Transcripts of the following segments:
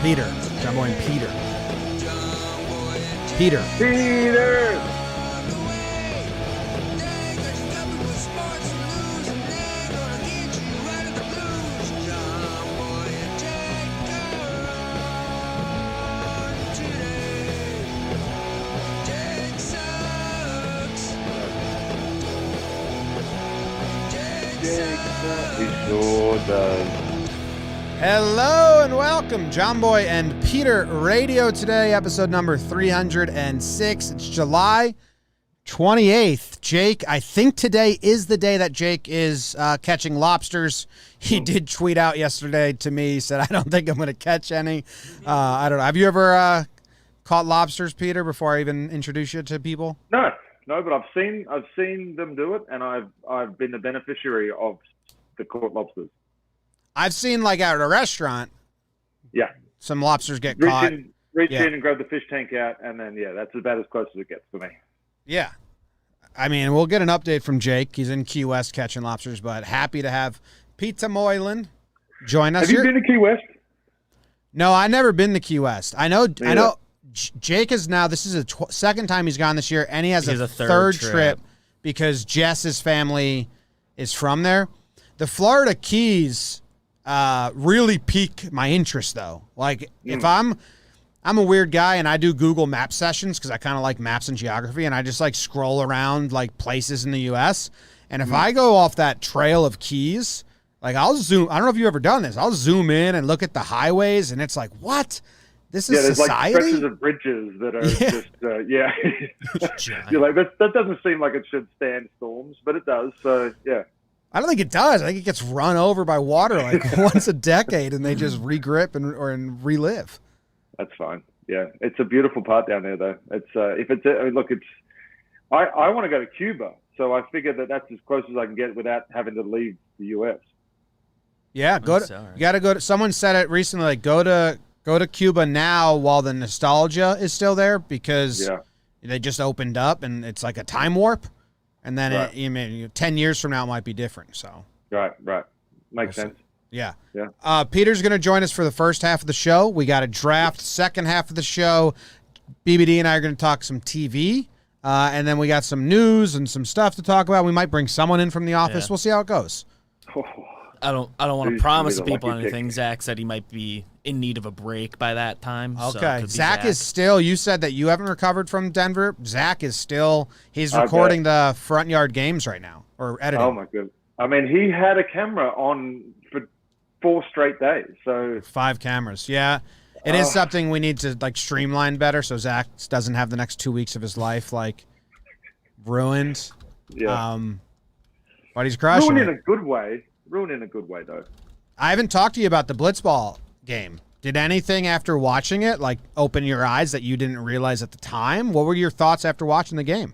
Peter. Jomboy and Peter. Peter. Peter! He sure does. Hello and welcome, Jomboy and Peter Radio today, episode number 306. It's July 28th. Jake, I think today is the day that Jake is catching lobsters. He did tweet out yesterday to me, he said, I don't think I'm going to catch any. I don't know. Have you ever caught lobsters, Peter, before I even introduce you to people? No, but I've seen them do it, and I've been the beneficiary of the caught lobsters. I've seen, like, at a restaurant, yeah, some lobsters get caught. Reach in and grab the fish tank out, and then, yeah, that's about as close as it gets for me. Yeah. I mean, we'll get an update from Jake. He's in Key West catching lobsters, but happy to have Peter Moylan join us. Have you been to Key West? No, I've never been to Key West. I know Jake is now, this is the second time he's gone this year, and he has a third trip because Jess's family is from there. The Florida Keys really pique my interest, though. Like, if I'm a weird guy and I do Google Map sessions because I kind of like maps and geography, and I just like scroll around like places in the U.S. And if I go off that trail of Keys, like I'll zoom. I don't know if you've ever done this. I'll zoom in and look at the highways, and it's like, what? This is society? Like stretches of bridges that are just, You're like, that doesn't seem like it should stand storms, but it does. So, yeah. I don't think it does. I think it gets run over by water like once a decade, and they just regrip and relive. That's fine. Yeah, it's a beautiful part down there, though. It's I want to go to Cuba, so I figure that's as close as I can get without having to leave the U.S. Yeah, you got to go to. Someone said it recently. Like, go to Cuba now while the nostalgia is still there because they just opened up, and it's like a time warp. And then 10 years from now, it might be different. So right, makes sense. Yeah. Peter's going to join us for the first half of the show. We got a draft. Second half of the show, BBD and I are going to talk some TV, and then we got some news and some stuff to talk about. We might bring someone in from the office. Yeah. We'll see how it goes. I don't want to promise people anything. Zach said he might be in need of a break by that time. Okay. So Zach is still, you said that you haven't recovered from Denver. Zach is still, he's recording the Front Yard Games right now, or editing. Oh, my goodness. I mean, he had a camera on for 4 straight days. So 5 cameras. Yeah. It is something we need to, like, streamline better so Zach doesn't have the next 2 weeks of his life, like, ruined. Yeah. But he's crushing Ruined in a good way. Ruined in a good way, though. I haven't talked to you about the Blitzball game. Did anything after watching it, like, open your eyes that you didn't realize at the time? What were your thoughts after watching the game?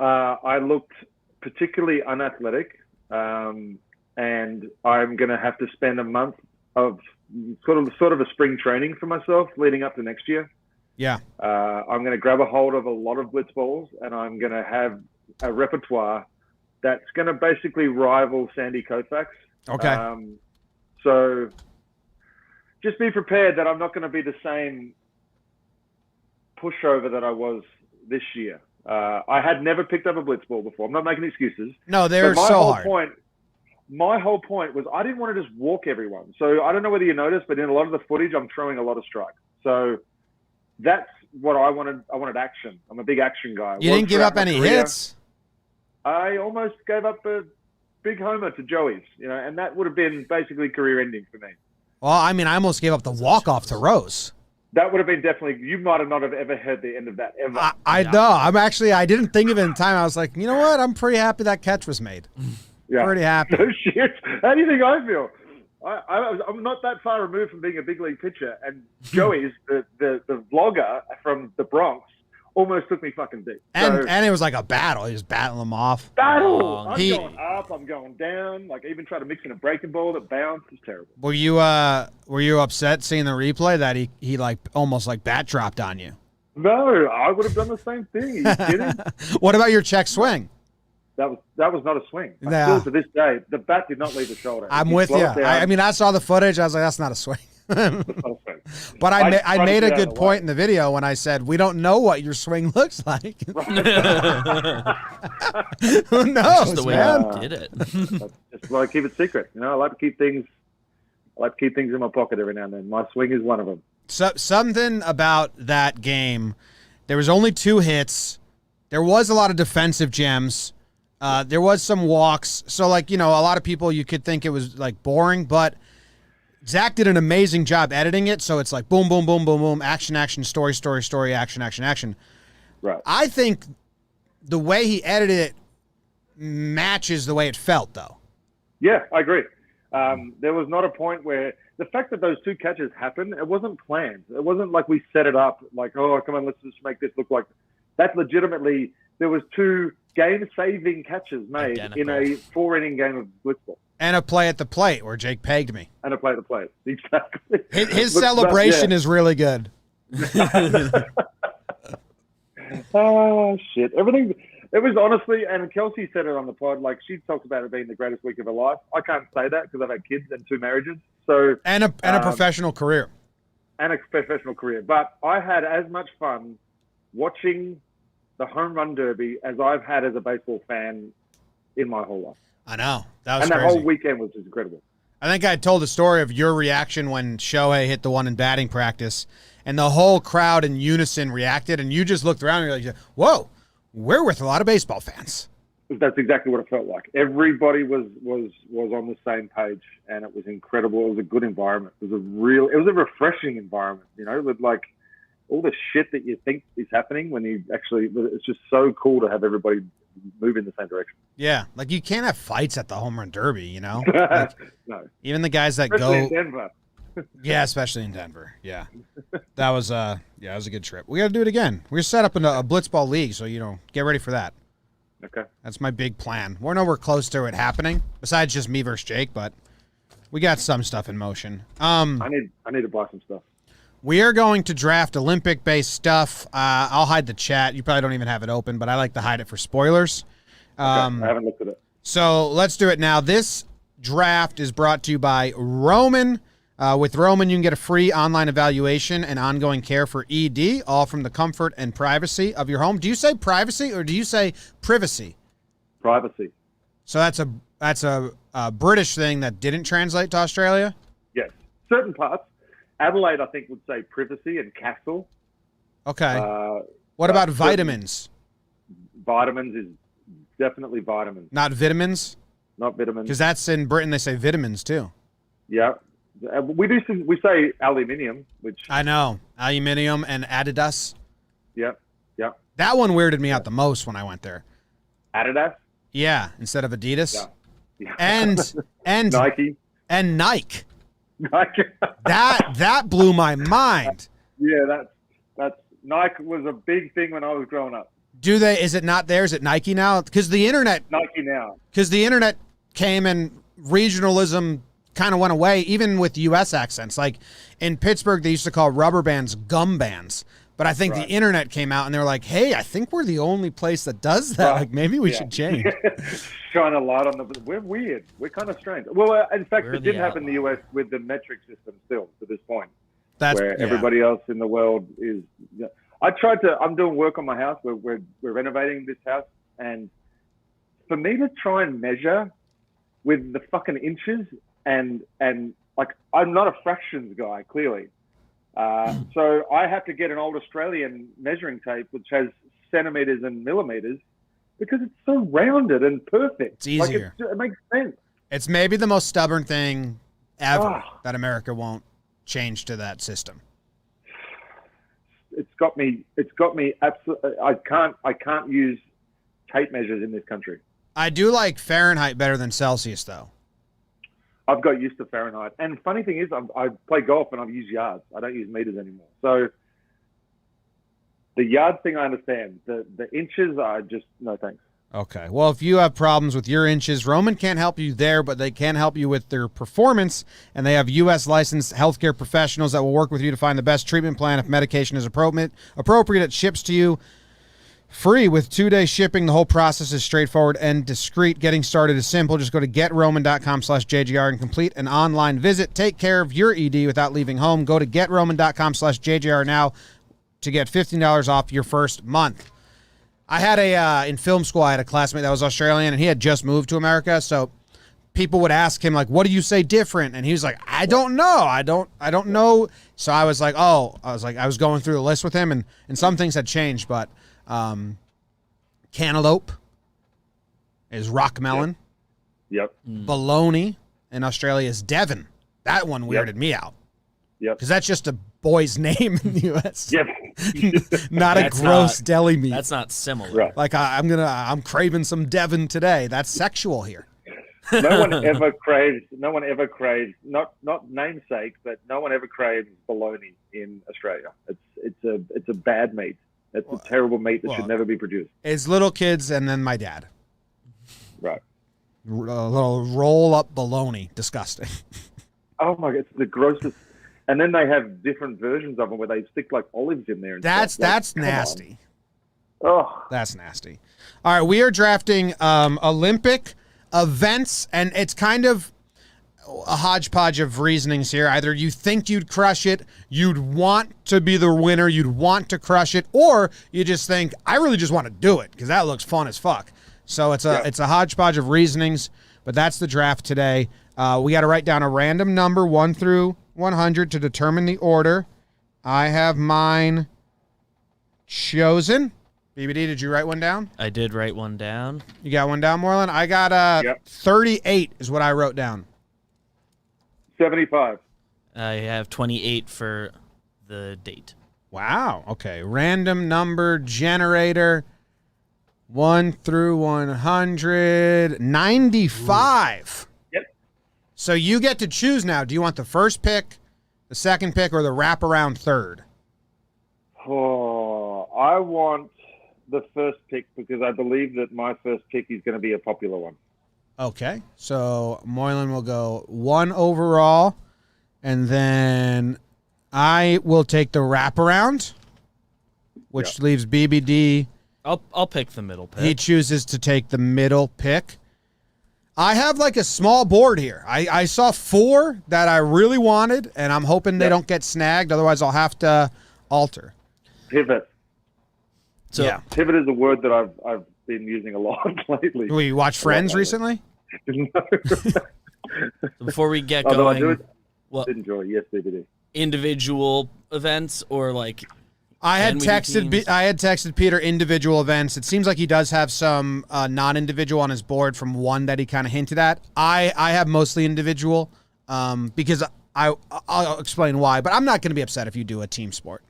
I looked particularly unathletic, and I'm going to have to spend a month of sort of a spring training for myself leading up to next year. Yeah. I'm going to grab a hold of a lot of Blitzballs, and I'm going to have a repertoire that's going to basically rival Sandy Koufax. Okay. So just be prepared that I'm not going to be the same pushover that I was this year. I had never picked up a Blitzball before. I'm not making excuses. No, they're so hard. My whole point was I didn't want to just walk everyone. So I don't know whether you noticed, but in a lot of the footage, I'm throwing a lot of strikes. So that's what I wanted. I wanted action. I'm a big action guy. You didn't give up any hits? I almost gave up a big homer to Joey's, and that would have been basically career-ending for me. Well, I mean, I almost gave up the walk-off to Rose. That would have been definitely – you might have not have ever heard the end of that ever. I know. I didn't think of it in time. I was like, you know what? I'm pretty happy that catch was made. Yeah. Pretty happy. No shit. How do you think I feel? I'm not that far removed from being a big league pitcher, and Joey's, the vlogger from the Bronx, almost took me fucking deep. And it was like a battle. He was battling them off. Battle! I'm going up, I'm going down. Like, even tried to mix in a breaking ball that bounced. It's terrible. Were you upset seeing the replay that he like almost like bat dropped on you? No, I would have done the same thing. Are you kidding? What about your check swing? That was not a swing. Still to this day, the bat did not leave the shoulder. I'm with you. I mean, I saw the footage. I was like, that's not a swing. That's not a swing. But I made a good point in the video when I said, we don't know what your swing looks like. Who knows, the way man? I did it. Just like keep it secret. You know, I like to keep things in my pocket every now and then. My swing is one of them. So, something about that game, there was only 2 hits. There was a lot of defensive gems. There was some walks. So, like, you know, a lot of people, you could think it was, like, boring. But Zach did an amazing job editing it. So, it's like boom, boom, boom, boom, boom, action, action, story, story, story, action, action, action. Right. I think the way he edited it matches the way it felt, though. Yeah, I agree. There was not a point where the fact that those 2 catches happened, it wasn't planned. It wasn't like we set it up like, oh, come on, let's just make this look like that. Legitimately, there was 2 game-saving catches made in a 4-inning game of Blitzball. And a play at the plate where Jake pegged me. And a play at the plate. Exactly. His celebration is really good. Oh, shit. Everything... It was honestly, and Kelsey said it on the pod, like she talks about it being the greatest week of her life. I can't say that because I've had kids and 2 marriages. So and a professional career. And a professional career. But I had as much fun watching the home run derby as I've had as a baseball fan in my whole life. I know. That was and crazy. The whole weekend was just incredible. I think I told the story of your reaction when Shohei hit the one in batting practice and the whole crowd in unison reacted and you just looked around and you're like, whoa. We're with a lot of baseball fans. That's exactly what it felt like. Everybody was on the same page, and it was incredible. It was a good environment. It was a refreshing environment, you know, with like all the shit that you think is happening when you actually. It's just so cool to have everybody move in the same direction. Yeah, like you can't have fights at the home run derby, you know. Like, no, even the guys that especially go. in Denver. Yeah, especially in Denver. Yeah, that was it was a good trip. We got to do it again. We're set up in a Blitzball league, so get ready for that. Okay, that's my big plan. We're nowhere close to it happening, besides just me versus Jake, but we got some stuff in motion. I need to buy some stuff. We are going to draft Olympic-based stuff. I'll hide the chat. You probably don't even have it open, but I like to hide it for spoilers. I haven't looked at it. So let's do it now. This draft is brought to you by Roman. With Roman, you can get a free online evaluation and ongoing care for ED, all from the comfort and privacy of your home. Do you say privacy or do you say privacy? Privacy. So that's a British thing that didn't translate to Australia? Yes. Certain parts. Adelaide, I think, would say privacy and castle. Okay. What about vitamins? Vitamins is definitely vitamins. Not vitamins? Not vitamins. Because that's in Britain, they say vitamins too. Yeah. We say aluminium, which I know. Aluminium and Adidas. Yeah. That one weirded me out the most when I went there. Adidas? Yeah, instead of Adidas. Yeah. And Nike. And Nike. Nike. that blew my mind. Yeah, that's Nike was a big thing when I was growing up. Is it not there? Is it Nike now? Because the internet came and regionalism kind of went away, even with U.S. accents. Like in Pittsburgh, they used to call rubber bands gum bands. But I think the internet came out and they were like, hey, I think we're the only place that does that. Right. Like maybe we should change. Shine a light on we're weird. We're kind of strange. Well, in fact, it did happen in the U.S. with the metric system still to this point. Where everybody else in the world is. I'm doing work on my house. We're renovating this house. And for me to try and measure with the fucking inches and like, I'm not a fractions guy, clearly. So I have to get an old Australian measuring tape, which has centimeters and millimeters, because it's so rounded and perfect. It's easier. Like it makes sense. It's maybe the most stubborn thing ever that America won't change to that system. It's got me absolutely. I can't use tape measures in this country. I do like Fahrenheit better than Celsius, though. I've got used to Fahrenheit. And funny thing is, I play golf and I've used yards. I don't use meters anymore. So the yard thing, I understand. The inches, I just, no thanks. Okay. Well, if you have problems with your inches, Roman can't help you there, but they can help you with their performance. And they have U.S. licensed healthcare professionals that will work with you to find the best treatment plan. If medication is appropriate, it ships to you Free with 2-day shipping. The whole process is straightforward and discreet. Getting started is simple. Just go to GetRoman.com/JGR and complete an online visit. Take care of your ED without leaving home. Go to GetRoman.com/JGR now to get $15 off your first month. I had in film school, I had a classmate that was Australian, and he had just moved to America, so people would ask him, like, what do you say different? And he was like, I don't know. I don't know. So I was like, I was going through the list with him, and some things had changed, but cantaloupe is rock melon. Yep. Bologna in Australia is Devon. That one weirded me out. Yep. Because that's just a boy's name in the U.S. Yep. Not a gross deli meat. That's not similar. Right. Like I'm craving some Devon today. That's sexual here. No one ever craves, not namesake, but no one ever craves bologna in Australia. It's a bad meat. It's a terrible meat that should never be produced. It's little kids and then my dad. Right. A little roll up bologna. Disgusting. Oh my God, it's the grossest. And then they have different versions of them where they stick like olives in there. And that's stuff. nasty. Oh, that's nasty. All right, we are drafting Olympic events, and it's kind of a hodgepodge of reasonings here. Either you think you'd crush it, you'd want to be the winner, you'd want to crush it, or you just think, I really just want to do it because that looks fun as fuck. So it's a hodgepodge of reasonings, but that's the draft today. We got to write down a random number 1 through 100 to determine the order. I have mine chosen. BBD, did you write one down? I did write one down. You got one down, Moreland? I got 38 is what I wrote down. 75. I have 28 for the date. Wow. Okay. Random number generator. 1 through 100. 95. Yep. So you get to choose now. Do you want the first pick, the second pick, or the wraparound third? Oh, I want the first pick because I believe that my first pick is going to be a popular one. Okay. So Moylan will go 1 overall, and then I will take the wraparound, which leaves BBD. I'll pick the middle pick. He chooses to take the middle pick. I have like a small board here. I saw 4 that I really wanted, and I'm hoping they don't get snagged. Otherwise, I'll have to alter. Pivot. So pivot is a word that I've been using a lot lately. We watch Friends recently? No. Before we get going, I did enjoy. Yes, BBD. Individual events or like. I had texted Peter individual events. It seems like he does have some non-individual on his board from one that he kind of hinted at. I have mostly individual because I'll explain why, but I'm not going to be upset if you do a team sport.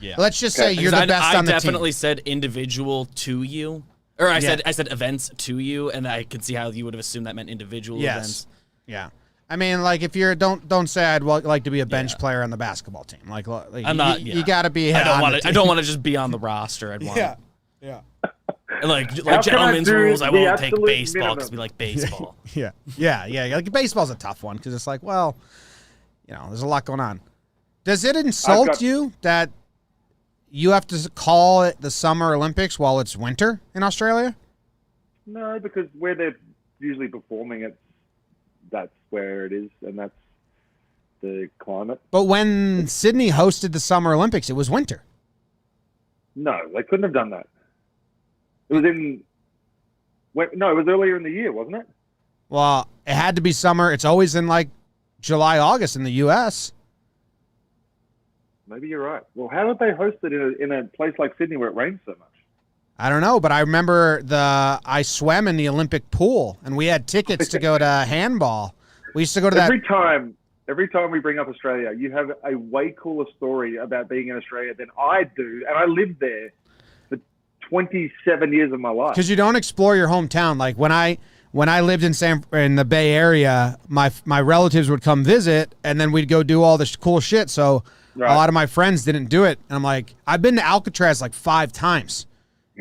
Yeah. Let's just say you're the best on the team. I definitely said individual to you. Or I said events to you, and I could see how you would have assumed that meant individual events. Yeah. I mean, like, if you're don't say I'd like to be a bench player on the basketball team. Like I'm not. You got to be. I don't want to just be on the roster. I'd want. Yeah. Like gentlemen's rules. I won't take baseball because we like baseball. Yeah. Like baseball's a tough one because it's like, well, there's a lot going on. Does it insult you that you have to call it the Summer Olympics while it's winter in Australia? No, because where they're usually performing, that's where it is, and that's the climate. But when Sydney hosted the Summer Olympics, it was winter. No, they couldn't have done that. It was it was earlier in the year, wasn't it? Well, it had to be summer. It's always in like July, August in the U.S. Maybe you're right. Well, how did they host it in a place like Sydney where it rains so much? I don't know, but I remember I swam in the Olympic pool, and we had tickets to go to handball. We used to go to every time we bring up Australia, you have a way cooler story about being in Australia than I do, and I lived there for 27 years of my life. Because you don't explore your hometown. Like when I lived in the Bay Area, my relatives would come visit, and then we'd go do all this cool shit. So a lot of my friends didn't do it, and I'm like, I've been to Alcatraz like 5 times.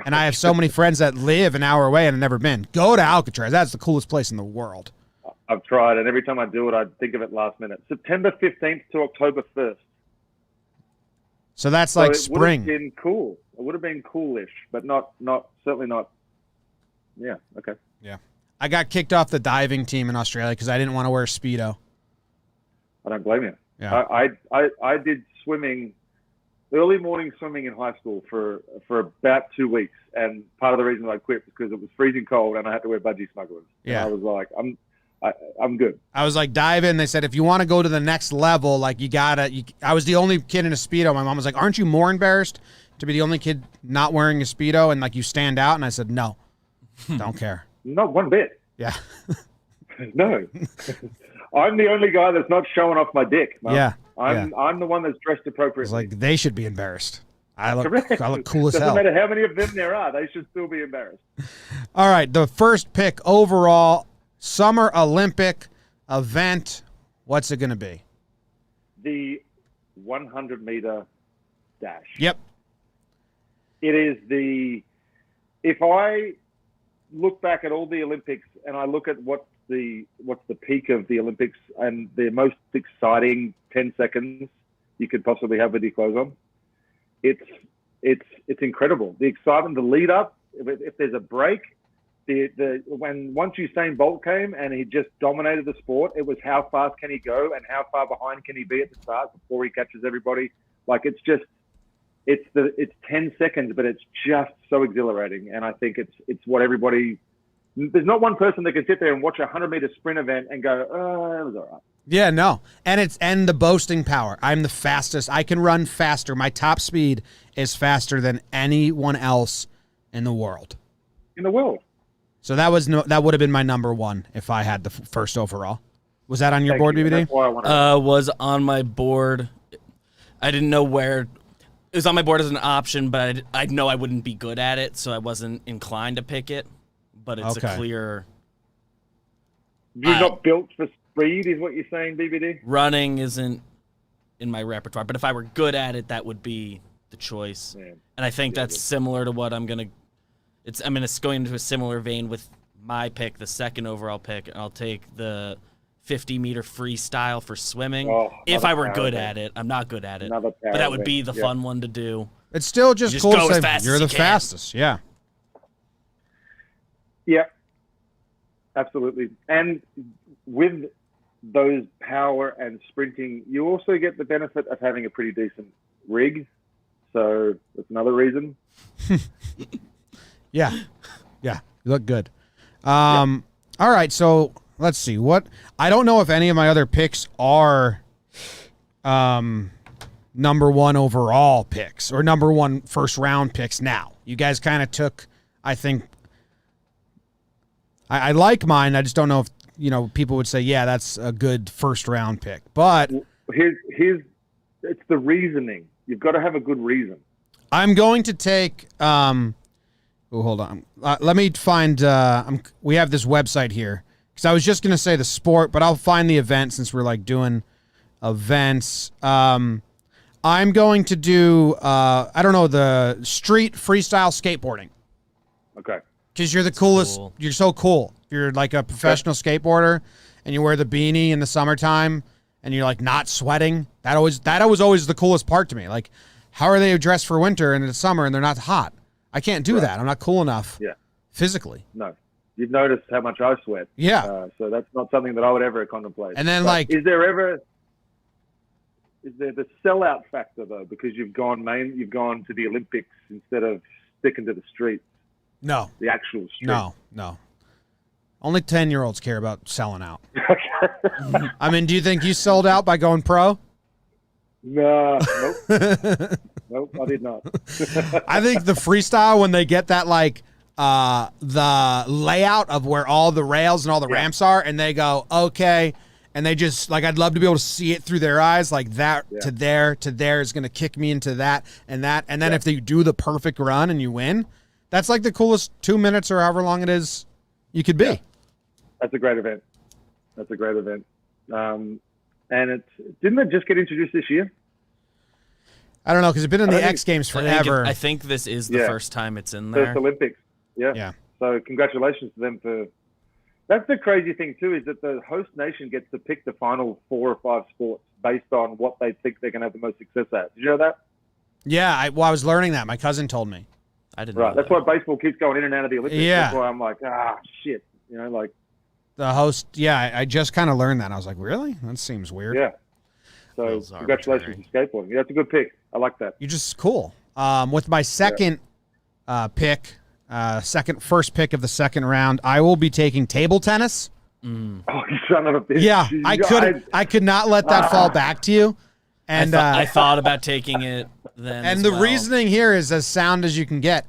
And I have so many friends that live an hour away and have never been. Go to Alcatraz. That's the coolest place in the world. I've tried, and every time I do it, I think of it last minute. September 15th to October 1st. So that's like it spring. Would have been cool. It would have been coolish, but certainly not. Yeah. Okay. Yeah. I got kicked off the diving team in Australia because I didn't want to wear Speedo. I don't blame you. Yeah. I did swimming, early morning swimming in high school for about 2 weeks, and part of the reason I quit was because it was freezing cold and I had to wear budgie smugglers. Yeah. And I was like, I'm good. I was like diving. They said if you want to go to the next level, like I was the only kid in a Speedo. My mom was like, "Aren't you more embarrassed to be the only kid not wearing a Speedo and like you stand out?" And I said, "No, don't care." Not one bit. Yeah. No. I'm the only guy that's not showing off my dick. Mom. Yeah. I'm the one that's dressed appropriately. It's like they should be embarrassed. I look cool as Doesn't hell. matter how many of them there are, they should still be embarrassed. All right, the first pick overall, Summer Olympic event. What's it going to be? The 100-meter dash. Yep. It is if I look back at all the Olympics and I look at what's the peak of the Olympics and the most exciting 10 seconds you could possibly have with your clothes on, it's incredible. The excitement, the lead up, if there's a break, once Usain Bolt came and he just dominated the sport, it was how fast can he go and how far behind can he be at the start before he catches everybody. Like it's 10 seconds, but it's just so exhilarating. And I think it's what everybody. There's not one person that can sit there and watch a 100-meter sprint event and go, "Oh, that was all right." Yeah, no, and the boasting power. I'm the fastest. I can run faster. My top speed is faster than anyone else in the world. So that would have been my number one if I had the first overall. Was that on your board, BBD? Was on my board. I didn't know where. It was on my board as an option, but I know I wouldn't be good at it, so I wasn't inclined to pick it. But it's a clear. You're not built for speed, is what you're saying, BBD? Running isn't in my repertoire, but if I were good at it, that would be the choice. Man. And I think that's similar to what I'm gonna. It's going into a similar vein with my pick, the second overall pick. I'll take the 50-meter freestyle for swimming. If I were good at it, I'm not good at it, but that would be the fun one to do. It's still just cool to say you're the fastest. Yeah. Yeah, absolutely. And with those power and sprinting, you also get the benefit of having a pretty decent rig. So that's another reason. Yeah. You look good. All right, so let's see. I don't know if any of my other picks are number one overall picks or number one first round picks now. You guys kind of took, I think, I like mine. I just don't know if, people would say, yeah, that's a good first round pick. But here's it's the reasoning. You've got to have a good reason. I'm going to take hold on. Let me find we have this website here because I was just going to say the sport, but I'll find the event since we're like doing events. I'm going to do the street freestyle skateboarding. Okay. Because you're the coolest. Cool. You're so cool. You're like a professional skateboarder, and you wear the beanie in the summertime, and you're like not sweating. That was always the coolest part to me. Like, how are they dressed for winter and it's summer and they're not hot? I can't do that. I'm not cool enough. Yeah. Physically. No. You've noticed how much I sweat. Yeah. So that's not something that I would ever contemplate. And then is there the sellout factor though? Because you've gone to the Olympics instead of sticking to the streets. No. The actual street. No. Only 10-year-olds care about selling out. I mean, do you think you sold out by going pro? No. Nope. Nope, I did not. I think the freestyle, when they get that, the layout of where all the rails and all the ramps are, and they go, okay, and they just, I'd love to be able to see it through their eyes, like that to there is going to kick me into that, and then if they do the perfect run and you win, that's like the coolest 2 minutes or however long it is you could be. Yeah. That's a great event. And didn't it just get introduced this year? I don't know, because it's been in the X Games forever. I think this is the first time it's in there. First Olympics. Yeah. So congratulations to them for. That's the crazy thing too, is that the host nation gets to pick the final 4 or 5 sports based on what they think they're going to have the most success at. Did you know that? Yeah, I was learning that. My cousin told me. I didn't. Right. Know That's why baseball keeps going in and out of the Olympics. Yeah. That's why I'm like, shit. Like the host. Yeah, I just kind of learned that. I was like, really? That seems weird. Yeah. So congratulations to skateboarding. Yeah, that's a good pick. I like that. You're just cool. With my second pick, first pick of the second round, I will be taking table tennis. Oh, you son of a bitch. Yeah, I could not let that fall back to you. And I thought about taking it then. And the reasoning here is as sound as you can get.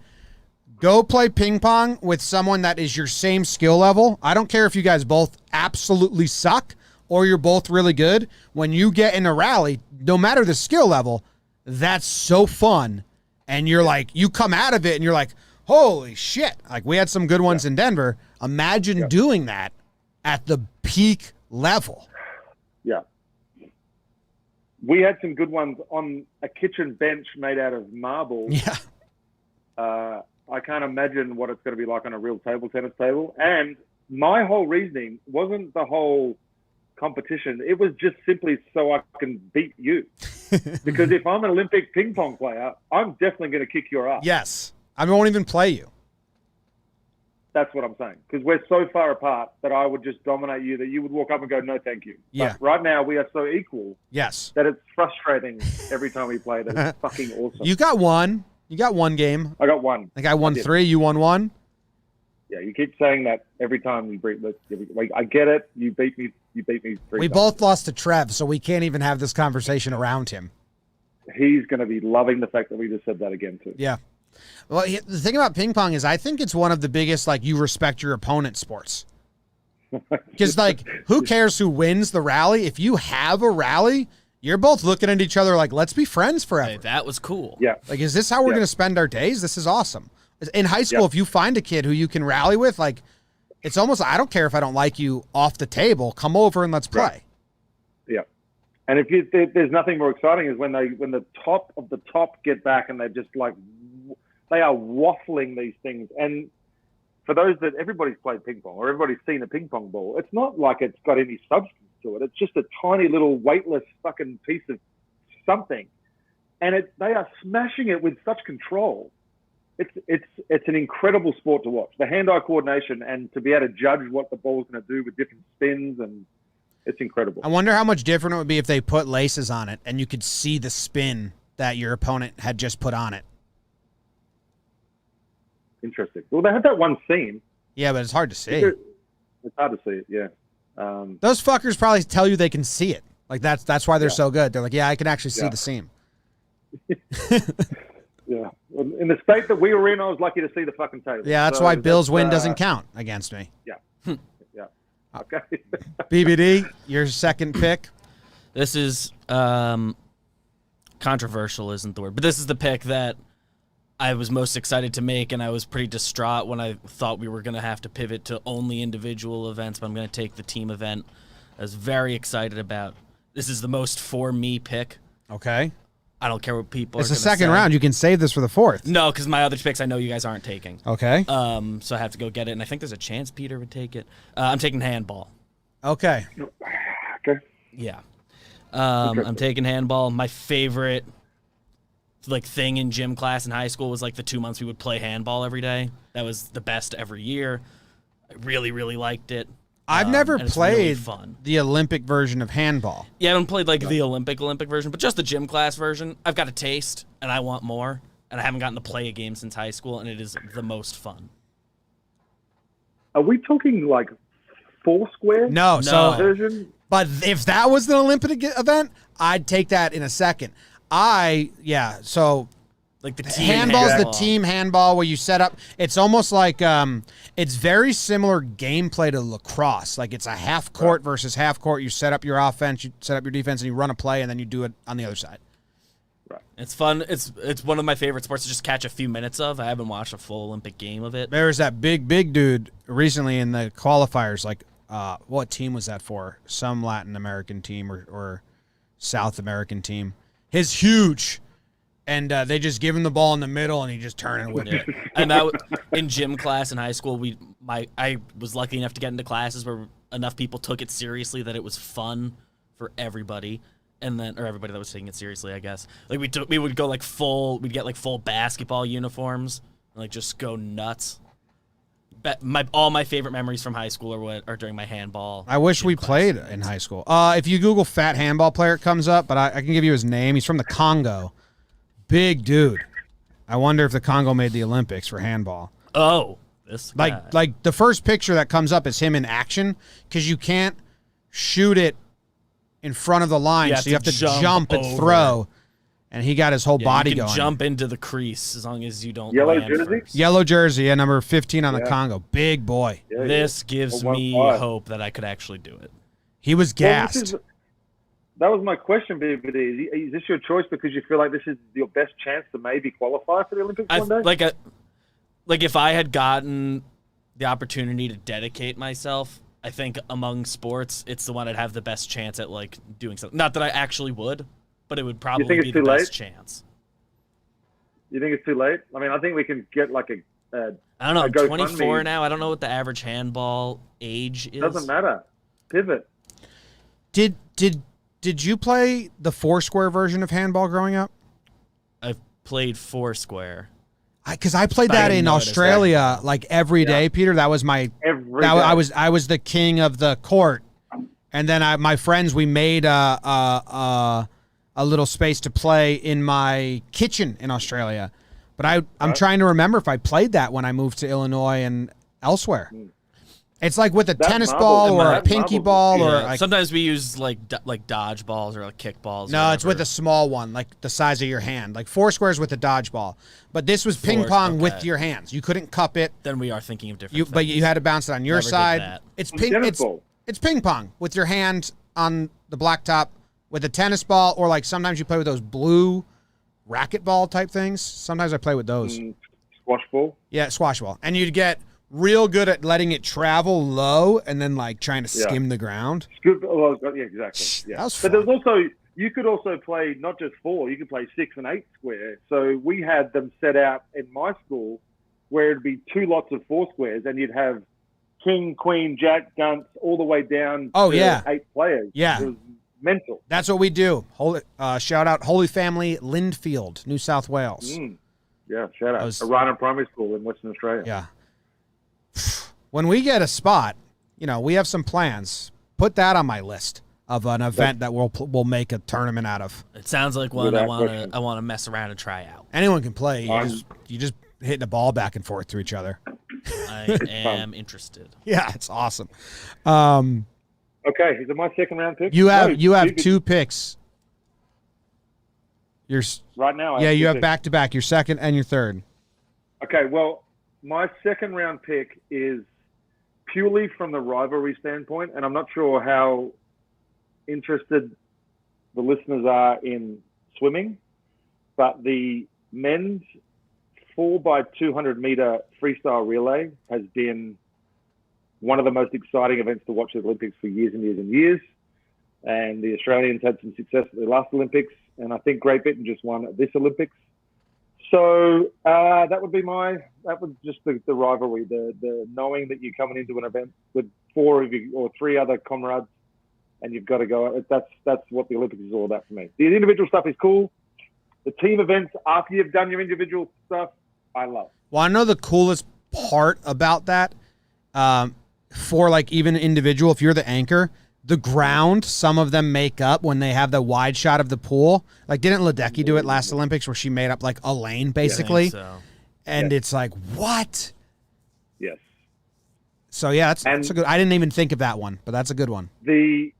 Go play ping pong with someone that is your same skill level. I don't care if you guys both absolutely suck or you're both really good. When you get in a rally, no matter the skill level, that's so fun. And you're like, you come out of it and you're like, holy shit. Like we had some good ones in Denver. Imagine doing that at the peak level. Yeah. We had some good ones on a kitchen bench made out of marble. Yeah. I can't imagine what it's going to be like on a real table tennis table. And my whole reasoning wasn't the whole competition. It was just simply so I can beat you. Because if I'm an Olympic ping pong player, I'm definitely going to kick your ass. Yes. I won't even play you. That's what I'm saying. Because we're so far apart that I would just dominate you that you would walk up and go, no, thank you. Yeah. But right now we are so equal. Yes. That it's frustrating every time we play. That it's fucking awesome. You got one. You got one game. I got one. Like I won 3. You won 1. Yeah, you keep saying that every time we beat. I get it. You beat me. You beat me 3 We times. both lost to Trev, so we can't even have this conversation around him. He's going to be loving the fact that we just said that again too. Yeah. Well, the thing about ping pong is I think it's one of the biggest, like, you respect your opponent sports. Because, like, who cares who wins the rally? If you have a rally, you're both looking at each other like, let's be friends forever. Hey, that was cool. Yeah. Like, is this how we're going to spend our days? This is awesome. In high school, if you find a kid who you can rally with, like, it's almost, I don't care if I don't like you off the table. Come over and let's play. Right. Yeah. And there's nothing more exciting is when the top of the top get back and they're just like, they are waffling these things. And for those that everybody's played ping pong or everybody's seen a ping pong ball, it's not like it's got any substance to it. It's just a tiny little weightless fucking piece of something. And they are smashing it with such control. It's an incredible sport to watch. The hand-eye coordination and to be able to judge what the ball's going to do with different spins, and it's incredible. I wonder how much different it would be if they put laces on it and you could see the spin that your opponent had just put on it. Interesting. Well, they had that one scene. Yeah, but it's hard to see. It's hard to see it, yeah. Those fuckers probably tell you they can see it. Like that's why they're so good. They're like, yeah, I can actually see the seam. Yeah. In the state that we were in, I was lucky to see the fucking table. Yeah, that's why Bill's win doesn't count against me. Yeah. Yeah. Okay. BBD, your second pick. This is controversial, isn't the word, but this is the pick that I was most excited to make, and I was pretty distraught when I thought we were going to have to pivot to only individual events, but I'm going to take the team event. I was very excited about. This is the most for me pick. Okay. I don't care what people It's are the second say. round. You can save this for the fourth. No, because my other picks I know you guys aren't taking. Okay. So I have to go get it, and I think there's a chance Peter would take it. I'm taking handball. Okay. Okay. Yeah. I'm taking handball. My favorite thing in gym class in high school was the 2 months we would play handball every day. That was the best every year. I really, really liked it. I've never and it's played really fun. the Olympic version of handball. Yeah, I haven't played the Olympic version, but just the gym class version. I've got a taste, and I want more. And I haven't gotten to play a game since high school, and it is the most fun. Are we talking Foursquare? No. So, version? but if that was an Olympic event, I'd take that in a second. So the team handball's the team handball where you set up. It's almost like it's very similar gameplay to lacrosse. Like it's a half court versus half court. You set up your offense, you set up your defense, and you run a play, and then you do it on the other side. Right. It's fun. It's one of my favorite sports to just catch a few minutes of. I haven't watched a full Olympic game of it. There was that big dude recently in the qualifiers. What team was that for? Some Latin American team or South American team. His huge. And they just give him the ball in the middle, and he just turn and whip it. And in gym class in high school, I was lucky enough to get into classes where enough people took it seriously that it was fun for everybody. and then or everybody that was taking it seriously, I guess. Like we would go like we'd get like full basketball uniforms, and like just go nuts. All my favorite memories from high school are during my handball. I wish we played in high school. If you Google fat handball player, it comes up, but I can give you his name. He's from the Congo. Big dude. I wonder if the Congo made the Olympics for handball. Oh, this guy. Like the first picture that comes up is him in action because you can't shoot it in front of the line, so you have to jump and throw. And he got his whole body going. Jump into the crease as long as you don't. Yellow jersey? First. Yellow jersey, yeah, number 15 on the Congo. Big boy. Yeah, this gives me hope that I could actually do it. He was gassed. That was my question, BBD. Is this your choice because you feel like this is your best chance to maybe qualify for the Olympics one day? Like if I had gotten the opportunity to dedicate myself, I think among sports, it's the one I'd have the best chance at like doing something. Not that I actually would. But it would probably be the best chance. You think it's too late? I mean, I think we can get like I don't know, 24 now. I don't know what the average handball age is. Doesn't matter. Pivot. Did you play the Foursquare version of handball growing up? I've played Foursquare. Because I played that in Australia like every day, Peter. That was my every day. I was the king of the court, and then my friends we made a little space to play in my kitchen in Australia. But I'm trying to remember if I played that when I moved to Illinois and elsewhere. It's like with a tennis ball or a pinky ball or like, sometimes we use like dodge balls or like kick balls. No, it's with a small one, like the size of your hand. Like Foursquare's with a dodgeball. But this was ping pong with your hands. You couldn't cup it. Then we are thinking of different things. But you had to bounce it on your side. It's ping pong with your hand on the blacktop. With a tennis ball, or like sometimes you play with those blue racquetball type things. Sometimes I play with those. Squash ball? Yeah, squash ball. And you'd get real good at letting it travel low and then like trying to skim the ground. Yeah, exactly. Yeah. That was fun. But there's also, you could also play not just 4, you could play 6 and 8 square. So we had them set out in my school where it'd be 2 lots of 4 squares and you'd have king, queen, jack, dunce, all the way down to 8 players. Yeah. It was mental. That's what we do. Shout out Holy Family, Lindfield, New South Wales. Yeah, shout out. Arana Primary School in Western Australia. Yeah. When we get a spot, we have some plans. Put that on my list of an event that we'll make a tournament out of. It sounds like one I want to mess around and try out. Anyone can play. You just hitting the ball back and forth to each other. I am interested. Yeah, it's awesome. Okay, is it my second round pick? You have 2 picks. Right now. You have back to back. Your second and your third. Okay, well, my second round pick is purely from the rivalry standpoint, and I'm not sure how interested the listeners are in swimming, but the men's 4x200 meter freestyle relay has been one of the most exciting events to watch at the Olympics for years and years and years. And the Australians had some success at the last Olympics, and I think Great Britain just won at this Olympics. So that would just the rivalry, the knowing that you're coming into an event with 4 of you or 3 other comrades, and you've got to go. That's what the Olympics is all about for me. The individual stuff is cool. The team events after you've done your individual stuff, I love. Well, I know the coolest part about that. For like even individual, if you're the anchor, the ground, some of them make up when they have the wide shot of the pool. Like, didn't Ledecky do it last Olympics where she made up like a lane basically? Yeah, I think so. And it's like, what? Yes. So yeah, that's a good. I didn't even think of that one, but that's a good one. The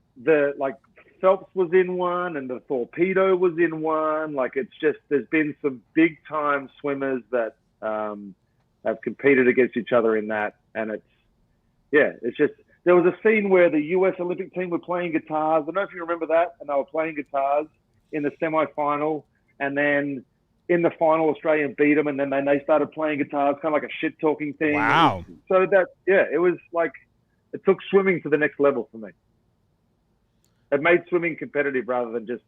like Phelps was in one, and the Torpedo was in one. Like, it's just there's been some big time swimmers that have competed against each other in that, and it's just there was a scene where the U.S. Olympic team were playing guitars. I don't know if you remember that, and they were playing guitars in the semi-final, and then in the final, Australia beat them, and then they started playing guitars, kind of like a shit-talking thing. Wow. So it was like it took swimming to the next level for me. It made swimming competitive rather than just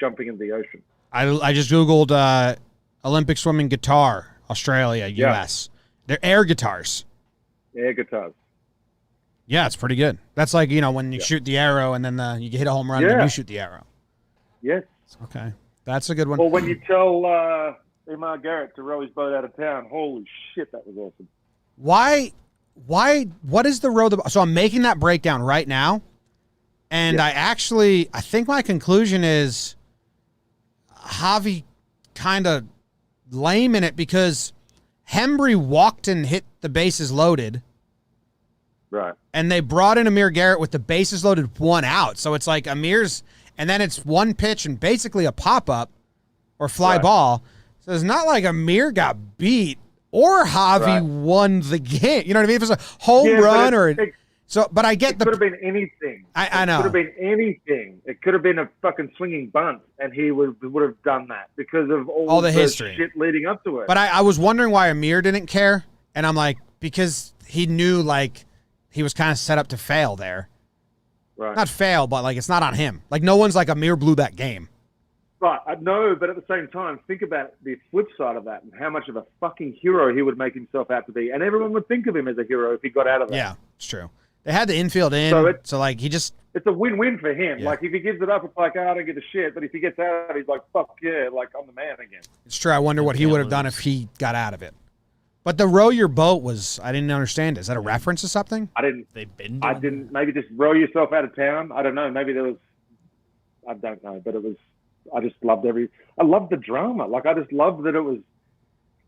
jumping in the ocean. I just Googled Olympic swimming guitar, Australia, U.S. They're air guitars. Air guitars. Yeah, it's pretty good. That's like, when you shoot the arrow and then you hit a home run and then you shoot the arrow. Yes. Okay. That's a good one. Or when you tell Imar Garrett to row his boat out of town, holy shit, that was awesome. What is the row? So I'm making that breakdown right now. And I think my conclusion is Javi kind of lame in it because Hembry walked and hit the bases loaded. Right. And they brought in Amir Garrett with the bases loaded 1 out. So it's like Amir's, and then it's 1 pitch and basically a pop-up or fly ball. So it's not like Amir got beat or Javi won the game. You know what I mean? If it's a home run but I get it could have been anything. I know. It could have been anything. It could have been a fucking swinging bunt, and he would have done that because of all the history shit leading up to it. But I was wondering why Amir didn't care, and I'm like, because he knew like he was kind of set up to fail there. Right. Not fail, but like it's not on him. Like no one's like Amir blew that game. But I know, but at the same time, think about the flip side of that and how much of a fucking hero he would make himself out to be, and everyone would think of him as a hero if he got out of that. Yeah, it's true. They had the infield in, so like he just... It's a win-win for him. Yeah. Like, if he gives it up, it's like, I don't give a shit. But if he gets out, he's like, fuck yeah, like, I'm the man again. It's true. I wonder what he would have done if he got out of it. But the row your boat was... I didn't understand. Is that a reference to something? I didn't. Maybe just row yourself out of town. I don't know. Maybe there was... I don't know. But it was... I just loved I loved the drama. Like, I just loved that it was...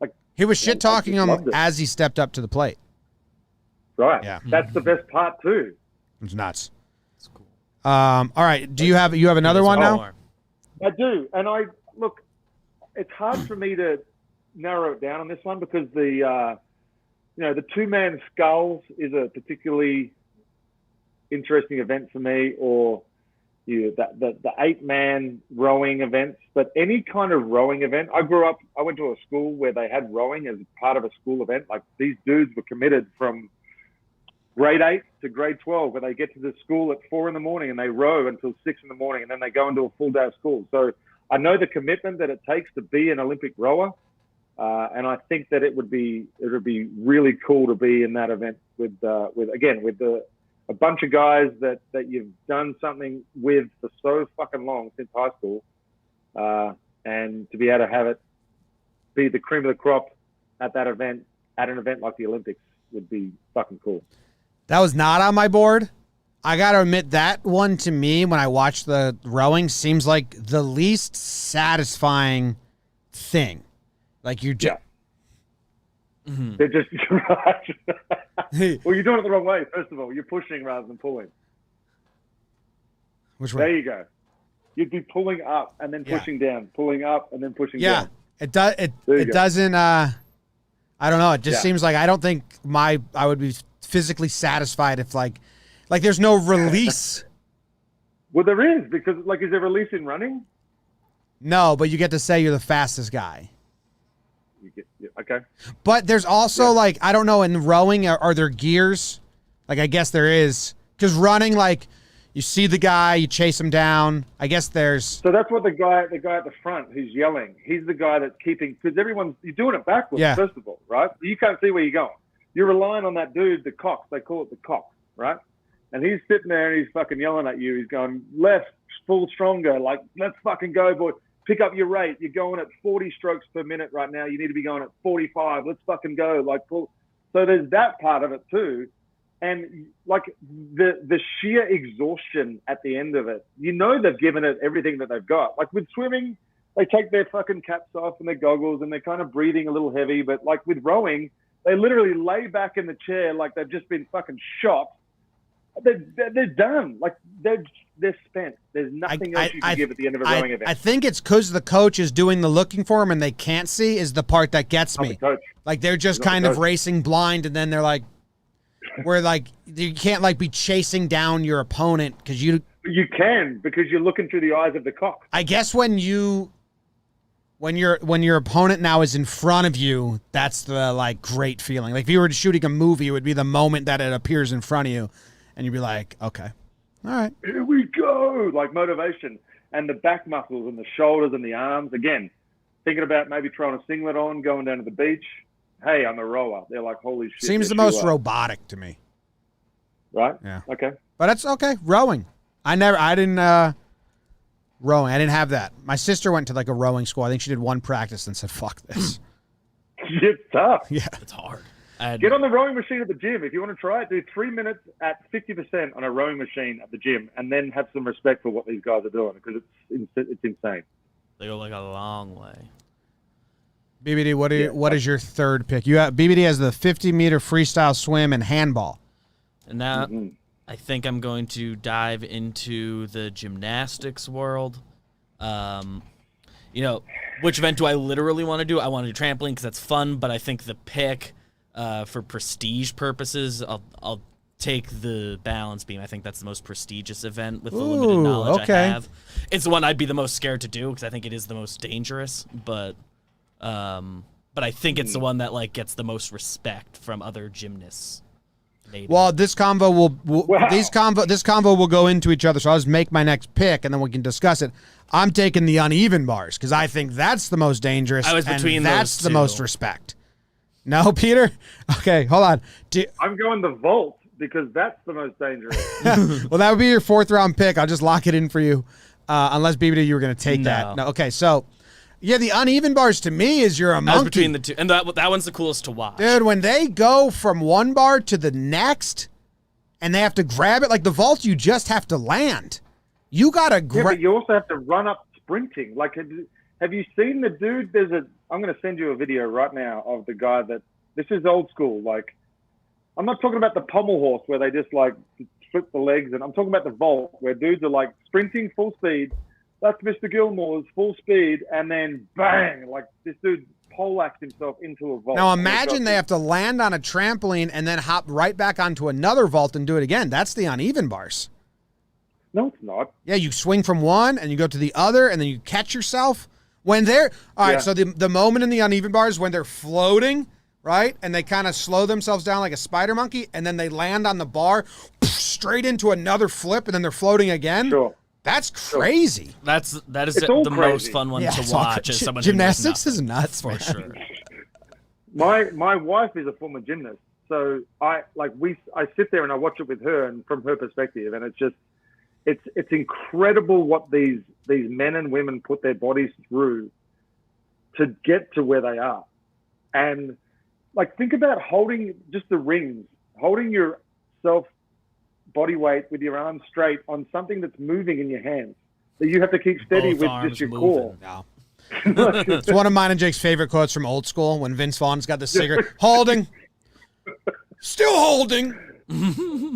like he was shit-talking him as he stepped up to the plate. Right. Yeah. That's the best part too. It's nuts. That's cool. All right. Do you have another one now? I do. And look, it's hard for me to narrow it down on this one because the 2-man sculls is a particularly interesting event for me, or the 8-man rowing events. But any kind of rowing event, I went to a school where they had rowing as part of a school event. Like these dudes were committed from grade 8 to grade 12, where they get to the school at 4 a.m. and they row until 6 a.m, and then they go into a full day of school. So I know the commitment that it takes to be an Olympic rower, and I think that it would be really cool to be in that event with a bunch of guys that you've done something with for so fucking long since high school, and to be able to have it be the cream of the crop at that event, at an event like the Olympics, would be fucking cool. That was not on my board. I got to admit, that one to me, when I watch the rowing, seems like the least satisfying thing. Like you're just... Yeah. Mm-hmm. They're just... Well, you're doing it the wrong way, first of all. You're pushing rather than pulling. Which way? There you go. You'd be pulling up and then pushing down. Pulling up and then pushing down. It doesn't... I don't know. It just seems like I don't think I would be physically satisfied if like there's no release. Well, there is, because like, is there release in running? No, but you get to say you're the fastest guy. Okay. But there's also like, I don't know, in rowing, are there gears? Like, I guess there is, because running, like you see the guy, you chase him down. I guess there's... So that's what the guy at the front who's yelling, he's the guy that's keeping, because you're doing it backwards, first of all, right? You can't see where you're going. You're relying on that dude, the cox. They call it the cox, right? And he's sitting there and he's fucking yelling at you. He's going, left, full stronger. Like, let's fucking go, boy. Pick up your rate. You're going at 40 strokes per minute right now. You need to be going at 45. Let's fucking go. Like, pull. So there's that part of it too. And like the sheer exhaustion at the end of it, you know, they've given it everything that they've got. Like with swimming, they take their fucking caps off and their goggles and they're kind of breathing a little heavy. But like with rowing, they literally lay back in the chair like they've just been fucking shot. They're done. Like they're spent. There's nothing else you can give at the end of a rowing event. I think it's because the coach is doing the looking for them and they can't see is the part that gets me. Like they're just kind of racing blind, and then they're like, where like you can't like be chasing down your opponent because you can, because you're looking through the eyes of the cock. I guess when your opponent now is in front of you, that's the like great feeling. Like if you were shooting a movie, it would be the moment that it appears in front of you. And you'd be like, okay, all right. Here we go. Like motivation. And the back muscles and the shoulders and the arms. Again, thinking about maybe throwing a singlet on, going down to the beach. Hey, I'm a rower. They're like, holy shit. Seems the most robotic to me. Right? Yeah. Okay. But that's okay. Rowing. I Rowing. I didn't have that. My sister went to like a rowing school. I think she did one practice and said, fuck this. It's tough. Yeah. It's hard. Get on the rowing machine at the gym. If you want to try it, do 3 minutes at 50% on a rowing machine at the gym, and then have some respect for what these guys are doing, because it's insane. They go like a long way. BBD, what is your third pick? You have BBD has the 50-meter freestyle swim and handball. And now I think I'm going to dive into the gymnastics world. Which event do I literally want to do? I want to do trampoline because that's fun, but I think the pick for prestige purposes, I'll take the balance beam. I think that's the most prestigious event with the limited knowledge I have. It's the one I'd be the most scared to do because I think it is the most dangerous, but I think it's the one that like gets the most respect from other gymnasts. Maybe. Well, this convo will go into each other, so I'll just make my next pick and then we can discuss it. I'm taking the uneven bars because I think that's the most dangerous. I was between that's the most respect. No, Peter? Okay, hold on. I'm going the vault because that's the most dangerous. Well, that would be your 4th round pick. I'll just lock it in for you. Unless, BBD, you were going to take that. No. Okay, so, yeah, the uneven bars to me is you're a monkey. I was between the two. And that one's the coolest to watch. Dude, when they go from one bar to the next and they have to grab it, like the vault, you just have to land. You got to grab. Yeah, but you also have to run up sprinting. Like, have you seen the dude? I'm going to send you a video right now of the guy this is old school. Like, I'm not talking about the pommel horse where they just like flip the legs, and I'm talking about the vault where dudes are like sprinting full speed. That's Mr. Gilmore's full speed, and then bang, like this dude poleaxed himself into a vault. Now imagine they have to land on a trampoline and then hop right back onto another vault and do it again. That's the uneven bars. No, it's not. Yeah, you swing from one and you go to the other and then you catch yourself. When they're all right, so the moment in the uneven bars when they're floating, right? And they kind of slow themselves down like a spider monkey, and then they land on the bar straight into another flip, and then they're floating again. Sure. That's crazy. That is the most fun one to watch. As someone gymnastics is nuts for sure. My wife is a former gymnast, so I sit there and I watch it with her, and from her perspective, and it's incredible what these men and women put their bodies through to get to where they are. And like, think about holding just the rings, holding yourself body weight with your arms straight on something that's moving in your hands that you have to keep steady with just your core. No. It's one of mine and Jake's favorite quotes from old school when Vince Vaughn's got the cigarette. Holding. Still holding.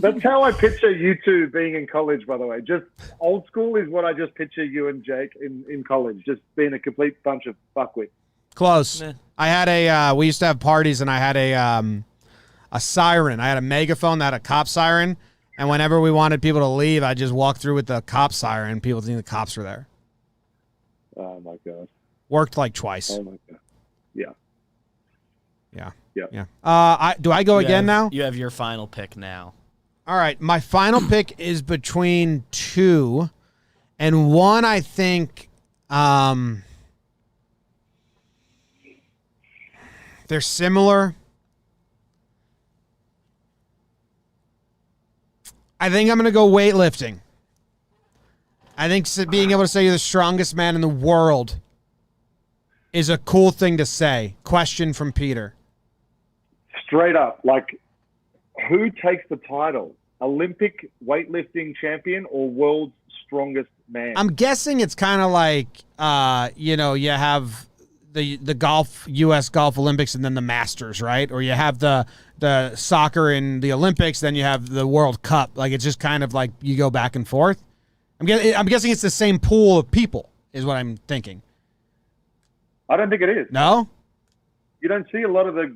That's how I picture you two being in college, by the way. Just old school is what I just picture you and Jake in college, just being a complete bunch of fuckwits. Close. I had we used to have parties, and I had a siren. I had a megaphone that had a cop siren, and whenever we wanted people to leave, I just walked through with the cop siren. People didn't think the cops were there. Oh, my God. Worked like twice. Oh, my God. Yeah. Do I go again now? You have your final pick now. All right. My final pick is between two, and one I think they're similar. I think I'm going to go weightlifting. I think being able to say you're the strongest man in the world is a cool thing to say. Question from Peter. Straight up, like, who takes the title? Olympic weightlifting champion or world's strongest man? I'm guessing it's kind of like, you have the golf, U.S. Golf Olympics, and then the Masters, right? Or you have the soccer in the Olympics, then you have the World Cup. Like, it's just kind of like you go back and forth. I'm guessing it's the same pool of people is what I'm thinking. I don't think it is. No? You don't see a lot of the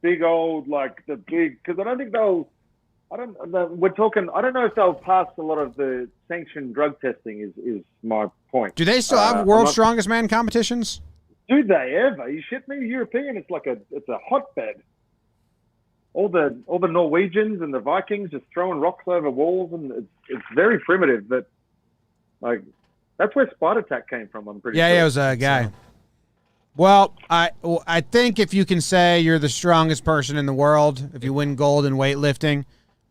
big old, like, because I don't think I don't know if they'll pass a lot of the sanctioned drug testing is my point. Do they still have World's Strongest Man competitions? Do they ever? You shit me? European, it's a hotbed. All the Norwegians and the Vikings just throwing rocks over walls, and it's very primitive. But like, that's where Spider Tack came from. I'm pretty sure. Yeah, it was a guy. So. Well, I think if you can say you're the strongest person in the world, if you win gold in weightlifting,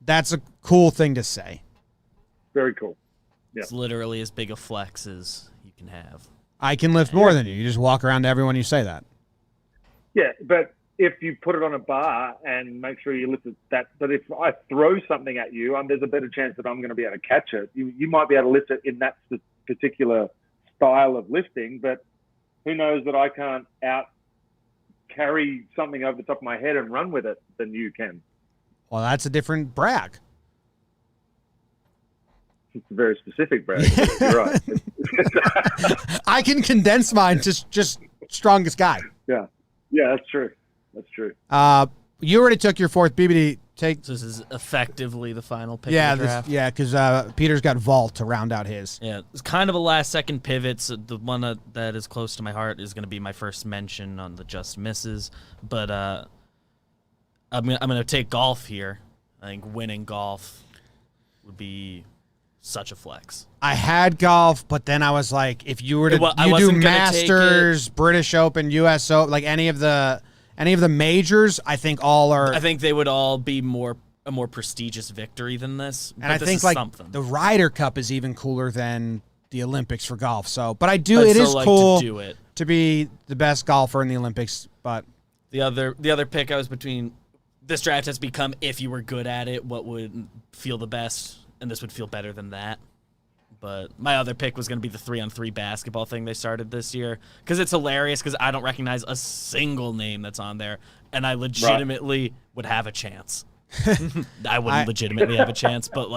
that's a cool thing to say. Very cool. It's literally as big a flex as you can have. I can lift more than you. You just walk around to everyone you say that. Yeah, but if you put it on a bar and make sure you lift it, but if I throw something at you, there's a better chance that I'm going to be able to catch it. You might be able to lift it in that particular style of lifting, but who knows that I can't carry something over the top of my head and run with it than you can. Well, that's a different brag. It's a very specific brag. You're right. I can condense mine to just strongest guy. Yeah, that's true. That's true. You already took your fourth BBD. So this is effectively the final pick. Yeah, of the draft. because Peter's got Vault to round out his. Yeah, it's kind of a last-second pivot. So the one that is close to my heart is going to be my first mention on the Just Misses. But I'm gonna take golf here. I think winning golf would be such a flex. I had golf, but then I was like, if you were to do Masters, British Open, U.S. Open, like any of the majors, I think all are. I think they would all be a more prestigious victory than this. And I think the Ryder Cup is even cooler than the Olympics for golf. So, but it is cool to be the best golfer in the Olympics. But the other pick I was between. This draft has become, if you were good at it, what would feel the best, and this would feel better than that. But my other pick was going to be the 3-on-3 basketball thing they started this year, because it's hilarious, because I don't recognize a single name that's on there, and I legitimately would have a chance. I wouldn't legitimately have a chance, but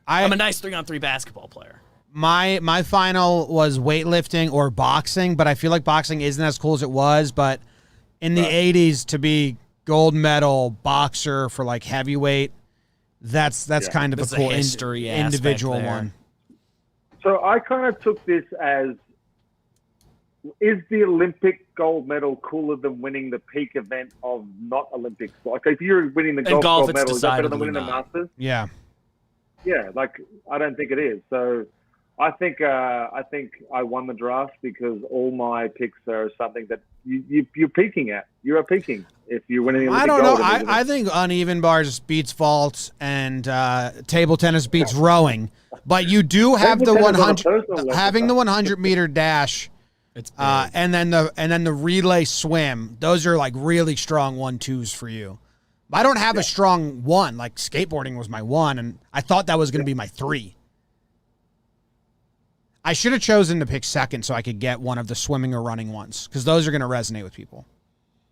I'm a nice 3-on-3 basketball player. My final was weightlifting or boxing, but I feel like boxing isn't as cool as it was. But in the 80s, to be gold medal boxer for heavyweight, that's kind of a cool individual one. So I kind of took this as, is the Olympic gold medal cooler than winning the peak event of not Olympics? Like if you're winning the golf gold medal, is that better than winning the Masters? Yeah. Yeah, I don't think it is. So I think I won the draft because all my picks are something that you're peaking at. You are peaking if you're winning the Olympic gold. I don't know. I think uneven bars beats vault and table tennis beats rowing. But you do have the 100, having the 100-meter dash, and then the relay swim. Those are really strong 1-2s for you. I don't have a strong 1. Like skateboarding was my 1, and I thought that was going to be my 3. I should have chosen to pick second so I could get one of the swimming or running ones, because those are going to resonate with people.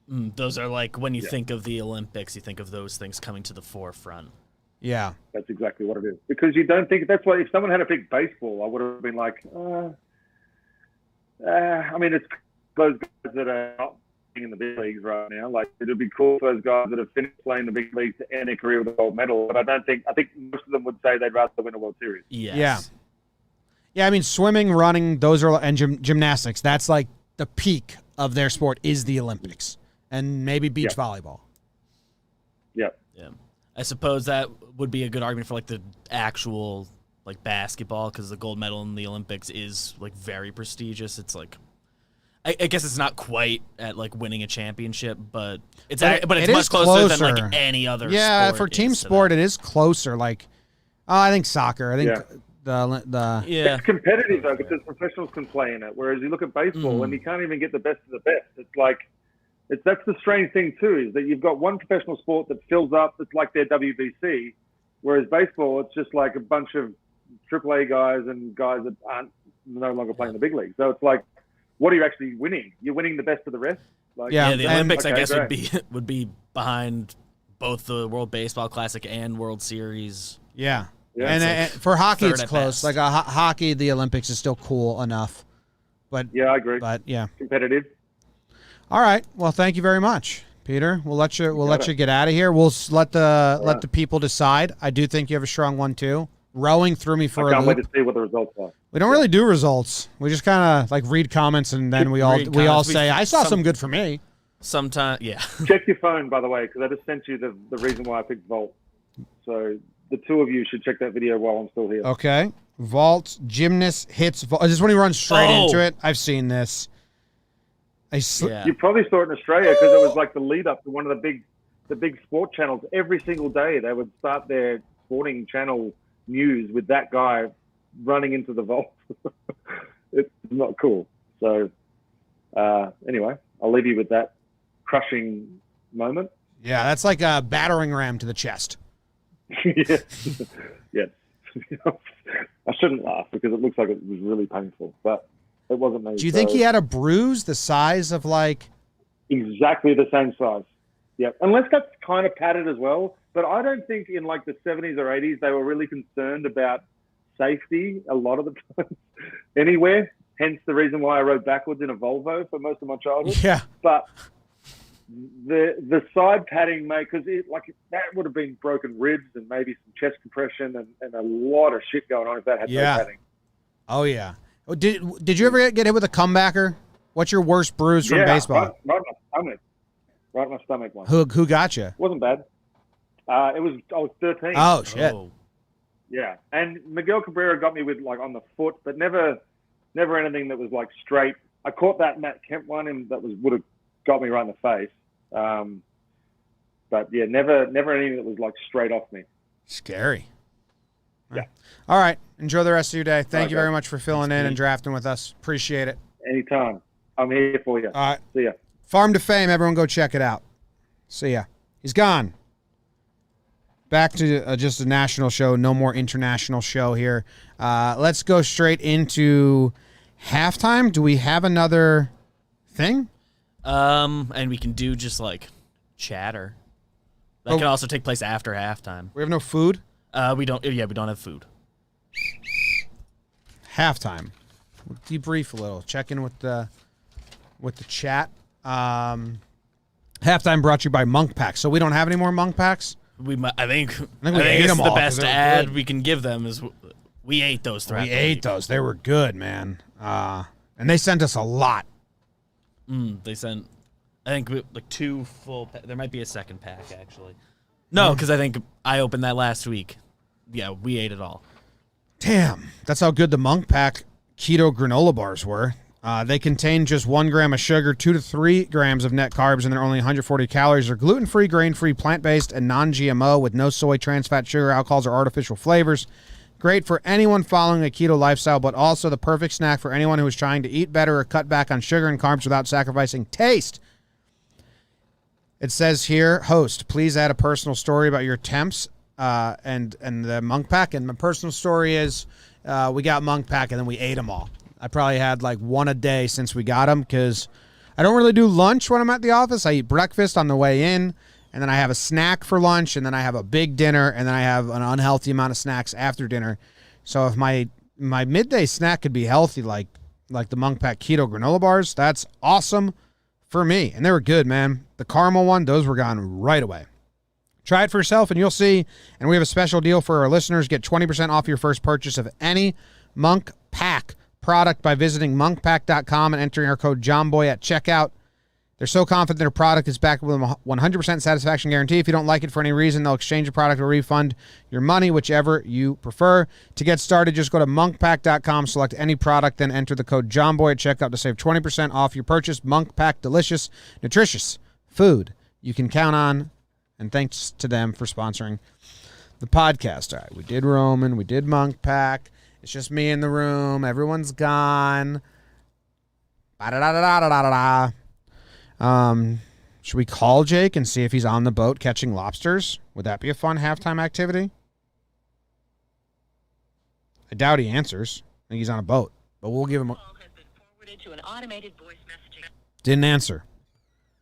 Those are when you think of the Olympics, you think of those things coming to the forefront. Yeah. That's exactly what it is. Because you don't think, that's why if someone had to pick baseball, I would have been like, it's those guys that are not playing in the big leagues right now. It would be cool for those guys that have finished playing the big leagues to end their career with a gold medal. But I think most of them would say they'd rather win a World Series. Yes. Yeah. Yeah, swimming, running, those are, and gymnastics, that's the peak of their sport is the Olympics. And maybe beach volleyball. Yep. Yeah. I suppose that would be a good argument for the actual basketball, because the gold medal in the Olympics is very prestigious. It's I guess it's not quite at winning a championship, but it's much closer than any other sport. Yeah, for team sport it is closer. I think soccer. I think it's competitive though, because professionals can play in it. Whereas you look at baseball and you can't even get the best of the best. That's the strange thing too, is that you've got one professional sport that fills up. It's like their WBC, whereas baseball, it's just a bunch of AAA guys and guys that aren't no longer playing the big league. So it's what are you actually winning? You're winning the best of the rest. The Olympics, I guess, would be behind both the World Baseball Classic and World Series. Yeah. And for hockey, it's close. Hockey, the Olympics is still cool enough. But yeah, I agree. But yeah, competitive. All right. Well, thank you very much, Peter. We'll let you get out of here. We'll let the people decide. I do think you have a strong 1 too. Rowing threw me for a loop. I can't wait to see what the results are. We don't really do results. We just kind of read comments and then we all say, I saw some good for me. Sometimes, yeah. Check your phone, by the way, because I just sent you the reason why I picked Vault. So the two of you should check that video while I'm still here. Okay. Vault, gymnast hits vault. Is this when he runs straight into it? I've seen this. You probably saw it in Australia because it was the lead up to one of the big sport channels. Every single day they would start their sporting channel news with that guy running into the vault. It's not cool. So anyway, I'll leave you with that crushing moment. Yeah, that's like a battering ram to the chest. Yeah. Yes. I shouldn't laugh because it looks like it was really painful, but it wasn't me. Do you think he had a bruise the size of like... Exactly the same size. Yeah, unless that's kind of padded as well. But I don't think in like the 70s or 80s they were really concerned about safety a lot of the time anywhere. Hence the reason why I rode backwards in a Volvo for most of my childhood. Yeah. But the side padding, mate, because that would have been broken ribs and maybe some chest compression and a lot of shit going on if that had no padding. Oh yeah. Did you ever get hit with a comebacker? What's your worst bruise from baseball? Right in my stomach once. Who got you? Wasn't bad. I was 13. Oh shit. Oh. Yeah, and Miguel Cabrera got me with like on the foot, but never anything that was like straight. I caught that Matt Kemp one, and that would have got me right in the face. But yeah, never anything that was like straight off me. Scary. Yeah. All right. Enjoy the rest of your day. Thank you very much for filling in and drafting with us. Appreciate it. Anytime. I'm here for you. All right. See ya. Farm to Fame. Everyone go check it out. See ya. He's gone. Back to just a national show. No more international show here. Let's go straight into halftime. Do we have another thing? And we can do just like chatter. That can also take place after halftime. We have no food? We don't have food. Halftime. We'll debrief a little. Check in with the chat. Halftime brought to you by Monk Packs. So we don't have any more Monk Packs? I think ate them all. The best ad we can give them is we ate those throughout. We ate those. They were good, man. And they sent us a lot. They sent, I think, like 2 full. There might be a second pack actually. No, because I think I opened that last week. Yeah, we ate it all. Damn, that's how good the Monk Pack keto granola bars were. They contain just 1 gram of sugar, 2 to 3 grams of net carbs, and they're only 140 calories. They're gluten-free, grain-free, plant-based, and non-GMO with no soy, trans fat, sugar, alcohols, or artificial flavors. Great for anyone following a keto lifestyle, but also the perfect snack for anyone who is trying to eat better or cut back on sugar and carbs without sacrificing taste. It says here, host, please add a personal story about your attempts and the Monk Pack. And my personal story is we got Monk Pack and then we ate them all. I probably had like 1 a day since we got them because I don't really do lunch when I'm at the office. I eat breakfast on the way in, and then I have a snack for lunch, and then I have a big dinner, and then I have an unhealthy amount of snacks after dinner. So if my midday snack could be healthy, like the Monk Pack Keto Granola Bars, that's awesome for me. And they were good, man. The caramel one, those were gone right away. Try it for yourself, and you'll see. And we have a special deal for our listeners. Get 20% off your first purchase of any Monk Pack product by visiting monkpack.com and entering our code Jomboy at checkout. They're so confident their product is backed with a 100% satisfaction guarantee. If you don't like it for any reason, they'll exchange your product or refund your money, whichever you prefer. To get started, just go to monkpack.com, select any product, then enter the code Jomboy at checkout to save 20% off your purchase. Monk Pack, delicious, nutritious food you can count on. And thanks to them for sponsoring the podcast. All right, we did Roman, we did Monk Pack. It's just me in the room. Everyone's gone. Should we call Jake and see if he's on the boat catching lobsters? Would that be a fun halftime activity? I doubt he answers. I think he's on a boat, but we'll give him a... To an automated voice messaging. Didn't answer.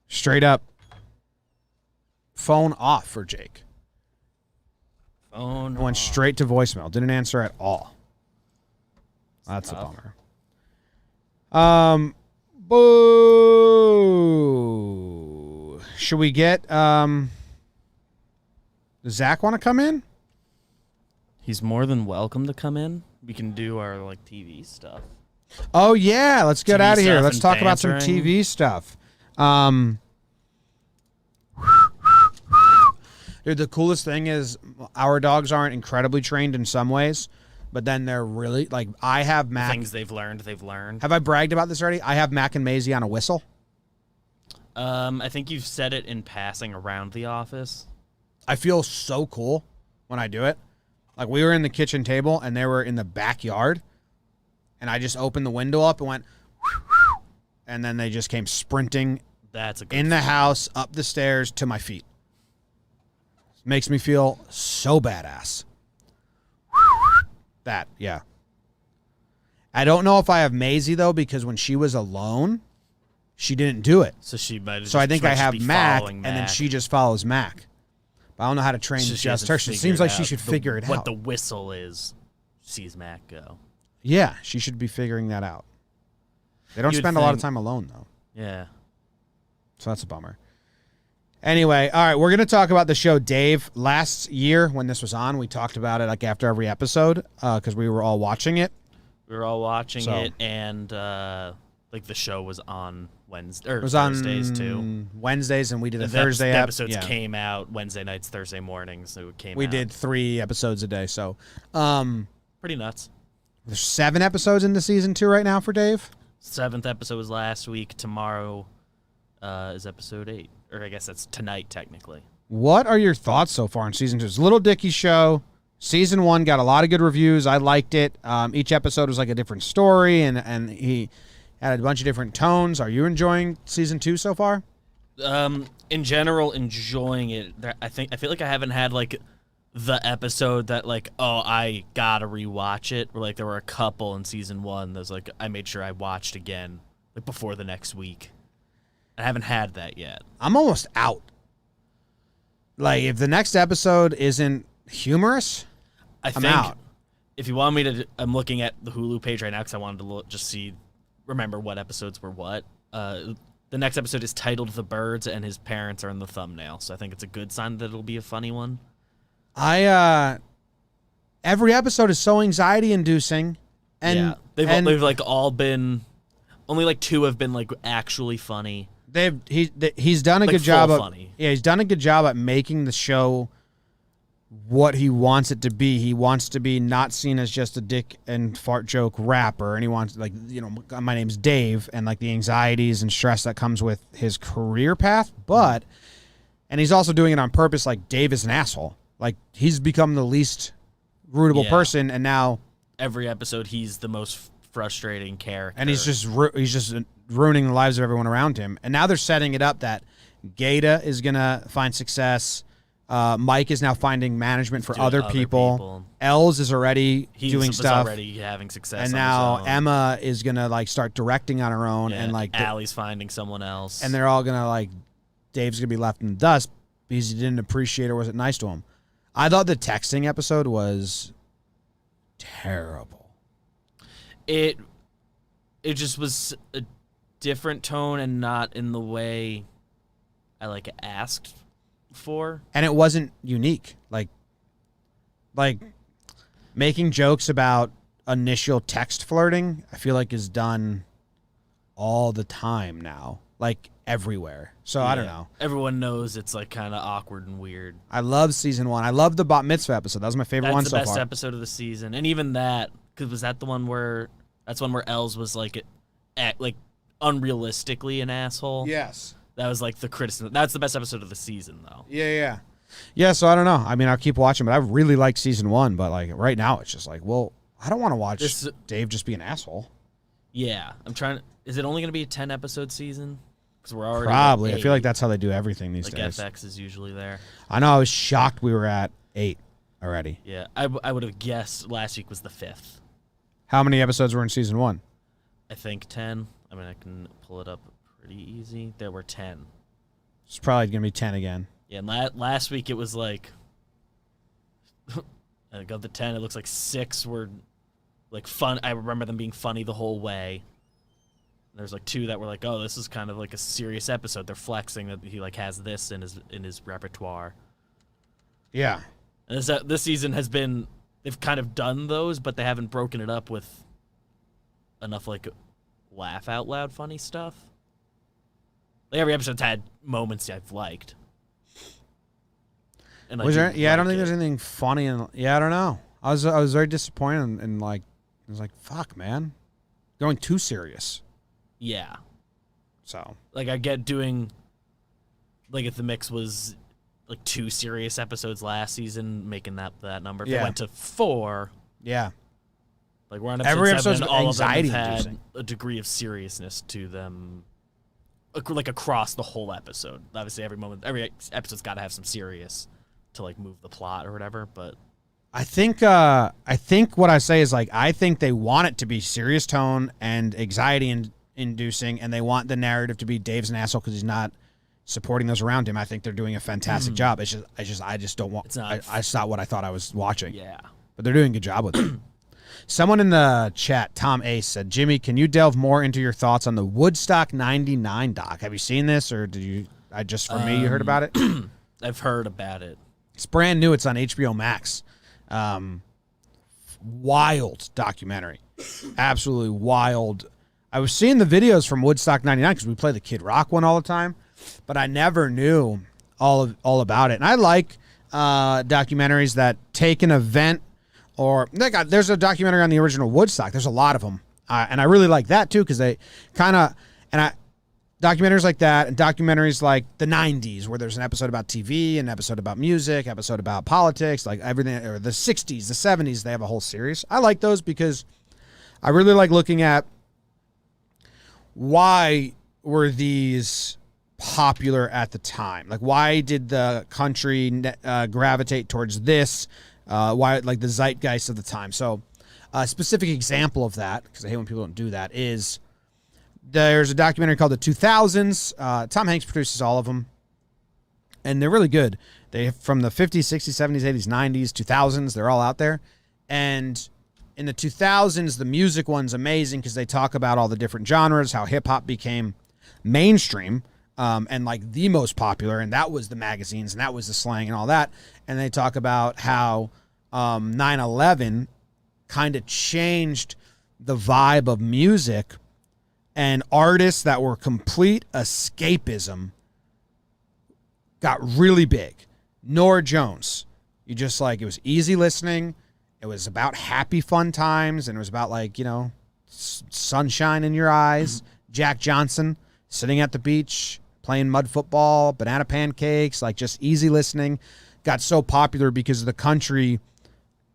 Straight up. Phone off for Jake. Phone went straight to voicemail. Didn't answer at all. That's a bummer. Boo. Should we get does Zach want to come in? He's more than welcome to come in. We can do our like TV stuff. Oh yeah, let's get out of here. Let's talk about some TV stuff. Dude, the coolest thing is our dogs aren't incredibly trained in some ways, but then they're really, like, I have Mac. Things they've learned. Have I bragged about this already? I have Mac and Maisie on a whistle. I think you've said it in passing around the office. I feel so cool when I do it. Like, we were in the kitchen table, and they were in the backyard, and I just opened the window up and went, and then they just came sprinting in the house, up the stairs, to my feet. Makes me feel so badass. That, yeah. I don't know if I have Maisie, though, because when she was alone, she didn't do it. So she might. So I think I have Mac, and then she just follows Mac. But I don't know how to train just her. She seems like she should figure it out. What the whistle is, sees Mac go. Yeah, she should be figuring that out. They don't spend a lot of time alone, though. Yeah. So that's a bummer. Anyway, all right, we're going to talk about the show Dave. Last year when this was on, we talked about it like after every episode because we were all watching it. We were all watching it, and like the show was on Wednesday or Thursdays too. Wednesdays, and we did a Thursday episodes came out Wednesday nights, Thursday mornings. So we did 3 episodes a day. So pretty nuts. There's 7 episodes into season 2 right now for Dave. 7th episode was last week. Tomorrow is episode 8. Or I guess that's tonight, technically. What are your thoughts so far on season 2? It's Little Dicky show. Season 1 got a lot of good reviews. I liked it. Each episode was like a different story, and he had a bunch of different tones. Are you enjoying season 2 so far? In general, enjoying it. I feel like I haven't had like the episode that like, oh, I gotta rewatch it. Or like there were a couple in season 1 that was like I made sure I watched again like before the next week. I haven't had that yet. I'm almost out. Like, if the next episode isn't humorous, I'm out. If you want me to, I'm looking at the Hulu page right now because I wanted to remember what episodes were what. The next episode is titled "The Birds," and his parents are in the thumbnail, so I think it's a good sign that it'll be a funny one. Every episode is so anxiety-inducing, and they've like all been. Only like 2 have been like actually funny. He's done a good job of funny. Yeah, he's done a good job at making the show what he wants it to be. He wants to be not seen as just a dick and fart joke rapper, and he wants like, you know, my name's Dave, and like the anxieties and stress that comes with his career path, and he's also doing it on purpose. Like, Dave is an asshole. Like, he's become the least rootable person, and now every episode he's the most frustrating character, and he's just ruining the lives of everyone around him. And now they're setting it up that Gaeta is gonna find success. Mike is now finding management for other people. Els is already doing stuff, already having success, and now Emma is gonna like start directing on her own, and like Allie's finding someone else, and they're all gonna like Dave's gonna be left in the dust because he didn't appreciate or wasn't nice to him. I thought the texting episode was terrible. It just was a different tone and not in the way I like asked for. And it wasn't unique. Like making jokes about initial text flirting, I feel like is done all the time now. Like everywhere. So I don't know. Everyone knows it's like kind of awkward and weird. I love season 1. I love the bat mitzvah episode. That was my favorite one so far. That's the best episode of the season. And even that, because was that the one where Els was like unrealistically an asshole? Yes. That was like the criticism. That's the best episode of the season, though. Yeah, so I don't know. I mean, I'll keep watching, but I really like season 1. But like right now, it's just like, well, I don't want to watch Dave just be an asshole. Yeah, I'm trying. Is it only going to be a 10-episode season? Because we're already probably. I feel like that's how they do everything these days. FX is usually there. I know. I was shocked we were at 8 already. Yeah, I would have guessed last week was the 5th. How many episodes were in season 1? I think 10. I mean, I can pull it up pretty easy. There were 10. It's probably going to be 10 again. Yeah, and last week it was like, I got the 10. It looks like 6 were like fun. I remember them being funny the whole way. There's like 2 that were like, oh, this is kind of like a serious episode. They're flexing that he like has this in his repertoire. Yeah. And this season has been, they've kind of done those, but they haven't broken it up with enough like laugh out loud funny stuff. Like every episode's had moments I've liked. And was there? Yeah, I don't think there's anything funny. I don't know. I was very disappointed and like I was like, fuck, man, going too serious. Yeah. So like I get doing like if the mix was like 2 serious episodes last season, making that number. If Yeah. they went to 4, Yeah. like we're on Every episode 7, episode's all of them have anxiety-inducing. had a degree of seriousness to them, like across the whole episode. Obviously, every episode's got to have some serious to like move the plot or whatever. But I think what I say is like I think they want it to be serious tone and anxiety inducing, and they want the narrative to be Dave's an asshole because he's not supporting those around him. I think they're doing a fantastic job. I just don't want. It's not what I thought I was watching. yeah, But they're doing a good job with it. Someone in the chat, Tom Ace, said, Jimmy, can you delve more into your thoughts on the Woodstock 99 doc? Have you seen this, or did you? For me, you heard about it. I've heard about it. It's brand new. It's on HBO Max. Wild documentary. Absolutely wild. I was seeing the videos from Woodstock 99 because we play the Kid Rock one all the time, but I never knew all about it. And I like documentaries that take an event, or there's a documentary on the original Woodstock. There's a lot of them. And I really like that too, because they kind of, documentaries like that and documentaries like the 90s, where there's an episode about TV, an episode about music, episode about politics, like everything, or the 60s, the 70s, they have a whole series. I like those because I really like looking at why were these popular at the time? Like, why did the country gravitate towards this? Why, like, the zeitgeist of the time? So a specific example of that, because I hate when people don't do that, is there's a documentary called The 2000s. Tom Hanks produces all of them, and they're really good. They from the 50s, 60s, 70s, 80s, 90s, 2000s, they're all out there. And in the 2000s, the music one's amazing because they talk about all the different genres, how hip-hop became mainstream and, like, the most popular, and that was the magazines, and that was the slang and all that. And they talk about how 9/11 kind of changed the vibe of music, and artists that were complete escapism got really big. Norah Jones, you just like, it was easy listening. It was about happy, fun times, and it was about, like, you know, sunshine in your eyes. Jack Johnson, sitting at the beach, playing mud football, banana pancakes, like, just easy listening. Got so popular because the country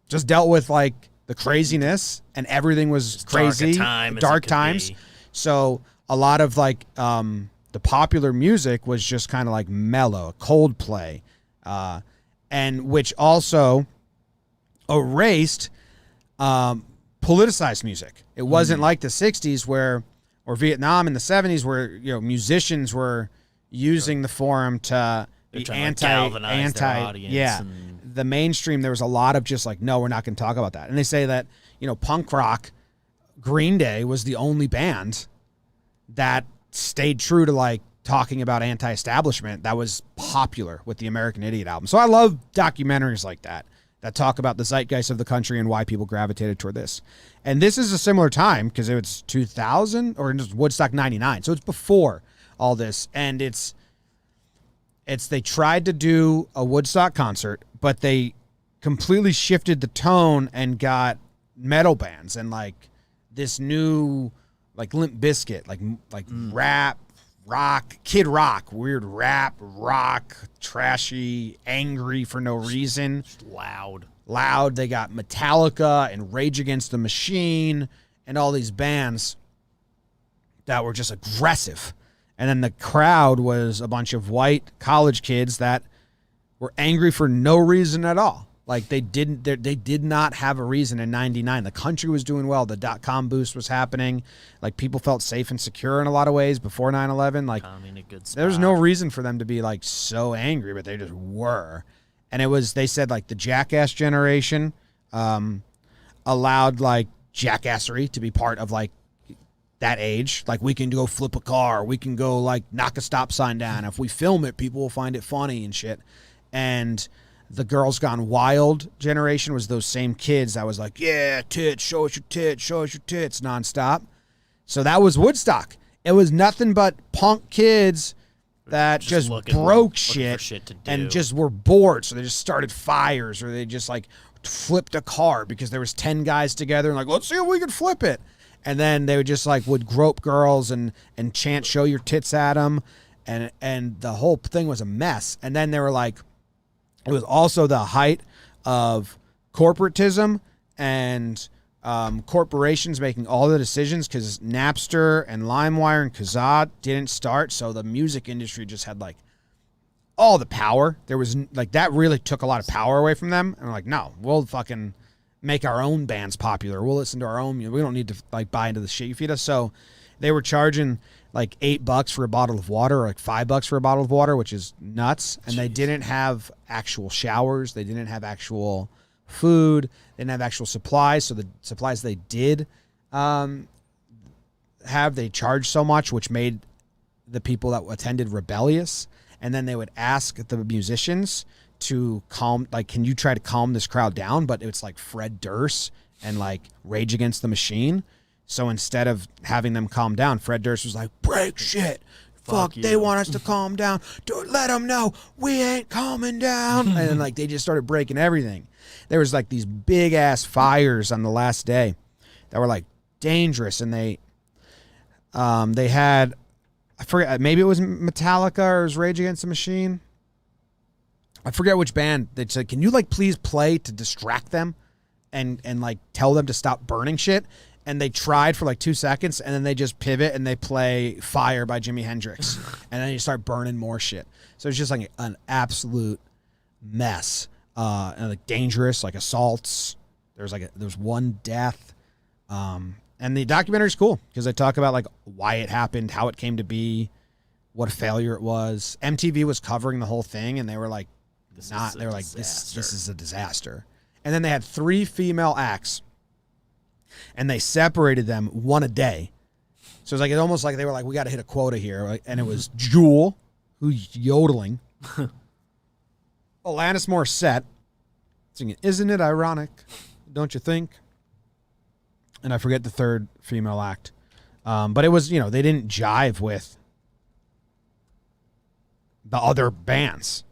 just dealt with, like, the craziness, and everything was just crazy. Dark times. So a lot of, like, the popular music was just kind of like mellow, Coldplay, and which also erased politicized music. It wasn't like the 60s or Vietnam in the 70s where, you know, musicians were using the forum to be anti. Yeah. The mainstream, there was a lot of just like, no, we're not going to talk about that. And they say that, you know, punk rock, Green Day was the only band that stayed true to, like, talking about anti-establishment that was popular with the American Idiot album. So I love documentaries like that talk about the zeitgeist of the country and why people gravitated toward this. And this is a similar time because it was 2000 or just Woodstock 99. So it's before all this. And it's they tried to do a Woodstock concert, but they completely shifted the tone and got metal bands and, like, this new, like, Limp Bizkit, like rap, rock, Kid Rock, weird rap, rock, trashy, angry for no reason. Just loud. They got Metallica and Rage Against the Machine and all these bands that were just aggressive. And then the crowd was a bunch of white college kids that were angry for no reason at all. Like, they did not have a reason in 99. The country was doing well. The .com boost was happening. Like, people felt safe and secure in a lot of ways before 9/11. Like, there was no reason for them to be, like, so angry, but they just were. And it was, they said, like, the jackass generation allowed, like, jackassery to be part of, like, that age. Like, we can go flip a car. We can go, like, knock a stop sign down. If we film it, people will find it funny and shit. And the Girls Gone Wild generation was those same kids that was like, yeah, tits, show us your tits, nonstop. So that was Woodstock. It was nothing but punk kids that just broke shit and just were bored. So they just started fires, or they just, like, flipped a car because there was 10 guys together and, like, let's see if we can flip it. And then they would just, like, would grope girls and chant show your tits at them. And the whole thing was a mess. And then they were like, It was also the height of corporatism and corporations making all the decisions because Napster and LimeWire and Kazaa didn't start, so the music industry just had like all the power. There was like that really took a lot of power away from them, and we're like, no, we'll fucking make our own bands popular. We'll listen to our own. We don't need to like buy into the shit you feed us. So they were charging like $8 for a bottle of water, or like $5 for a bottle of water, which is nuts. And they didn't have actual showers. They didn't have actual food. They didn't have actual supplies. So the supplies they did have, they charged so much, which made the people that attended rebellious. And then they would ask the musicians to calm, like, can you try to calm this crowd down? But it's like Fred Durst and like Rage Against the Machine. So instead of having them calm down, Fred Durst was like, break shit. Fuck, they want us to calm down. Dude, let them know we ain't calming down. And then like they just started breaking everything. There was like these big ass fires on the last day that were like dangerous. And they had, I forget, maybe it was Metallica or it was Rage Against the Machine. I forget which band. They said, can you like please play to distract them and like tell them to stop burning shit? And they tried for like 2 seconds, and then they just pivot and they play Fire by Jimi Hendrix. And then you start burning more shit. So it's just like an absolute mess. And like dangerous, like assaults. There's one death. And the documentary is cool because they talk about like why it happened, how it came to be, what a failure it was. MTV was covering the whole thing, and they were like, this is a disaster. And then they had 3 female acts, and they separated them one a day. So it's almost like they were like, we got to hit a quota here. And it was Jewel, who's yodeling. Alanis Morissette singing, Isn't It Ironic? Don't you think? And I forget the third female act. But it was, they didn't jive with the other bands.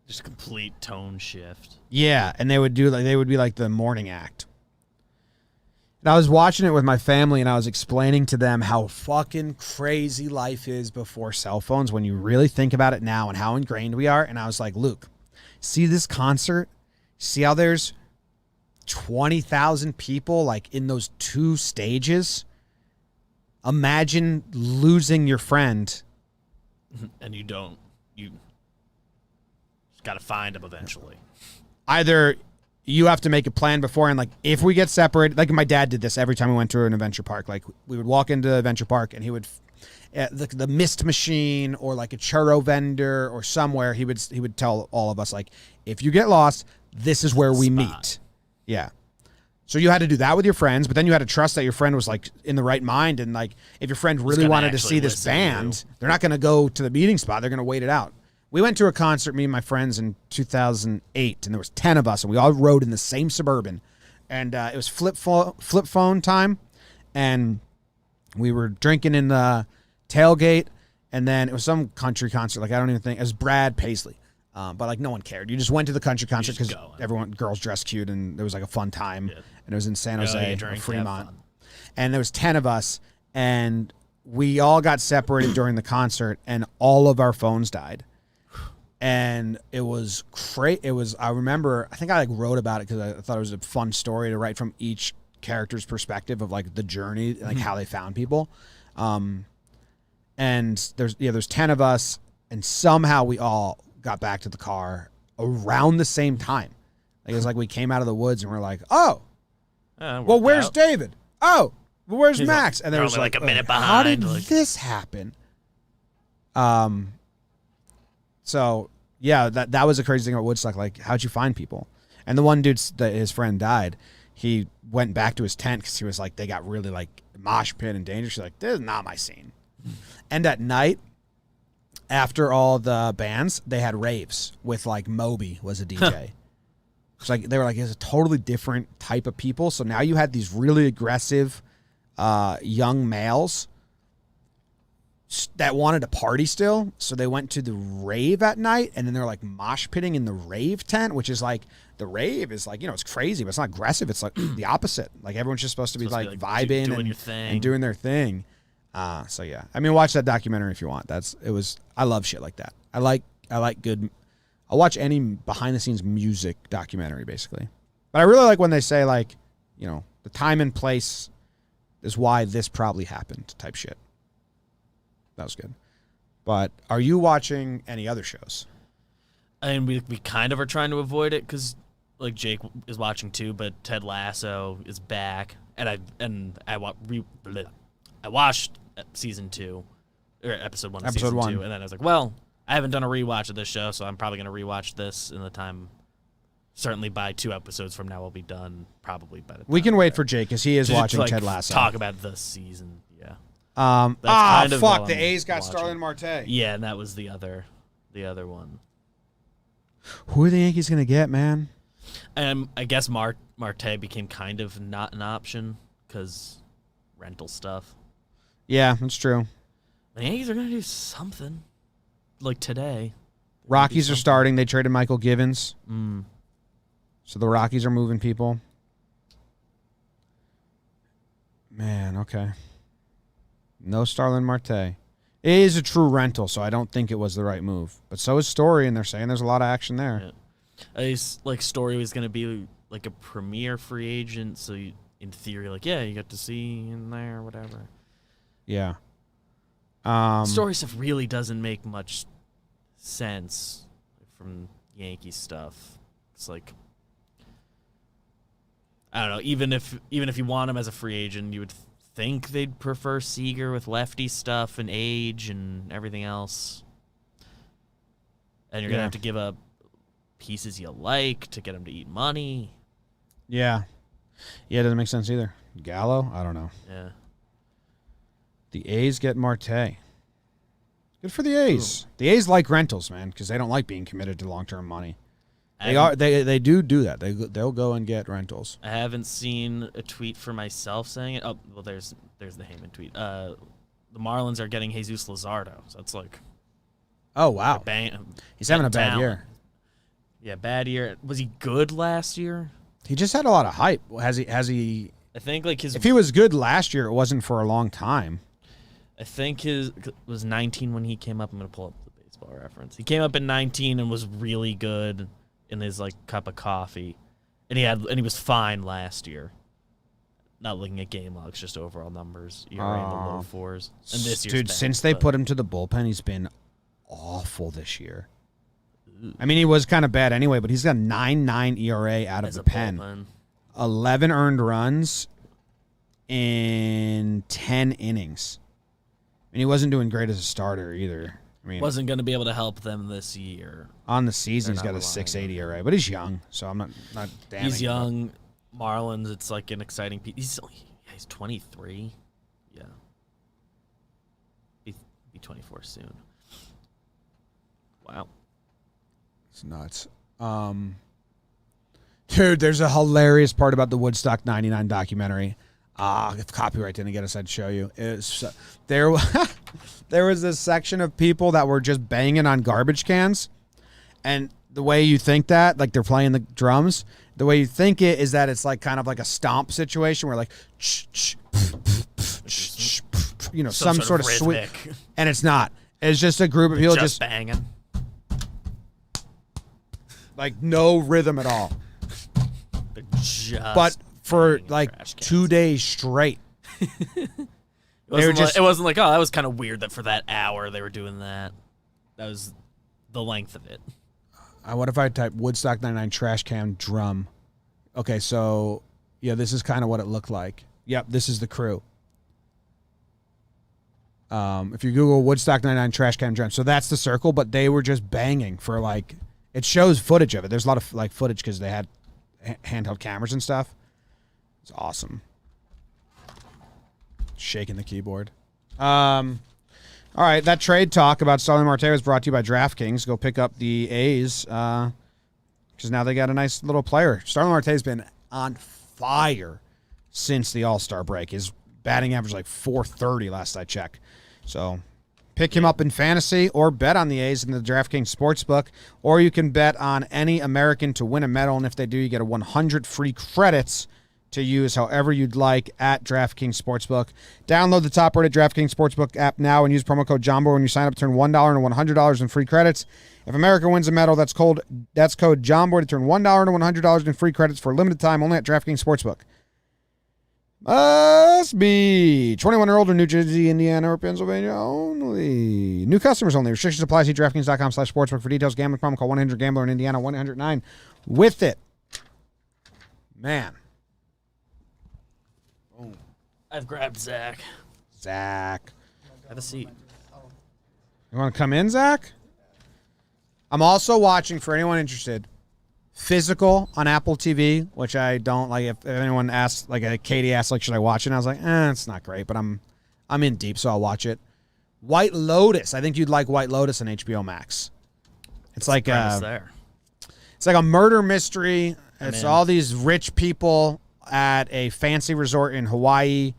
Just a complete tone shift. Yeah, and they would be like the morning act. And I was watching it with my family, and I was explaining to them how fucking crazy life is before cell phones when you really think about it now and how ingrained we are. And I was like, Luke, see this concert? See how there's 20,000 people like in those 2 stages? Imagine losing your friend. And you just got to find them eventually. Either you have to make a plan beforehand. Like if we get separated, like my dad did this every time we went to an adventure park. Like we would walk into adventure park and he would, the mist machine or like a churro vendor or somewhere, he would tell all of us like, if you get lost, this is where we meet. Yeah. So you had to do that with your friends, but then you had to trust that your friend was like in the right mind. And like, if your friend really wanted to see this band, they're not going to go to the meeting spot. They're going to wait it out. We went to a concert, me and my friends, in 2008, and there was 10 of us, and we all rode in the same Suburban. And it was flip phone time, and we were drinking in the tailgate, and then it was some country concert. Like, I don't even think, it was Brad Paisley. But, like, no one cared. You just went to the country concert because girls dressed cute, and there was, like, a fun time. Yeah. And it was in San Jose, or Fremont. And there was 10 of us, and we all got separated during the concert, and all of our phones died. And it was great. I remember, I think I like wrote about it because I thought it was a fun story to write from each character's perspective of like the journey, like how they found people. And there's 10 of us, and somehow we all got back to the car around the same time. Like it was like we came out of the woods and we're like, well, where's David? Oh, well, where's Max? And there was like a minute behind. How did this happen? So yeah, that was the crazy thing about Woodstock. Like, how'd you find people? And the one dude that his friend died, he went back to his tent because he was like, they got really like mosh pit and dangerous. He's like, this is not my scene. And at night, after all the bands, they had raves with like Moby was a DJ. It's like they were like, it's a totally different type of people. So now you had these really aggressive young males that wanted to party still, so they went to the rave at night, and then they're like mosh pitting in the rave tent, which is like, the rave is like, it's crazy, but it's not aggressive. It's like the opposite. Like everyone's just supposed to be like vibing and doing their thing. So yeah, I mean, watch that documentary if you want. I love shit like that. I like good I'll watch any behind-the-scenes music documentary, basically. But I really like when they say, like, the time and place is why this probably happened type shit. That was good. But are you watching any other shows? And we kind of are trying to avoid it because, like, Jake is watching too, but Ted Lasso is back. And I watched season 2, or episode 1 of season 2, and then I was like, well, I haven't done a rewatch of this show, so I'm probably going to rewatch this in the time. Certainly by 2 episodes from now, we'll be done. Probably by the time we can wait for Jake because he is watching Ted Lasso. Talk about the season, yeah. Fuck! The A's got Starlin Marte. Yeah, and that was the other one. Who are the Yankees gonna get, man? I guess Marte became kind of not an option because rental stuff. Yeah, that's true. The Yankees are gonna do something, like today. Rockies are starting. They traded Michael Givens. So the Rockies are moving people. Man, okay. No Starlin Marte. It is a true rental, so I don't think it was the right move. But so is Story, and they're saying there's a lot of action there. Yeah. Story was going to be like a premier free agent, so in theory, like, yeah, you got to see in there, whatever. Yeah. Story stuff really doesn't make much sense from Yankee stuff. It's like, I don't know. Even if you want him as a free agent, you would think they'd prefer Seager with lefty stuff and age and everything else. And you're gonna have to give up pieces you like to get him to eat money. Yeah, it doesn't make sense either. Gallo, I don't know. Yeah. The A's get Marte. Good for the A's. Ooh. The A's like rentals, man, because they don't like being committed to long-term money. They do that. They'll go and get rentals. I haven't seen a tweet for myself saying it. Oh, well, there's the Heyman tweet. The Marlins are getting Jesus Luzardo, so it's like, oh wow, he's having a bad year. Yeah, bad year. Was he good last year? He just had a lot of hype. Has he? I think like if he was good last year, it wasn't for a long time. I think his was 19 when he came up. I'm gonna pull up the baseball reference. He came up in 19 and was really good in his like cup of coffee, and he was fine last year. Not looking at game logs, just overall numbers. ERA in the low 4s. And this year's bad, since they put him to the bullpen, he's been awful this year. I mean, he was kind of bad anyway, but he's got 9.9 ERA out of the pen. Bullpen. 11 earned runs in 10 innings. And he wasn't doing great as a starter either. I mean, wasn't going to be able to help them this year. On the season, he's got a 6.80 ERA, but he's young, so I'm not damning. He's young. Marlins, it's like an exciting piece. He's 23. Yeah. Be 24 soon. Wow. It's nuts. Dude, there's a hilarious part about the Woodstock 99 documentary. If copyright didn't get us, I'd show you. There was this section of people that were just banging on garbage cans. And the way you think that, like they're playing the drums, the way you think it is that it's like kind of like a stomp situation where like, some sort of sweet. And it's not. It's just a group of people just banging. Like no rhythm at all. But for like 2 days straight. It wasn't like, oh, that was kind of weird that for that hour they were doing that. That was the length of it. What if I type Woodstock 99 trash can drum? Okay, so, yeah, this is kind of what it looked like. Yep, this is the crew. If you Google Woodstock 99 trash can drum, so that's the circle, but they were just banging for like, it shows footage of it. There's a lot of like footage because they had handheld cameras and stuff. It's awesome. Shaking the keyboard. All right, that trade talk about Starlin Marte was brought to you by DraftKings. Go pick up the A's because now they got a nice little player. Starlin Marte's been on fire since the All-Star break. His batting average like .430 last I checked. So pick him up in fantasy or bet on the A's in the DraftKings Sportsbook, or you can bet on any American to win a medal, and if they do, you get 100 free credits to use however you'd like at DraftKings Sportsbook. Download the top-rated DraftKings Sportsbook app now and use promo code Jomboy when you sign up to turn $1 into $100 in free credits. If America wins a medal, that's code Jomboy to turn $1 into $100 in free credits for a limited time only at DraftKings Sportsbook. Must be 21 or older, New Jersey, Indiana, or Pennsylvania only. New customers only. Restrictions apply. See DraftKings.com/sportsbook for details. Gambling problem, call 1-800-GAMBLER in Indiana, 1-800-9 with it. Man. I've grabbed Zach. Have a seat. You want to come in, Zach? I'm also watching, for anyone interested, Physical on Apple TV, which I don't like. If anyone asks, like Katie asked, like, should I watch it? And I was like, it's not great, but I'm in deep, so I'll watch it. White Lotus. I think you'd like White Lotus on HBO Max. It's like a murder mystery. It's all these rich people at a fancy resort in Hawaii,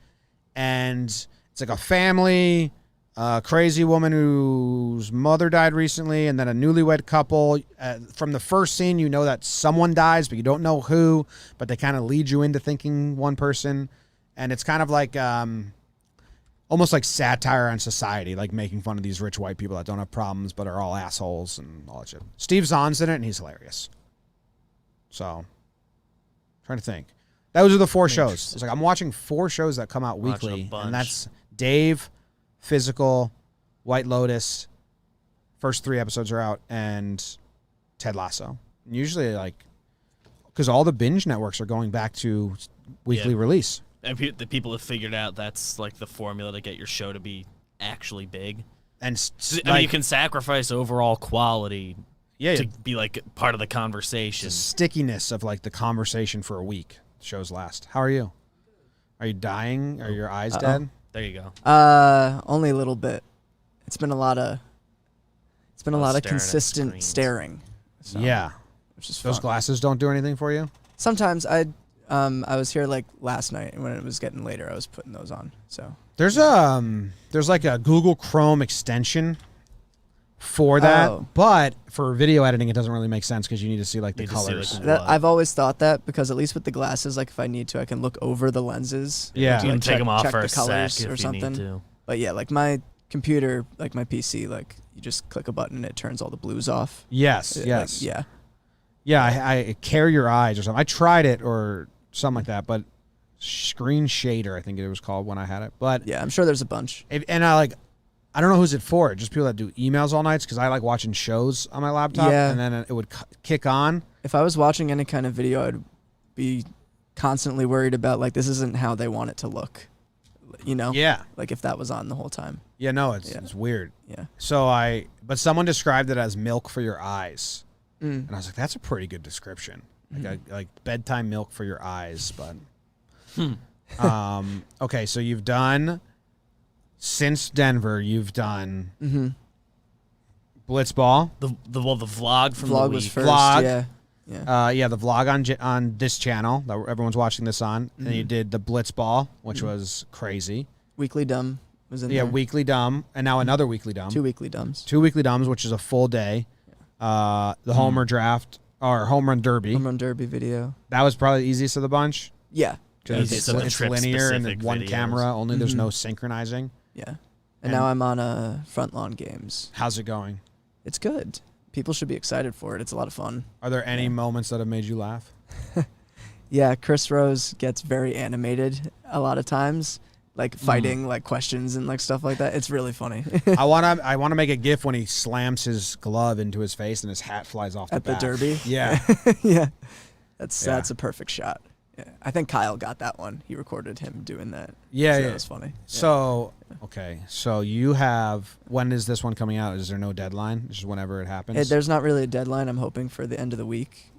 and it's like a family, a crazy woman whose mother died recently, and then a newlywed couple. From the first scene, you know that someone dies, but you don't know who, but they kind of lead you into thinking one person, and it's kind of like almost like satire on society, like making fun of these rich white people that don't have problems but are all assholes and all that shit. Steve Zahn's in it, and he's hilarious. So, trying to think. Those are the 4 shows. It's like I'm watching 4 shows that come out weekly, and that's Dave, Physical, White Lotus. First 3 episodes are out, and Ted Lasso. And usually, like, because all the binge networks are going back to weekly release. And the people have figured out that's like the formula to get your show to be actually big. And I mean, you can sacrifice overall quality. Yeah, to be like part of the conversation. The stickiness of like the conversation for a week. Shows last. How are you? Are you dying? Are your eyes dead? There you go. Only a little bit. It's been a lot of consistent staring. So, yeah. Which is those fun. glasses don't do anything for you? Sometimes I was here like last night, and when it was getting later, I was putting those on. So there's like a Google Chrome extension for that, but for video editing, it doesn't really make sense because you need to see like the colors. I've always thought that because at least with the glasses, like if I need to, I can look over the lenses. Yeah, you can take them off check for the a colors sec or if something. you need to. But yeah, like my computer, like my PC, like you just click a button and it turns all the blues off. Yes. Like, yeah. I carry your eyes or something. I tried it or something like that, but screen shader, I think it was called when I had it. But yeah, I'm sure there's a bunch. And I don't know who's it for. Just people that do emails all nights because I like watching shows on my laptop, and then it would kick on. If I was watching any kind of video, I'd be constantly worried about like this isn't how they want it to look, you know? Yeah. Like if that was on the whole time. Yeah, no, it's weird. Yeah. But someone described it as milk for your eyes, and I was like, that's a pretty good description, like bedtime milk for your eyes. But, okay, so you've done. Since Denver, you've done Blitzball. The vlog from vlog the was week. first. Vlog. Yeah. The vlog on this channel that everyone's watching this on. And then you did the Blitzball, which was crazy. Weekly Dumb was in there. Yeah, Weekly Dumb, and now another Weekly Dumb. 2 Weekly Dumbs. 2 Weekly Dumbs, which is a full day. The Homer Draft, or Home Run Derby. Home Run Derby video. That was probably the easiest of the bunch. Yeah. It's linear and one camera, only there's no synchronizing. Yeah. And now I'm on Front Lawn Games. How's it going? It's good. People should be excited for it. It's a lot of fun. Are there any moments that have made you laugh? Yeah, Chris Rose gets very animated a lot of times, like fighting like questions and like stuff like that. It's really funny. I wanna make a GIF when he slams his glove into his face and his hat flies off at the back. Derby. Yeah. Yeah. That's a perfect shot. Yeah. I think Kyle got that one. He recorded him doing that. Yeah, so yeah. That was funny. So, okay. So you have, when is this one coming out? Is there no deadline? It's just whenever it happens? There's not really a deadline. I'm hoping for the end of the week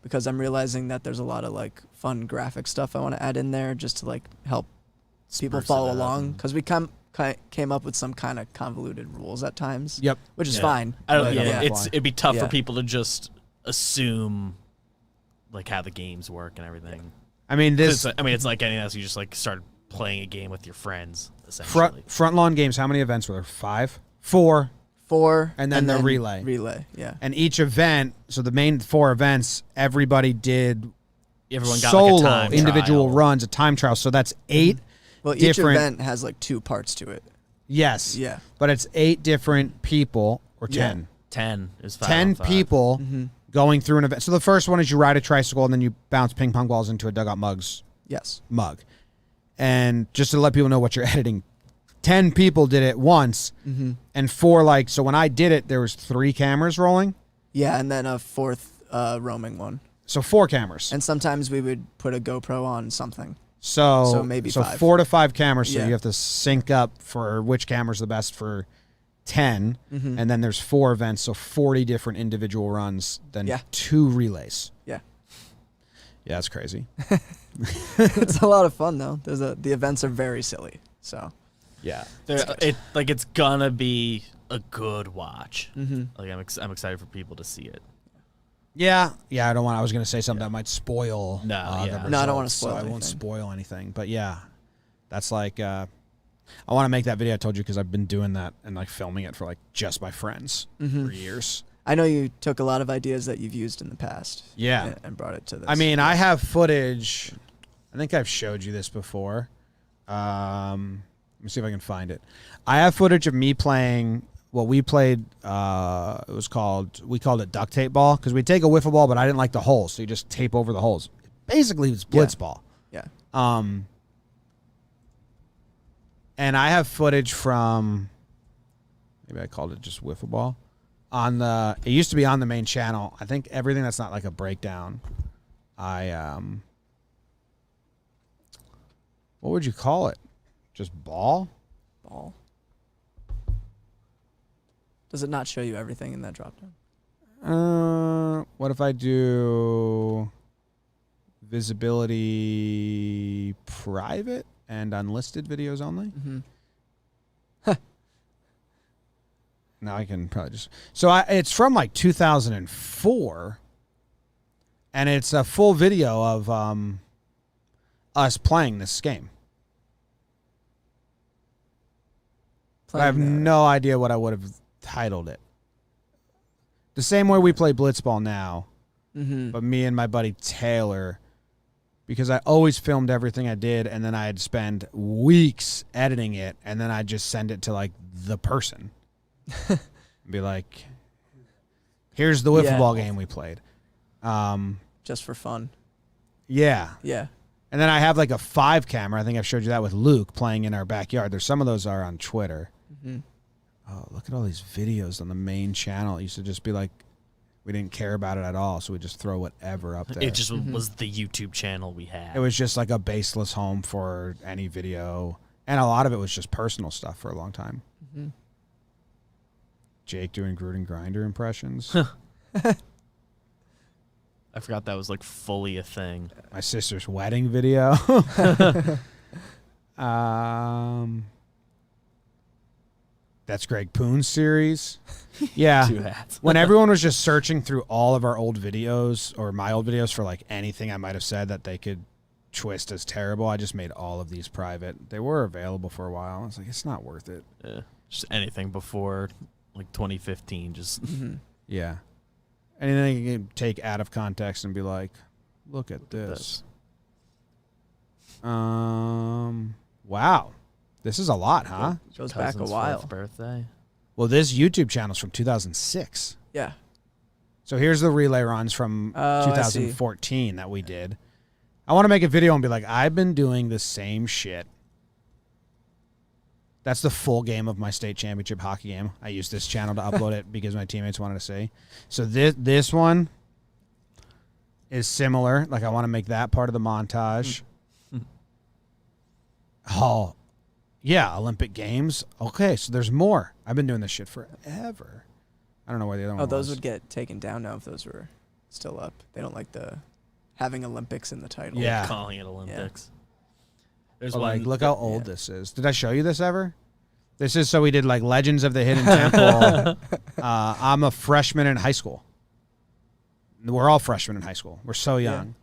because I'm realizing that there's a lot of like fun graphic stuff I want to add in there just to like help people follow along because we came up with some kind of convoluted rules at times. Yep. Which is fine. It'd be tough for people to just assume like how the games work and everything. I mean, it's like anything else. You just like start playing a game with your friends. Essentially, front lawn games. How many events were there? 5, 4, and then the relay. Relay, yeah. And each event, so the main 4 events, everybody did Everyone got solo like a time individual trial. runs, a time trial. So that's 8 Well, each different. event has like 2 parts to it. Yes. Yeah. But it's 8 different people, or 10. Yeah. 10 is 5 10 on 5. people Mm-hmm. going through an event. So the first one is you ride a tricycle and then you bounce ping pong balls into a Dugout Mugs Yes. mug. And just to let people know what you're editing, 10 people did it once, and 4 so when I did it, there was 3 cameras rolling. Yeah, and then a 4th roaming one. So 4 cameras. And sometimes we would put a GoPro on something. So maybe 5. 4 to 5 cameras. So Yeah. you have to sync up for which camera's the best for 10. And then there's 4 events, so 40 different individual runs, then 2 relays. Yeah. Yeah, that's crazy. It's a lot of fun though. The events are very silly. So Yeah. It's gonna be a good watch. Mm-hmm. Like I'm excited for people to see it. Yeah, I don't want. I was going to say something that might spoil. No, the yeah. No, I don't wanna results, spoil So I won't anything. spoil anything. But yeah, that's like. I want to make that video I told you because I've been doing that and filming it for just my friends for years. I know you took a lot of ideas that you've used in the past. Yeah. And brought it to this. I mean, I have footage. I think I've showed you this before. Let me see if I can find it. I have footage of me playing what we played. We called it duct tape ball because we take a wiffle ball, but I didn't like the holes, so you just tape over the holes. Basically, it's blitzball. Yeah. And I have footage from, maybe I called it just wiffle ball. It used to be on the main channel. I think everything that's not like a breakdown, what would you call it? Just ball? Ball. Does it not show you everything in that dropdown? What if I do visibility private and unlisted videos only? Mm-hmm. Now I can probably just. So it's from 2004, and it's a full video of us playing this game. I have no idea what I would have titled it. The same way we play Blitzball now, but me and my buddy Taylor, because I always filmed everything I did, and then I'd spend weeks editing it, and then I'd just send it to the person. Be like, here's the wiffle ball game we played. Just for fun. Yeah. Yeah. And then I have a 5 camera. I think I've showed you that with Luke playing in our backyard. There's some of those are on Twitter. Mm-hmm. Oh, look at all these videos on the main channel. It used to just be we didn't care about it at all, so we just throw whatever up there. It just was the YouTube channel we had. It was just a baseless home for any video. And a lot of it was just personal stuff for a long time. Mm-hmm. Jake doing Gruden Grinder impressions. I forgot that was fully a thing. My sister's wedding video. That's Greg Poon's series. Yeah. 2 hats. When everyone was just searching through all of our old videos or my old videos for anything I might have said that they could twist as terrible, I just made all of these private. They were available for a while. I was like, it's not worth it. Yeah. Just anything before 2015. Just Yeah. Anything you can take out of context and be like, look at this. Wow. This is a lot, huh? Goes back a cousin's while. 4th birthday. Well, this YouTube channel's from 2006. Yeah. So here's the relay runs from Oh, I see. 2014 that we did. I want to make a video and be like, I've been doing the same shit. That's the full game of my state championship hockey game. I used this channel to upload it because my teammates wanted to see. So this one is similar. I want to make that part of the montage. Oh, yeah, Olympic Games. Okay, so there's more. I've been doing this shit forever. I don't know where the other one was. Oh, those would get taken down now if those were still up. They don't like having Olympics in the title. Yeah. Calling it Olympics. There's But, one. look how old this is. Did I show you this ever? This is so we did Legends of the Hidden Temple. I'm a freshman in high school. We're all freshmen in high school. We're so young.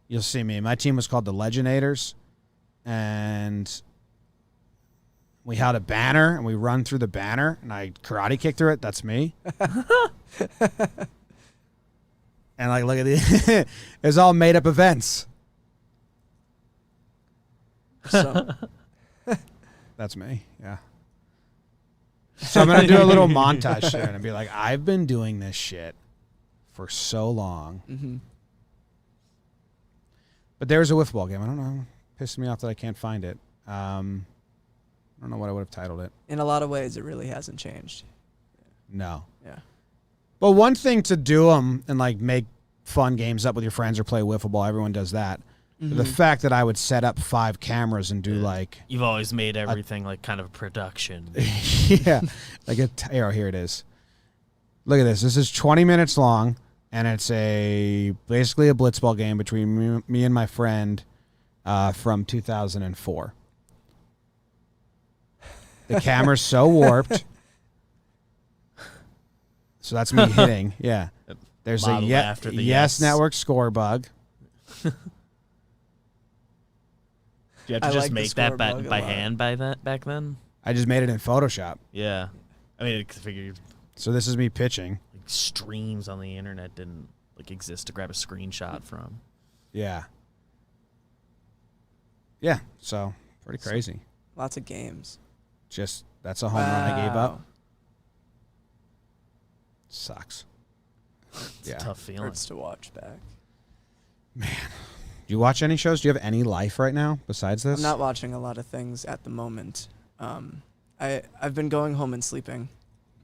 You'll see me. My team was called the Legendators, and we had a banner, and we run through the banner, and I karate kick through it. That's me. And look at these. It's all made up events. So That's me. Yeah. So I'm gonna do a little montage there and be like, I've been doing this shit for so long. mm-hmm. But there's a wiffle ball game. I don't know. Pissed me off that I can't find it. I don't know what I would have titled it. In a lot of ways, it really hasn't changed. No. Yeah. But one thing to do them and like make fun games up with your friends or play wiffle ball. Everyone does that. Mm-hmm. The fact that I would set up 5 cameras and do like You've always made everything like kind of a production. yeah, like here it is. Look at this. This is 20 minutes long, and it's basically a blitzball game between me and my friend from 2004. The camera's so warped. So that's me hitting. Yeah. There's a Yes Network score bug. Do you have to just make that by hand back then? I just made it in Photoshop. Yeah. I mean, I figured So this is me pitching. like streams on the internet didn't like exist to grab a screenshot from. Yeah. Yeah, so pretty crazy. Lots of games. Just that's a home run I gave up. Sucks. It's a tough feeling. Hurts to watch back. Man. Do you watch any shows? Do you have any life right now besides this? I'm not watching a lot of things at the moment. I've been going home and sleeping.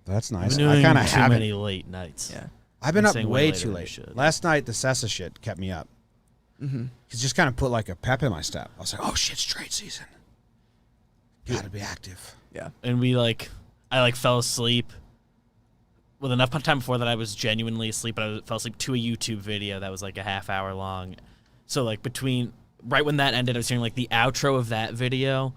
That's nice. I've been doing I kind of too have many late nights. Yeah. I've been up staying way later too than I late. should. Last night, the Sessa shit kept me up. Mm-hmm. It just kind of put like a pep in my step. I was like, oh shit, it's trade season. Gotta be active. Yeah. And I fell asleep with enough time before that I was genuinely asleep, but I fell asleep to a YouTube video that was like a half hour long. So like right when that ended, I was hearing like the outro of that video,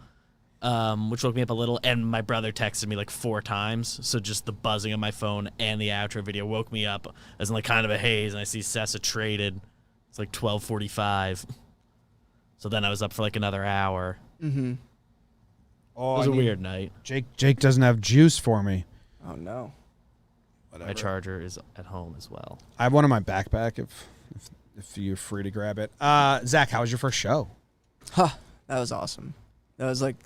which woke me up a little, and my brother texted me like 4 times. So just the buzzing of my phone and the outro video woke me up as in like kind of a haze, and I see Sessa traded. It's like 12:45. So then I was up for like another hour. Mm-hmm. Oh, It was a weird night. Jake doesn't have juice for me. Oh no. Whatever. My charger is at home as well. I have one in my backpack if you're free to grab it. Zach, how was your first show? Huh. That was awesome. That was like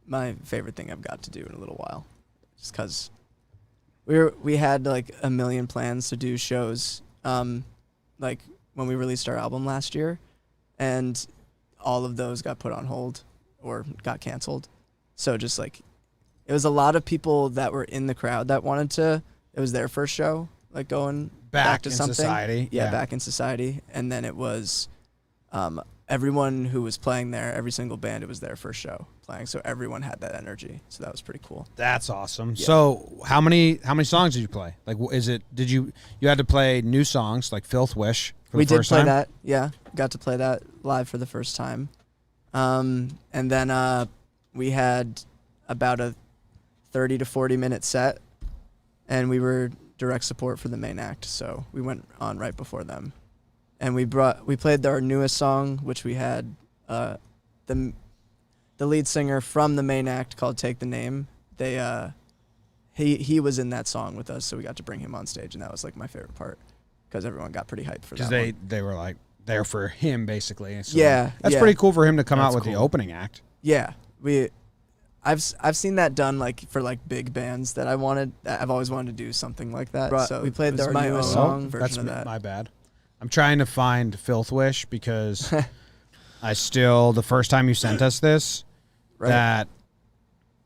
my favorite thing I've got to do in a little while. Just because we had like a million plans to do shows like when we released our album last year, and all of those got put on hold or got canceled. So just like it was a lot of people that were in the crowd that wanted to. It was their first show, like going back to in something. society. Yeah, back in society. And then it was everyone who was playing there, every single band, it was their first show playing. So everyone had that energy. So that was pretty cool. That's awesome. Yeah. So how many songs did you play? Like, did you had to play new songs like Filth Wish for We the did first play time? that. Yeah, got to play that live for the first time. And then we had about a 30 to 40 minute set, and we were direct support for the main act. So we went on right before them. And we played our newest song, which we had the lead singer from the main act called Take the Name. He was in that song with us, so we got to bring him on stage, and that was like my favorite part because everyone got pretty hyped for that. Because they were like there for him basically. So Yeah, that's yeah. pretty cool for him to come That's out with the cool. opening act. Yeah, I've seen that done like for like big bands that I've always wanted to do something like that. So we played our newest song version of that. My bad. I'm trying to find Filth Wish because the first time you sent us this, Right. that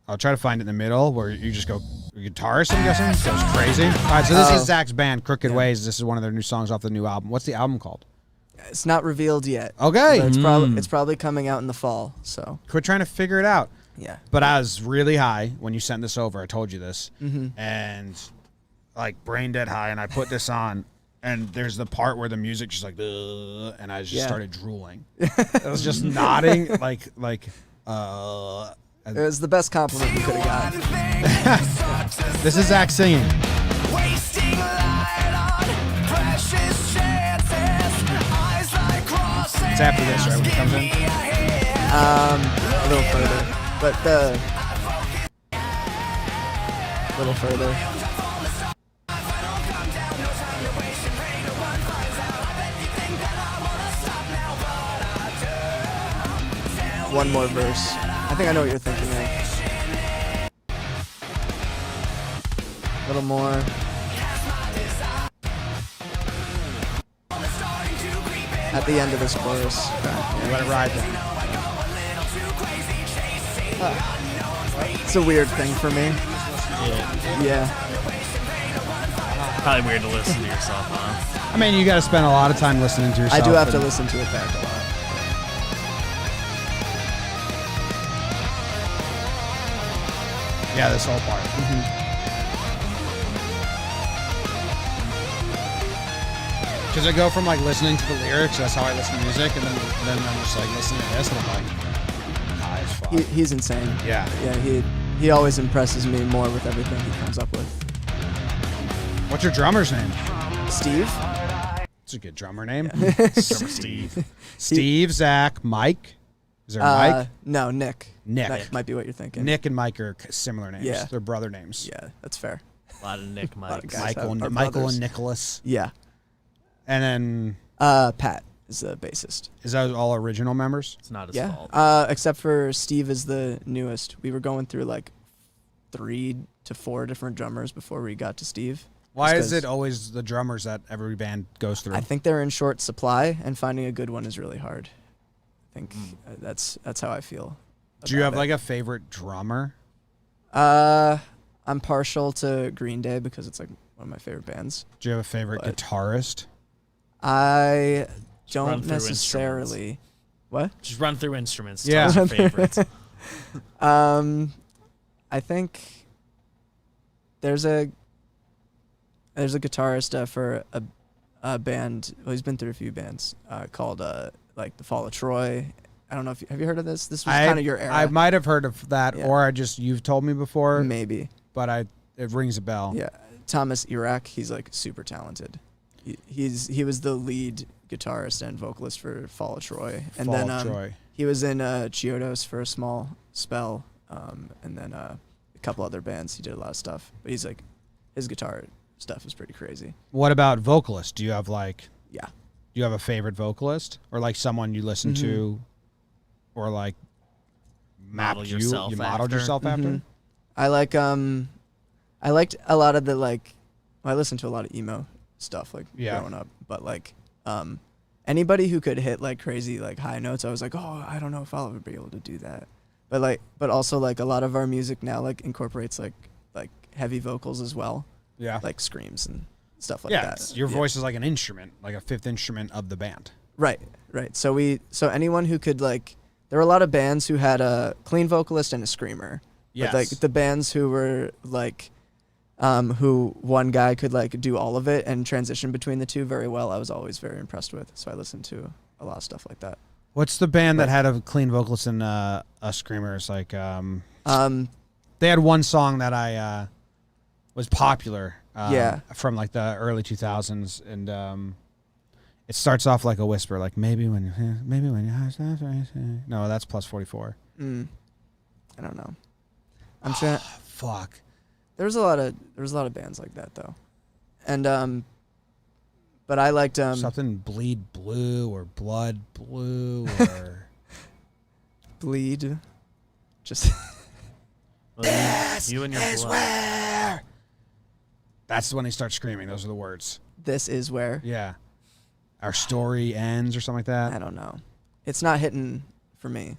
I'll try to find it in the middle where you just go guitarist, I'm guessing. So it's crazy. All right, so this is Zach's band, Crooked Ways. This is one of their new songs off the new album. What's the album called? It's not revealed yet. Okay. But it's probably coming out in the fall. So Quit trying to figure it out. yeah. But I was really high when you sent this over. I told you this. Mm-hmm. And like brain dead high, and I put this on, and there's the part where the music just like, and I just started drooling. I was just nodding like. It was the best compliment we could have got. This is Zach singing. It's after this, right? When it comes in. A little further, but a little further. one more verse. I think I know what you're thinking of. A little more. At the end of this chorus. You let it ride then. It's a weird thing for me. Yeah. Probably weird to listen to yourself, huh? I mean, you got to spend a lot of time listening to yourself. I do have to listen to it back a lot. Yeah, this whole part. Because I go from like listening to the lyrics, that's how I listen to music, and then I'm just like listening to this, and I'm like, high as fuck. He's insane. Yeah. Yeah, he always impresses me more with everything he comes up with. What's your drummer's name? Steve? It's a good drummer name. Drummer Steve. Steve, Zach, Mike. Is there a Mike? No, Nick. Nick. That might be what you're thinking. Nick and Mike are similar names. Yeah. They're brother names. Yeah, that's fair. A lot of Nick lot of Mikes. guys. Michael are and brothers. Nicholas. Yeah. And then Pat is the bassist. is that all original members? It's not his Yeah. fault. Except for Steve is the newest. We were going through like 3 to 4 different drummers before we got to Steve. Why Just is 'cause it always the drummers that every band goes through? I think they're in short supply, and finding a good one is really hard. I think that's how I feel. Do you about have it. like a favorite drummer? I'm partial to Green Day because it's like one of my favorite bands. Do you have a favorite But- guitarist? I run don't through necessarily. What? Just run through instruments. Yeah. Tell us your favorites. I think there's a guitarist for a band. Well, he's been through a few bands called like the Fall of Troy. I don't know if have you heard of this. This was kind of your era. I might have heard of that, Yeah. or you've told me before, Maybe. but it rings a bell. Yeah, Thomas Iraq. He's like super talented. He was the lead guitarist and vocalist for Fall of Troy, and Fall then of Troy. he was in Chiodos for a small spell, and then a couple other bands. He did a lot of stuff, but he's like his guitar stuff is pretty crazy. What about vocalists? Do you have like? Yeah. Do you have a favorite vocalist, or like someone you listen to, or like Model mapped yourself you modeled after? yourself after? I liked a lot of the like. Well, I listened to a lot of emo stuff like growing up, but like anybody who could hit like crazy like high notes, I was like, oh, I don't know if I'll ever be able to do that. But also like a lot of our music now like incorporates like heavy vocals as well, Yeah. like screams and stuff like Yeah. that. Your voice is like an instrument, like a fifth instrument of the band. Right. So anyone who could like, there were a lot of bands who had a clean vocalist and a screamer. Yes. But like the bands who were like, who one guy could like do all of it and transition between the two very well, I was always very impressed with. So I listened to a lot of stuff like that. What's the band that had a clean vocalist and a screamer? It's like they had one song that I was popular. From like the early 2000s, and it starts off like a whisper, like maybe when you no, that's plus 44. I don't know. I'm trying. Fuck. There was a lot of bands like that though, and but I liked Something Bleed Blue or Blood Blue or Bleed. Just Well, you and your is blood. where. That's when he starts screaming. Those are the words. This is where. Yeah. Our story ends or something like that. I don't know. It's not hitting for me,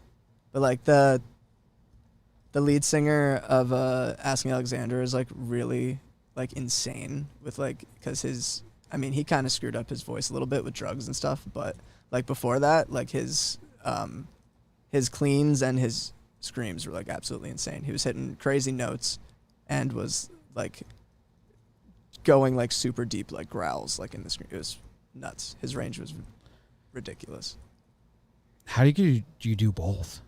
but like the lead singer of Asking Alexander is like really like insane with like, because he kind of screwed up his voice a little bit with drugs and stuff, but like before that, like his cleans and his screams were like absolutely insane. He was hitting crazy notes and was like going like super deep like growls like in the screen. It was nuts. His range was ridiculous. How do you do both?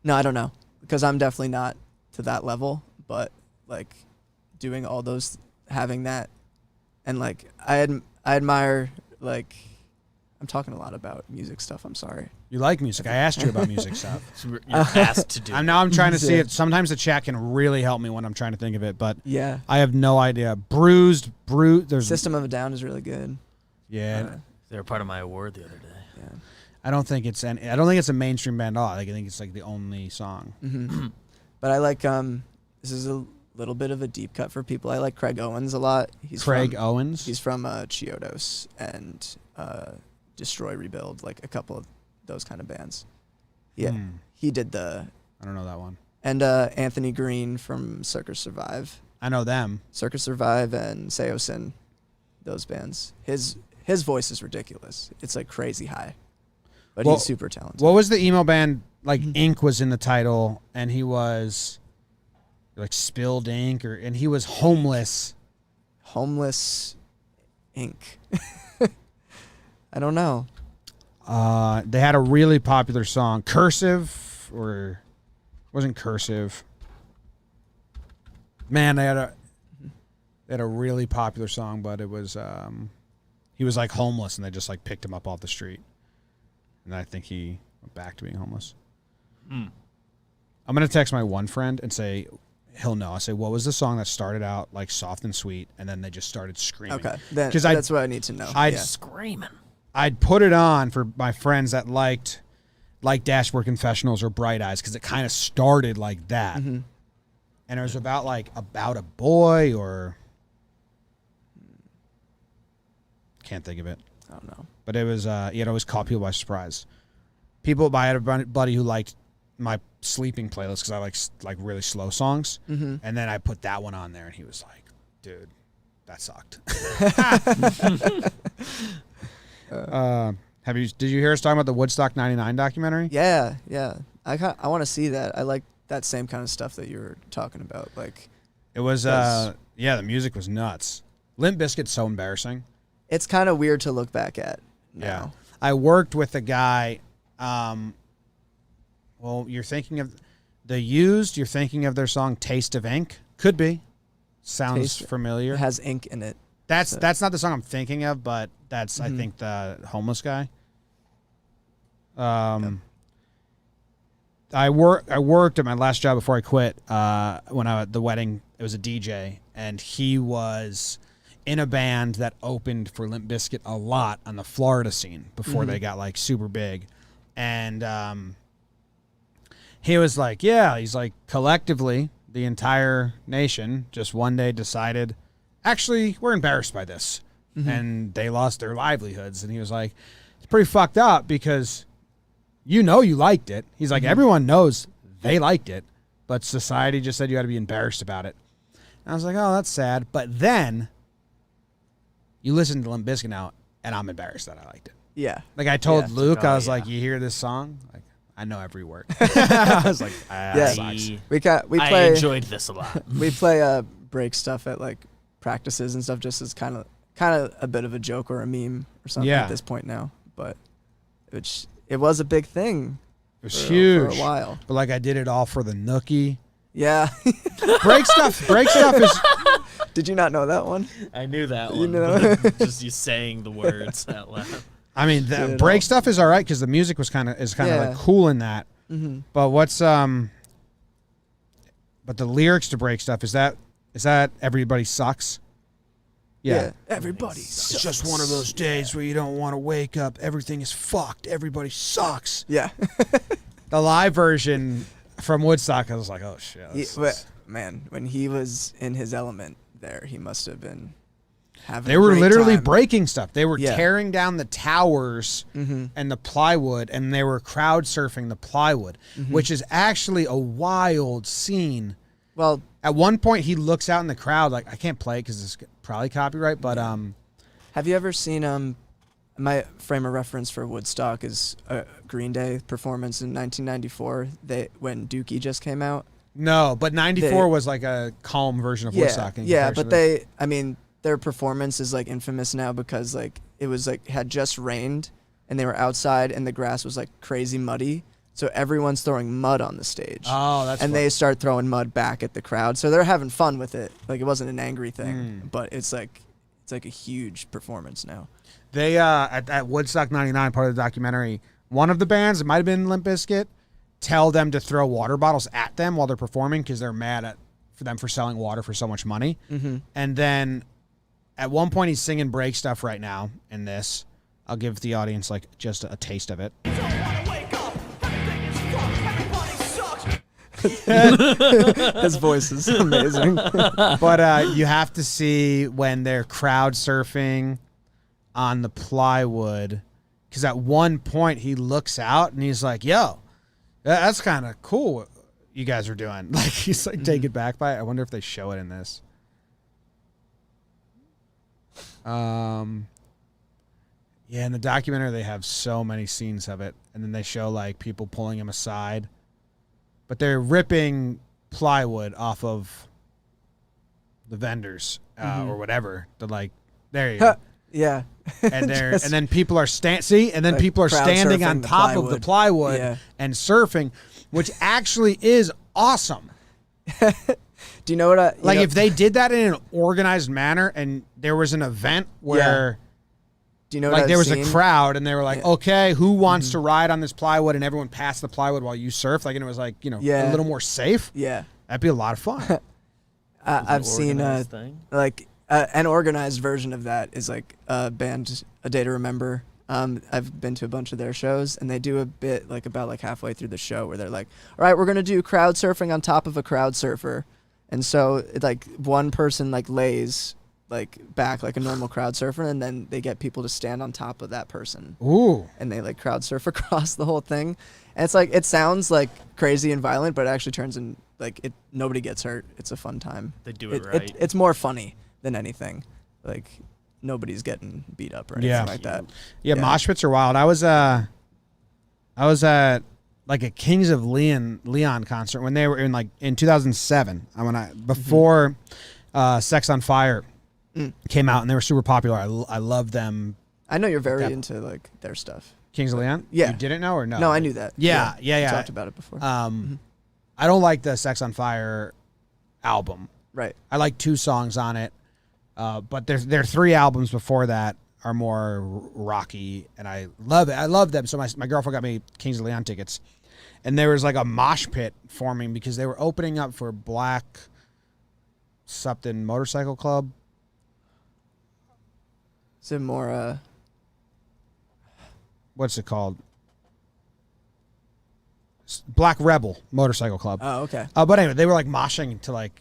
No, I don't know, because I'm definitely not to that level, but like doing all those, having that, and like I admire, like, I'm talking a lot about music stuff. I'm sorry. You like music. I asked you about music stuff. So you're asked to do. I'm trying to see it. Sometimes the chat can really help me when I'm trying to think of it, but Yeah. I have no idea. Bruised. There's System of a Down is really good. yeah. They were part of my award the other day. Yeah. I don't think it's a mainstream band at all. I think it's like the only song. Mm-hmm. But I like this is a little bit of a deep cut for people. I like Craig Owens a lot. Owens? He's from Chiodos and Destroy Rebuild, like a couple of those kind of bands. Yeah, he did I don't know that one. And Anthony Green from Circus Survive. I know them. Circus Survive and Seosin, those bands. His voice is ridiculous. It's like crazy high, but he's super talented. What was the emo band? Like Ink was in the title, and he was like Spilled Ink, and he was homeless. Homeless Ink. I don't know. They had a really popular song, Cursive, or wasn't Cursive. Man, they had a really popular song, but it was he was like homeless, and they just like picked him up off the street, and I think he went back to being homeless. I'm gonna text my one friend and say he'll know. I say, what was the song that started out like soft and sweet, and then they just started screaming? Okay, that's what I need to know. Screaming. I'd put it on for my friends that liked Dashboard Confessionals or Bright Eyes, because it kind of started like that. Mm-hmm. And it was about a boy, or can't think of it. I don't know. But it was it always caught people by surprise. I had a buddy who liked my sleeping playlist because I like really slow songs, and then I put that one on there, and he was like, "Dude, that sucked." Did you hear us talking about the Woodstock '99 documentary? Yeah. I want to see that. I like that same kind of stuff that you were talking about. Like, it was the music was nuts. Limp Bizkit's so embarrassing. It's kind of weird to look back at now. Yeah. I worked with a guy. Well, you're thinking of The Used. You're thinking of their song "Taste of Ink." Could be. Sounds familiar. It has ink in it. That's not the song I'm thinking of, but that's I think the homeless guy. I worked at my last job before I quit. When I was at the wedding, it was a DJ, and he was in a band that opened for Limp Bizkit a lot on the Florida scene before they got like super big, and he was like, he's like, collectively the entire nation just one day decided, actually, we're embarrassed by this, and they lost their livelihoods, and he was like, it's pretty fucked up because you liked it. He's like, everyone knows they liked it, but society just said you had to be embarrassed about it. And I was like, oh, that's sad. But then you listen to Limp Bizkit now, and I'm embarrassed that I liked it. Yeah. Like I told Luke, I was like, you hear this song? Like, I know every word. I was like, sucks. I enjoyed this a lot. We play break stuff at like practices and stuff, just as kind of a bit of a joke or a meme or something at this point now. But it was a big thing. It was huge for a while. But like I did it all for the Nookie. Yeah. Break stuff is. Did you not know that one? I knew that one. You know, just you saying the words out loud. I mean, the break stuff is all right because the music was kind of like cool in that. Mm-hmm. But but the lyrics to break stuff is that everybody sucks. Yeah. Everybody sucks. It's just one of those days where you don't want to wake up. Everything is fucked. Everybody sucks. Yeah. The live version from Woodstock, I was like, oh shit. Man, when he was in his element there, he must have been having They were literally time. breaking stuff. They were tearing down the towers and the plywood, and they were crowd surfing the plywood, which is actually a wild scene. Well, at one point, he looks out in the crowd like, I can't play it because it's probably copyright, but have you ever seen my frame of reference for Woodstock is a Green Day performance in 1994 when Dookie just came out? No, but 94 was like a calm version of Woodstock. Yeah, but their performance is like infamous now because like it was like had just rained and they were outside and the grass was like crazy muddy. So everyone's throwing mud on the stage. Oh, that's and they start throwing mud back at the crowd. So they're having fun with it. Like it wasn't an angry thing, but it's like a huge performance now. They at Woodstock '99, part of the documentary, one of the bands, it might have been Limp Bizkit, tell them to throw water bottles at them while they're performing because they're mad for them for selling water for so much money. And then at one point he's singing break stuff right now in this, I'll give the audience like just a taste of it. His voice is amazing. But you have to see when they're crowd surfing on the plywood, because at one point he looks out and he's like, yo, that's kind of cool what you guys are doing. Like, he's like taken back by it. I wonder if they show it in this. Yeah, in the documentary they have so many scenes of it, and then they show like people pulling him aside, but they're ripping plywood off of the vendors or whatever. They're like, there you go. Yeah. And and then people are people are standing on top of the plywood and surfing, which actually is awesome. Do you know what I like? If they did that in an organized manner, and there was an event where, do you know, like, there was a crowd, and they were like, okay, who wants to ride on this plywood, and everyone passed the plywood while you surf, like, and it was like, a little more safe. Yeah, that'd be a lot of fun. I've seen like an organized version of that is like a band, A Day to Remember. I've been to a bunch of their shows, and they do a bit like about like halfway through the show where they're like, all right, we're gonna do crowd surfing on top of a crowd surfer. And so like one person like lays like back like a normal crowd surfer, and then they get people to stand on top of that person. Ooh. And they like crowd surf across the whole thing. And it's like, it sounds like crazy and violent, but it actually turns in like nobody gets hurt. It's a fun time. They do it right. It's more funny than anything. Like nobody's getting beat up or anything like that. Yeah, mosh pits are wild. I was at like a Kings of Leon concert when they were in 2007. Before Sex on Fire came out, and they were super popular. I love them. I know you're very into like their stuff. Kings of Leon? Yeah. You didn't know or no? No, I knew that. Yeah. We talked about it before. I don't like the Sex on Fire album. Right. I like 2 songs on it, but their 3 albums before that are more rocky, and I love it. I love them. So my girlfriend got me Kings of Leon tickets, and there was like a mosh pit forming because they were opening up for Black something Motorcycle Club. Is it more what's it called? Black Rebel Motorcycle Club. Oh, okay. But anyway, they were like moshing to like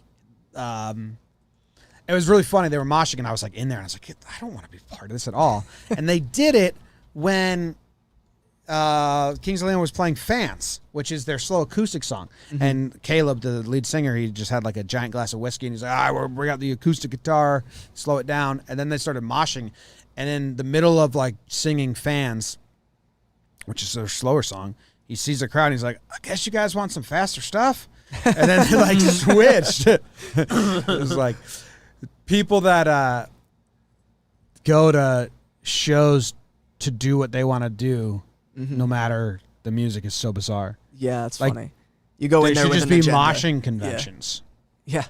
it was really funny. They were moshing, and I was like in there, and I was like, I don't want to be part of this at all. And they did it when Kings of Leon was playing Fans, which is their slow acoustic song. And Caleb, the lead singer, he just had like a giant glass of whiskey, and he's like, we'll bring out the acoustic guitar, slow it down. And then they started moshing. And in the middle of like singing Fans, which is their slower song, he sees the crowd, and he's like, I guess you guys want some faster stuff? And then they like switched. It was like people that go to shows to do what they want to do, no matter the music, is so bizarre. Yeah, that's like, funny. You go in there with should an just be agenda. moshing conventions. Yeah.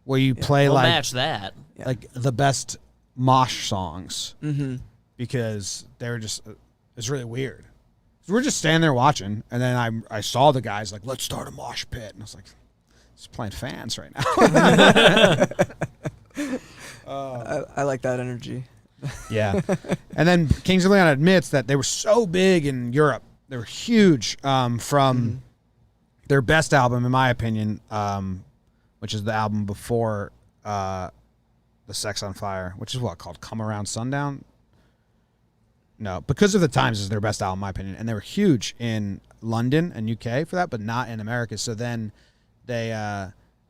Where you play We'll like match that. like the best mosh songs, because they're just it's really weird. So we're just standing there watching, and then I saw the guys like, let's start a mosh pit, and I was like, it's playing Fans right now. I like that energy. Yeah. And then Kings of Leon admits that they were so big in Europe. They were huge from their best album, in my opinion, which is the album before the Sex on Fire, which is called Come Around Sundown? No, Because of the Times is their best album, in my opinion. And they were huge in London and UK for that, but not in America. So then they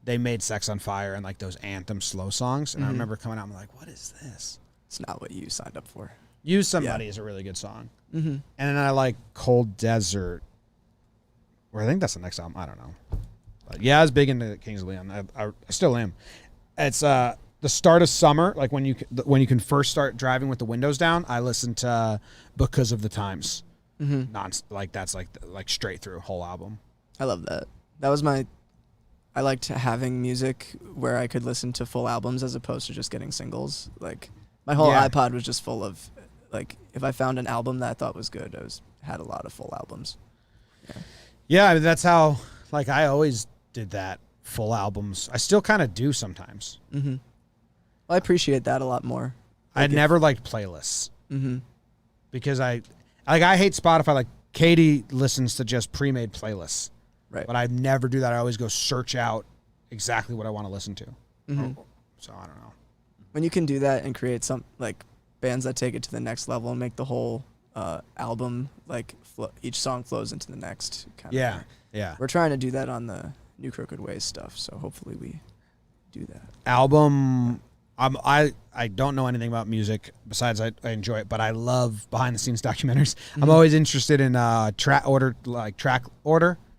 made Sex on Fire and like those anthem slow songs. And I remember coming out and I'm like, what is this? It's not what you signed up for. Use Somebody is a really good song. And then I like Cold Desert, or I think that's the next album. I don't know. But yeah, I was big into Kings of Leon. I still am. It's the start of summer, like when you can first start driving with the windows down. I listen to Because of the Times. That's like straight through whole album. I love that. That was I liked having music where I could listen to full albums as opposed to just getting singles. Like my whole iPod was just full of, like, if I found an album that I thought was good, had a lot of full albums. Yeah, I mean, that's how, like, I always did that, full albums. I still kind of do sometimes. Well, I appreciate that a lot more. I never liked playlists. because I hate Spotify. Like Katie listens to just pre-made playlists, Right. but I never do that. I always go search out exactly what I want to listen to. Mhm. So I don't know. When you can do that and create some like bands that take it to the next level and make the whole album like each song flows into the next kind of thing. Yeah. We're trying to do that on the New Crooked Ways stuff, so hopefully we do that. Album. I don't know anything about music besides I enjoy it, but I love behind the scenes documentaries. I'm always interested in track order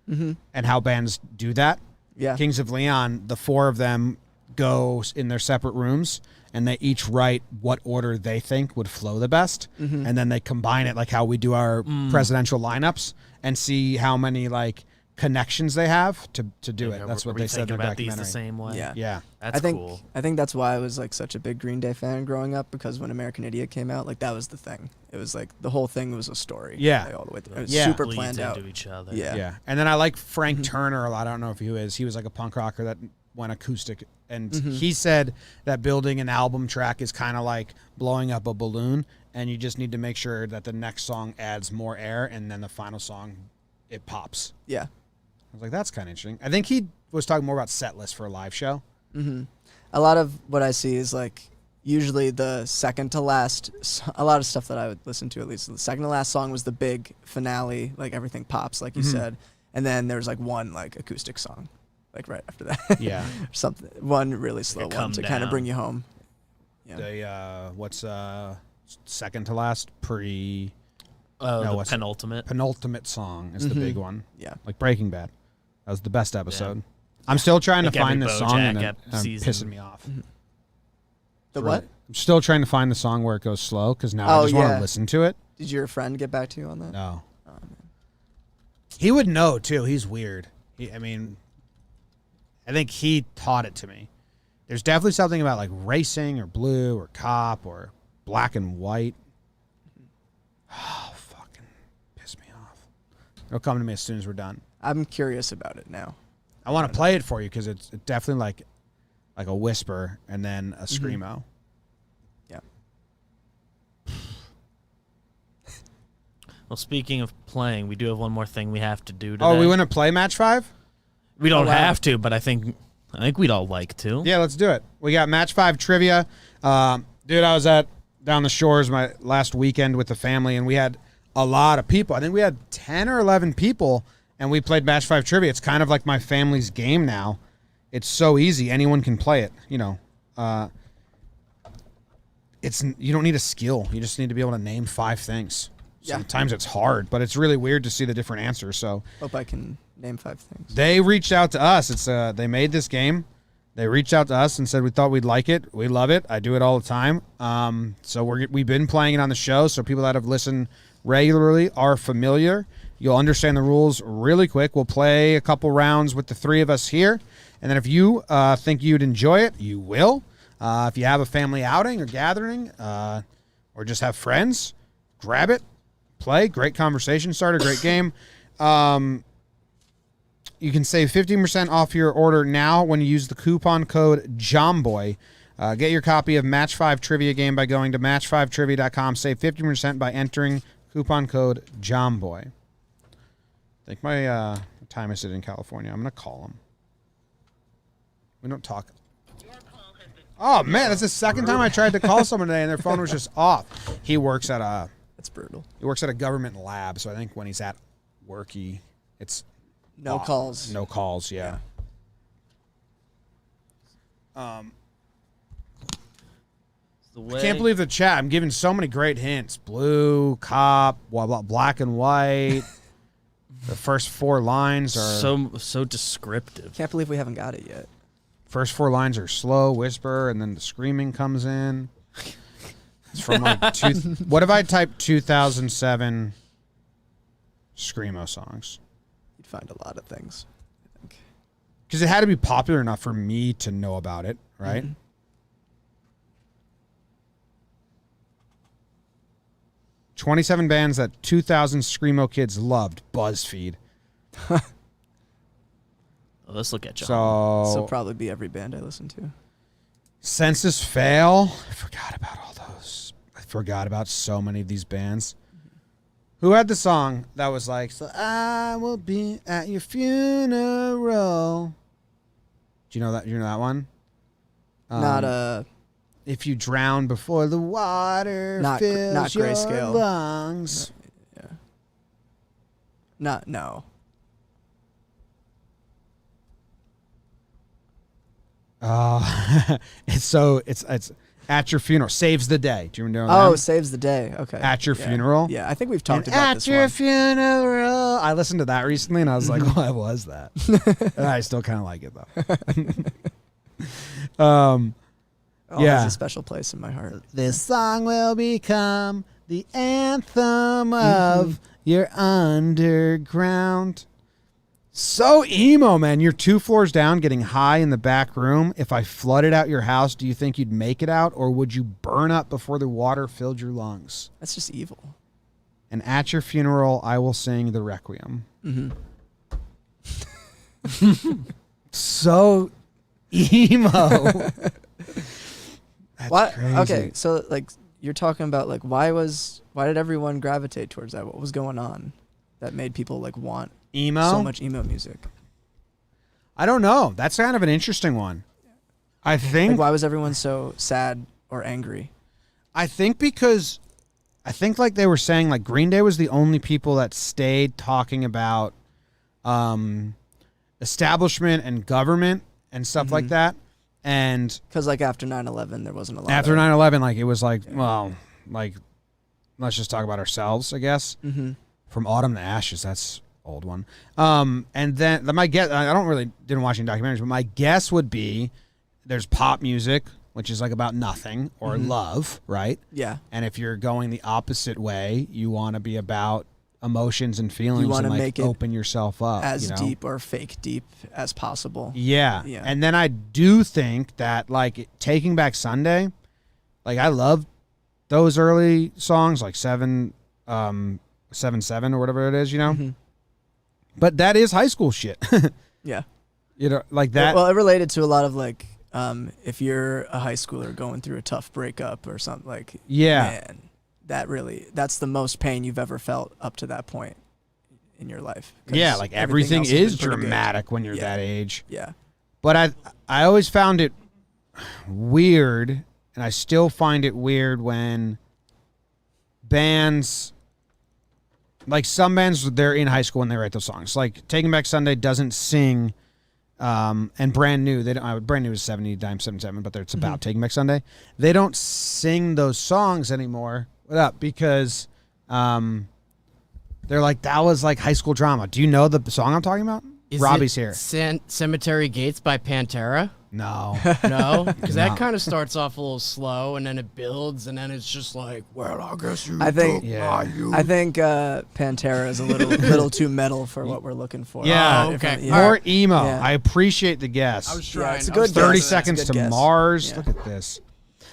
and how bands do that. Yeah. Kings of Leon, the 4 of them go in their separate rooms and they each write what order they think would flow the best, and then they combine it like how we do our presidential lineups and see how many like connections they have to do it. That's what they said in their about these documentary. the same way. Yeah. That's cool. I think that's why I was like such a big Green Day fan growing up, because when American Idiot came out, like that was the thing. It was like the whole thing was a story. Yeah. Like, all the way through. It was Yeah. super Bleeds planned out. into each other. Yeah. And then I like Frank Turner a lot. I don't know if he is. He was like a punk rocker that went acoustic. And he said that building an album track is kind of like blowing up a balloon, and you just need to make sure that the next song adds more air, and then the final song, it pops. Yeah. I was like, that's kind of interesting. I think he was talking more about set list for a live show. A lot of what I see is like usually the second to last, a lot of stuff that I would listen to, at least the second to last song was the big finale, like everything pops, like you said. And then there's like one like acoustic song, like right after that. Yeah. Something, one really slow Like one to kind of bring you home. Yeah. The, what's second to last? The what's it? penultimate song is the big one. Yeah. Like Breaking Bad. That was the best episode. I'm still trying Like to find every this song, and BoJack it's season. pissing me off. The what? I'm still trying to find the song where it goes slow, because now I Oh, just want yeah. to listen to it. Did your friend get back to you on that? No. Oh, man. He would know, too. He's weird. I think he taught it to me. There's definitely something about like racing or blue or cop or black and white. Oh, fucking piss me off. It'll come to me as soon as we're done. I'm curious about it now. I want to play it for you because it's definitely like a whisper and then a screamo. Yeah. Well, speaking of playing, we do have one more thing we have to do today. Oh, we want to play Match 5? We don't Oh, wow. have to, but I think we'd all like to. Yeah, let's do it. We got Match 5 trivia. Dude, I was at down the shores my last weekend with the family, and we had a lot of people. I think we had 10 or 11 people, and we played Match 5 trivia. It's kind of like my family's game now. It's so easy. Anyone can play it, you know. You don't need a skill. You just need to be able to name 5 things. Yeah. Sometimes it's hard, but it's really weird to see the different answers. So Hope I can name 5 things. they reached out to us. They made this game. They reached out to us and said we thought we'd like it. We love it. I do it all the time. So we've been playing it on the show. So people that have listened regularly are familiar. You'll understand the rules really quick. We'll play a couple rounds with the 3 of us here, and then if you think you'd enjoy it, you will. If you have a family outing or gathering, or just have friends, grab it, play. Great conversation starter. Great game. You can save 15% off your order now when you use the coupon code Jomboy. Get your copy of Match 5 Trivia Game by going to match5trivia.com. Save 15% by entering coupon code Jomboy. I think my time is in California. I'm going to call him. We don't talk. Oh, man, that's the second time I tried to call someone today, and their phone was just off. He works at That's brutal. a government lab, so I think when he's at work, it's No calls. no calls, yeah. The I can't believe the chat. I'm giving so many great hints. Blue, cop, black and white. The first 4 lines are so descriptive. Can't believe we haven't got it yet. first 4 lines are slow, whisper, and then the screaming comes in. It's from like what if I type 2007 screamo songs? You'd find a lot of things, I think. Because it had to be popular enough for me to know about it, right? 27 bands that 2,000 screamo kids loved. BuzzFeed. Oh, let's look at you. So So probably be every band I listen to. Census Fail. I forgot about all those. I forgot about so many of these bands. Who had the song that was like, so I will be at your funeral? Do you know that? You know that one? Not If you drown before the water fills your Grayscale. lungs. No. It's at your funeral. Saves the day. Do you know that? Oh, Saves the Day. Okay. At your funeral? Yeah, I think we've talked And about this at your one. funeral. I listened to that recently and I was like, what was that? And I still kind of like it though. Yeah. Has a special place in my heart. This song will become the anthem of your underground. So emo, man. You're 2 floors down, getting high in the back room. If I flooded out your house, do you think you'd make it out, or would you burn up before the water filled your lungs? That's just evil. And at your funeral, I will sing the Requiem. So emo. That's crazy. Okay, so like you're talking about like why did everyone gravitate towards that? What was going on that made people like want Emo? so much emo music? I don't know. That's kind of an interesting one. I think. Like, why was everyone so sad or angry? I think because like they were saying, like Green Day was the only people that stayed talking about establishment and government and stuff like that. And because like after 9/11, there wasn't a lot. After 9/11, like it was like, well, like let's just talk about ourselves, I guess. From Autumn to Ashes, that's old one. And then my guess, didn't watch any documentaries, but my guess would be there's pop music, which is like about nothing, or love, right? Yeah. And if you're going the opposite way, you want to be about emotions and feelings. You want to like make it open yourself up as deep or fake deep as possible. Yeah. And then I do think that like Taking Back Sunday, like I love those early songs, like 7-7 or whatever it is, you know. But that is high school shit. Yeah. You know, like that. Well, it related to a lot of like if you're a high schooler going through a tough breakup or something, like man, that's the most pain you've ever felt up to that point in your life. Yeah, like everything is dramatic when you're that age. Yeah. But I always found it weird, and I still find it weird when bands, like some bands, they're in high school when they write those songs. Like Taking Back Sunday doesn't sing, and Brand New, they don't. Brand New is 70 Dime 77, but it's about Taking Back Sunday. They don't sing those songs anymore. What up? Because they're like, that was like high school drama. Do you know the song I'm talking about? Robbie's here. Cemetery Gates by Pantera? No. No? Because that kind of starts off a little slow, and then it builds, and then it's just like, well, I guess you I think Pantera is a little too metal for what we're looking for. Yeah. Okay. More emo. Yeah. I appreciate the guess. I was trying. It's a good 30 guess. Seconds to guess. Mars. Yeah. Look at this.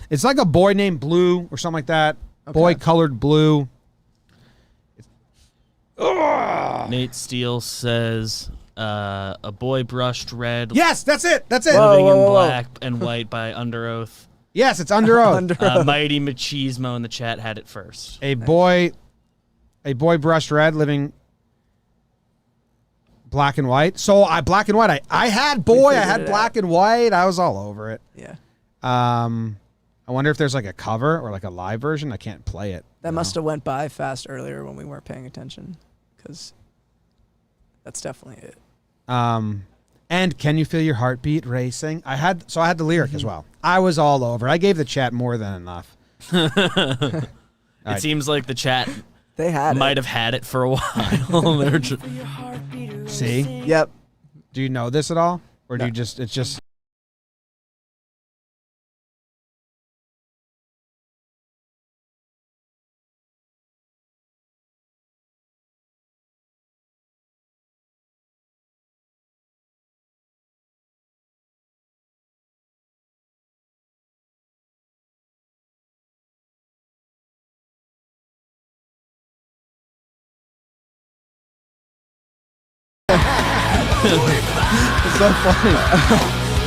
It's like a boy named Blue or something like that. Okay. Boy colored blue. Nate Steele says, a boy brushed red. Yes, that's it. That's it. Living in Black and White by Under Oath. Yes, it's Under Oath. Mighty Machismo in the chat had it first. A boy brushed red, living Black and White. So Black and White. I had Black and White. I was all over it. Yeah. I wonder if there's like a cover or like a live version. I can't play it. That must have went by fast earlier when we weren't paying attention, because that's definitely it. And Can You Feel Your Heartbeat Racing? I had the lyric as well. I was all over. I gave the chat more than enough. It seems like the chat might have had it for a while. See? Yep. Do you know this at all? Or do you just, it's just... It's so funny.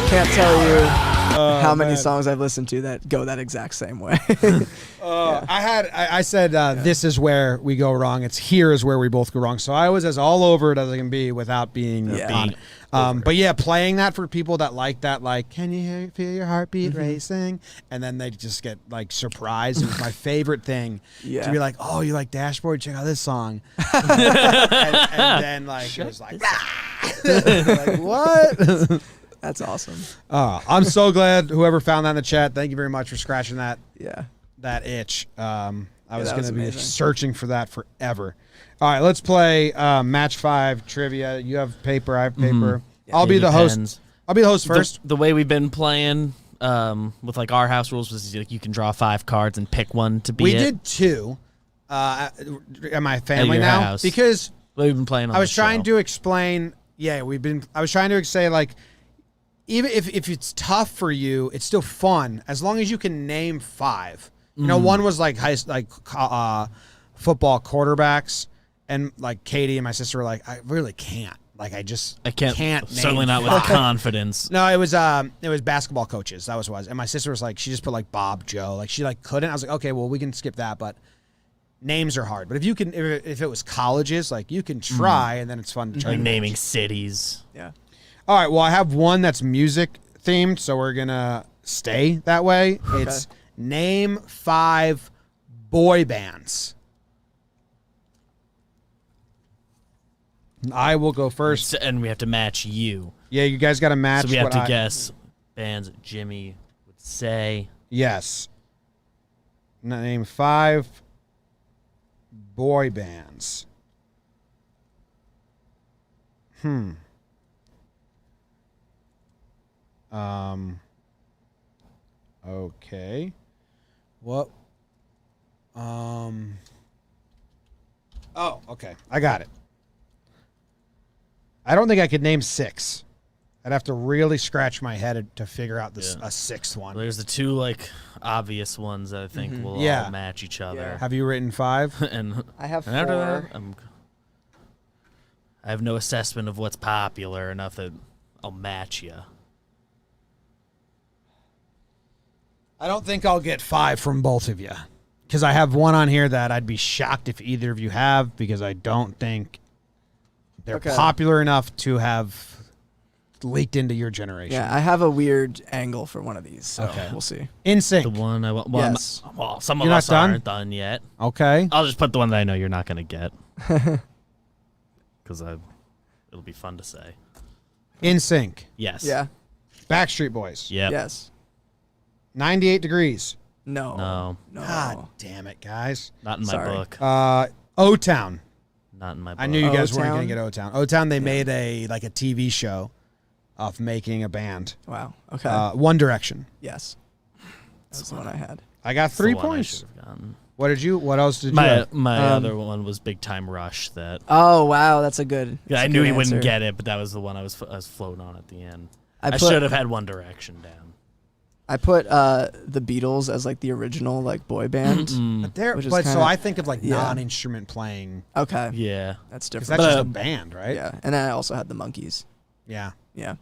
Can't tell you how many songs I've listened to that go that exact same way. I said this is where we go wrong. It's here is where we both go wrong. So I was as all over it as I can be without being on it. But yeah, playing that for people that like that, like, can you feel your heartbeat racing? And then they just get like surprised. It was my favorite thing to be like, oh, you like Dashboard? Check out this song. and then like it was like, like what? That's awesome. I'm so glad whoever found that in the chat. Thank you very much for scratching that. Yeah. That itch. I was going to be amazing. searching for that forever. All right, let's play match 5 trivia. You have paper, I have paper. Yeah. I'll be the host. Depends. I'll be the host first. The way we've been playing with like our house rules was like you can draw 5 cards and pick one to be We did 2 at my family your now house. because We've been playing on I was the trying show. to explain. Yeah, I was trying to say like, even if it's tough for you, it's still fun as long as you can name 5. You know, one was like football quarterbacks, and like Katie and my sister were like, I really can't. Like I can't. Certainly name not 5. with confidence. No, it was basketball coaches. That was what it was. And my sister was like, she just put like Bob, Joe. Like she like couldn't. I was like, okay, well we can skip that, but names are hard. But if you can, if it was colleges, like you can try, and then it's fun to try. Like to naming match. cities. Yeah. All right. Well, I have one that's music themed, so we're gonna stay that way. It's name 5 boy bands. I will go first. And we have to match you. Yeah, you guys got to match. So we have what to guess bands that Jimmy would say. Yes. Name 5 boy bands. Okay. What? Oh, okay. I got it. I don't think I could name 6. I'd have to really scratch my head to figure out this a 6th one. There's the 2 like obvious ones that I think will all match each other. Yeah. Have you written 5? And I have and after 4. that, I have no assessment of what's popular enough that I'll match you. I don't think I'll get 5 from both of you. Because I have one on here that I'd be shocked if either of you have, because I don't think they're popular enough to have leaked into your generation. Yeah, I have a weird angle for one of these, so we'll see. In Sync. The one I want. Well, Yes. well, some of You're us not done? aren't done yet. Okay. I'll just put the one that I know you're not going to get. Because it'll be fun to say. In Sync. Yes. Yeah. Backstreet Boys. Yep. Yes. 98 Degrees. No. No. God damn it, guys. Not in my Sorry. book. O-Town. Not in my book. I knew you guys weren't O-Town? going to get O-Town. O-Town, they made a TV show of making a band. Wow. Okay. One Direction. Yes. That's the one I had. I got That's the 3 one I points. should have gotten. What else did you My have? other one was Big Time Rush. That Oh wow, that's a good. yeah, I that's a knew good he wouldn't answer. get it, but that was the one I was floating on at the end. I I put- should have had One Direction down. I put the Beatles as like the original like boy band. But which is so kinda- I think of like yeah. non-instrument playing, Okay. Yeah. That's because different. that's just But, a band, right? Yeah, and then I also had the Monkeys. Yeah. Yeah.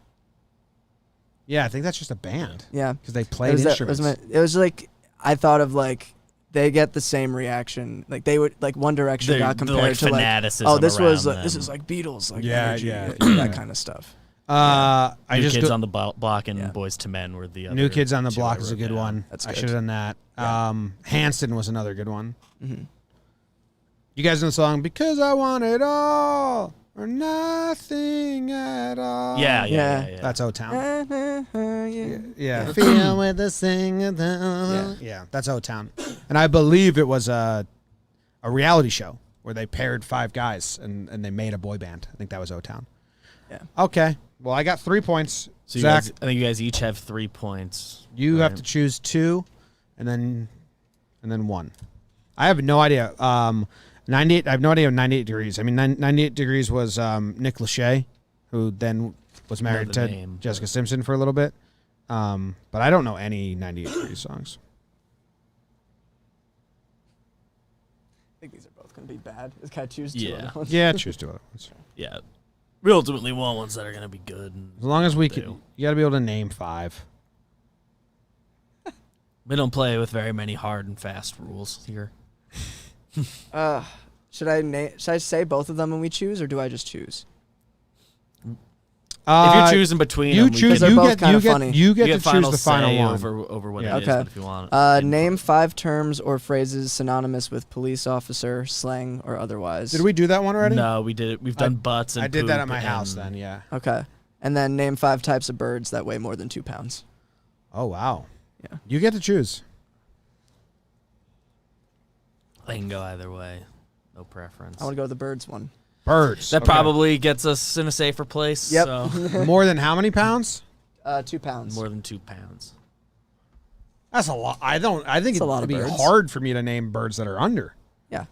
Yeah, I think that's just a band Yeah. because they It played was, instruments. it was like I thought of like they get the same reaction. Like they would like One Direction got The, compared like, to like fanaticism oh this was around this them. is like Beatles like Yeah, energy, yeah. that kind of stuff. I New just Kids go- on the Block and Yeah. Boys to Men were the other New Kids on the 2 Block I is a wrote good down. one. That's I good. should have done that. Yeah. Hanson was another good one. Mhm. You guys know the song "Because I Want It All" or "Nothing at All"? Yeah. Yeah. That's O-Town. yeah. Yeah. Feel with the sing of the yeah, that's O-Town. And I believe it was a reality show where they paired 5 guys and they made a boy band. I think that was O-Town. Yeah. Okay. Well, I got 3 points. So you Zach, guys, I think you guys each have 3 points. you have right? to choose 2 and then 1. I have no idea. 98 I have no idea of 98 Degrees. I mean 98 Degrees was Nick Lachey, who then was married the to name, Jessica Simpson for a little bit. But I don't know any 98 Degrees songs. I think these are both gonna be bad. Just gotta choose 2. Yeah. Of those. Yeah, choose 2 other ones. Yeah. We ultimately want ones that are going to be good. And As long as we do. can, you got to be able to name 5. We don't play with very many hard and fast rules here. Should I say both of them when we choose, or do I just choose? If you're choosing between you them, choose. they're You both get. kinda You funny. get. You get you to get choose the final say one. over what Yeah. it is. Okay. But if you want, Name 5 terms or phrases synonymous with police officer, slang, or otherwise. Did we do that one already? No, we did it. We've done butts and I did that at poop my house. and- Then, yeah. Okay. And then name 5 types of birds that weigh more than 2 pounds. Oh wow. Yeah. You get to choose. They can go either way. No preference. I want to go to the birds one. Birds. That Okay. probably gets us in a safer place. Yep. So. More than how many pounds? 2 pounds. More than 2 pounds. That's a lot. I think a lot it'd of be birds. hard for me to name birds that are under. Yeah.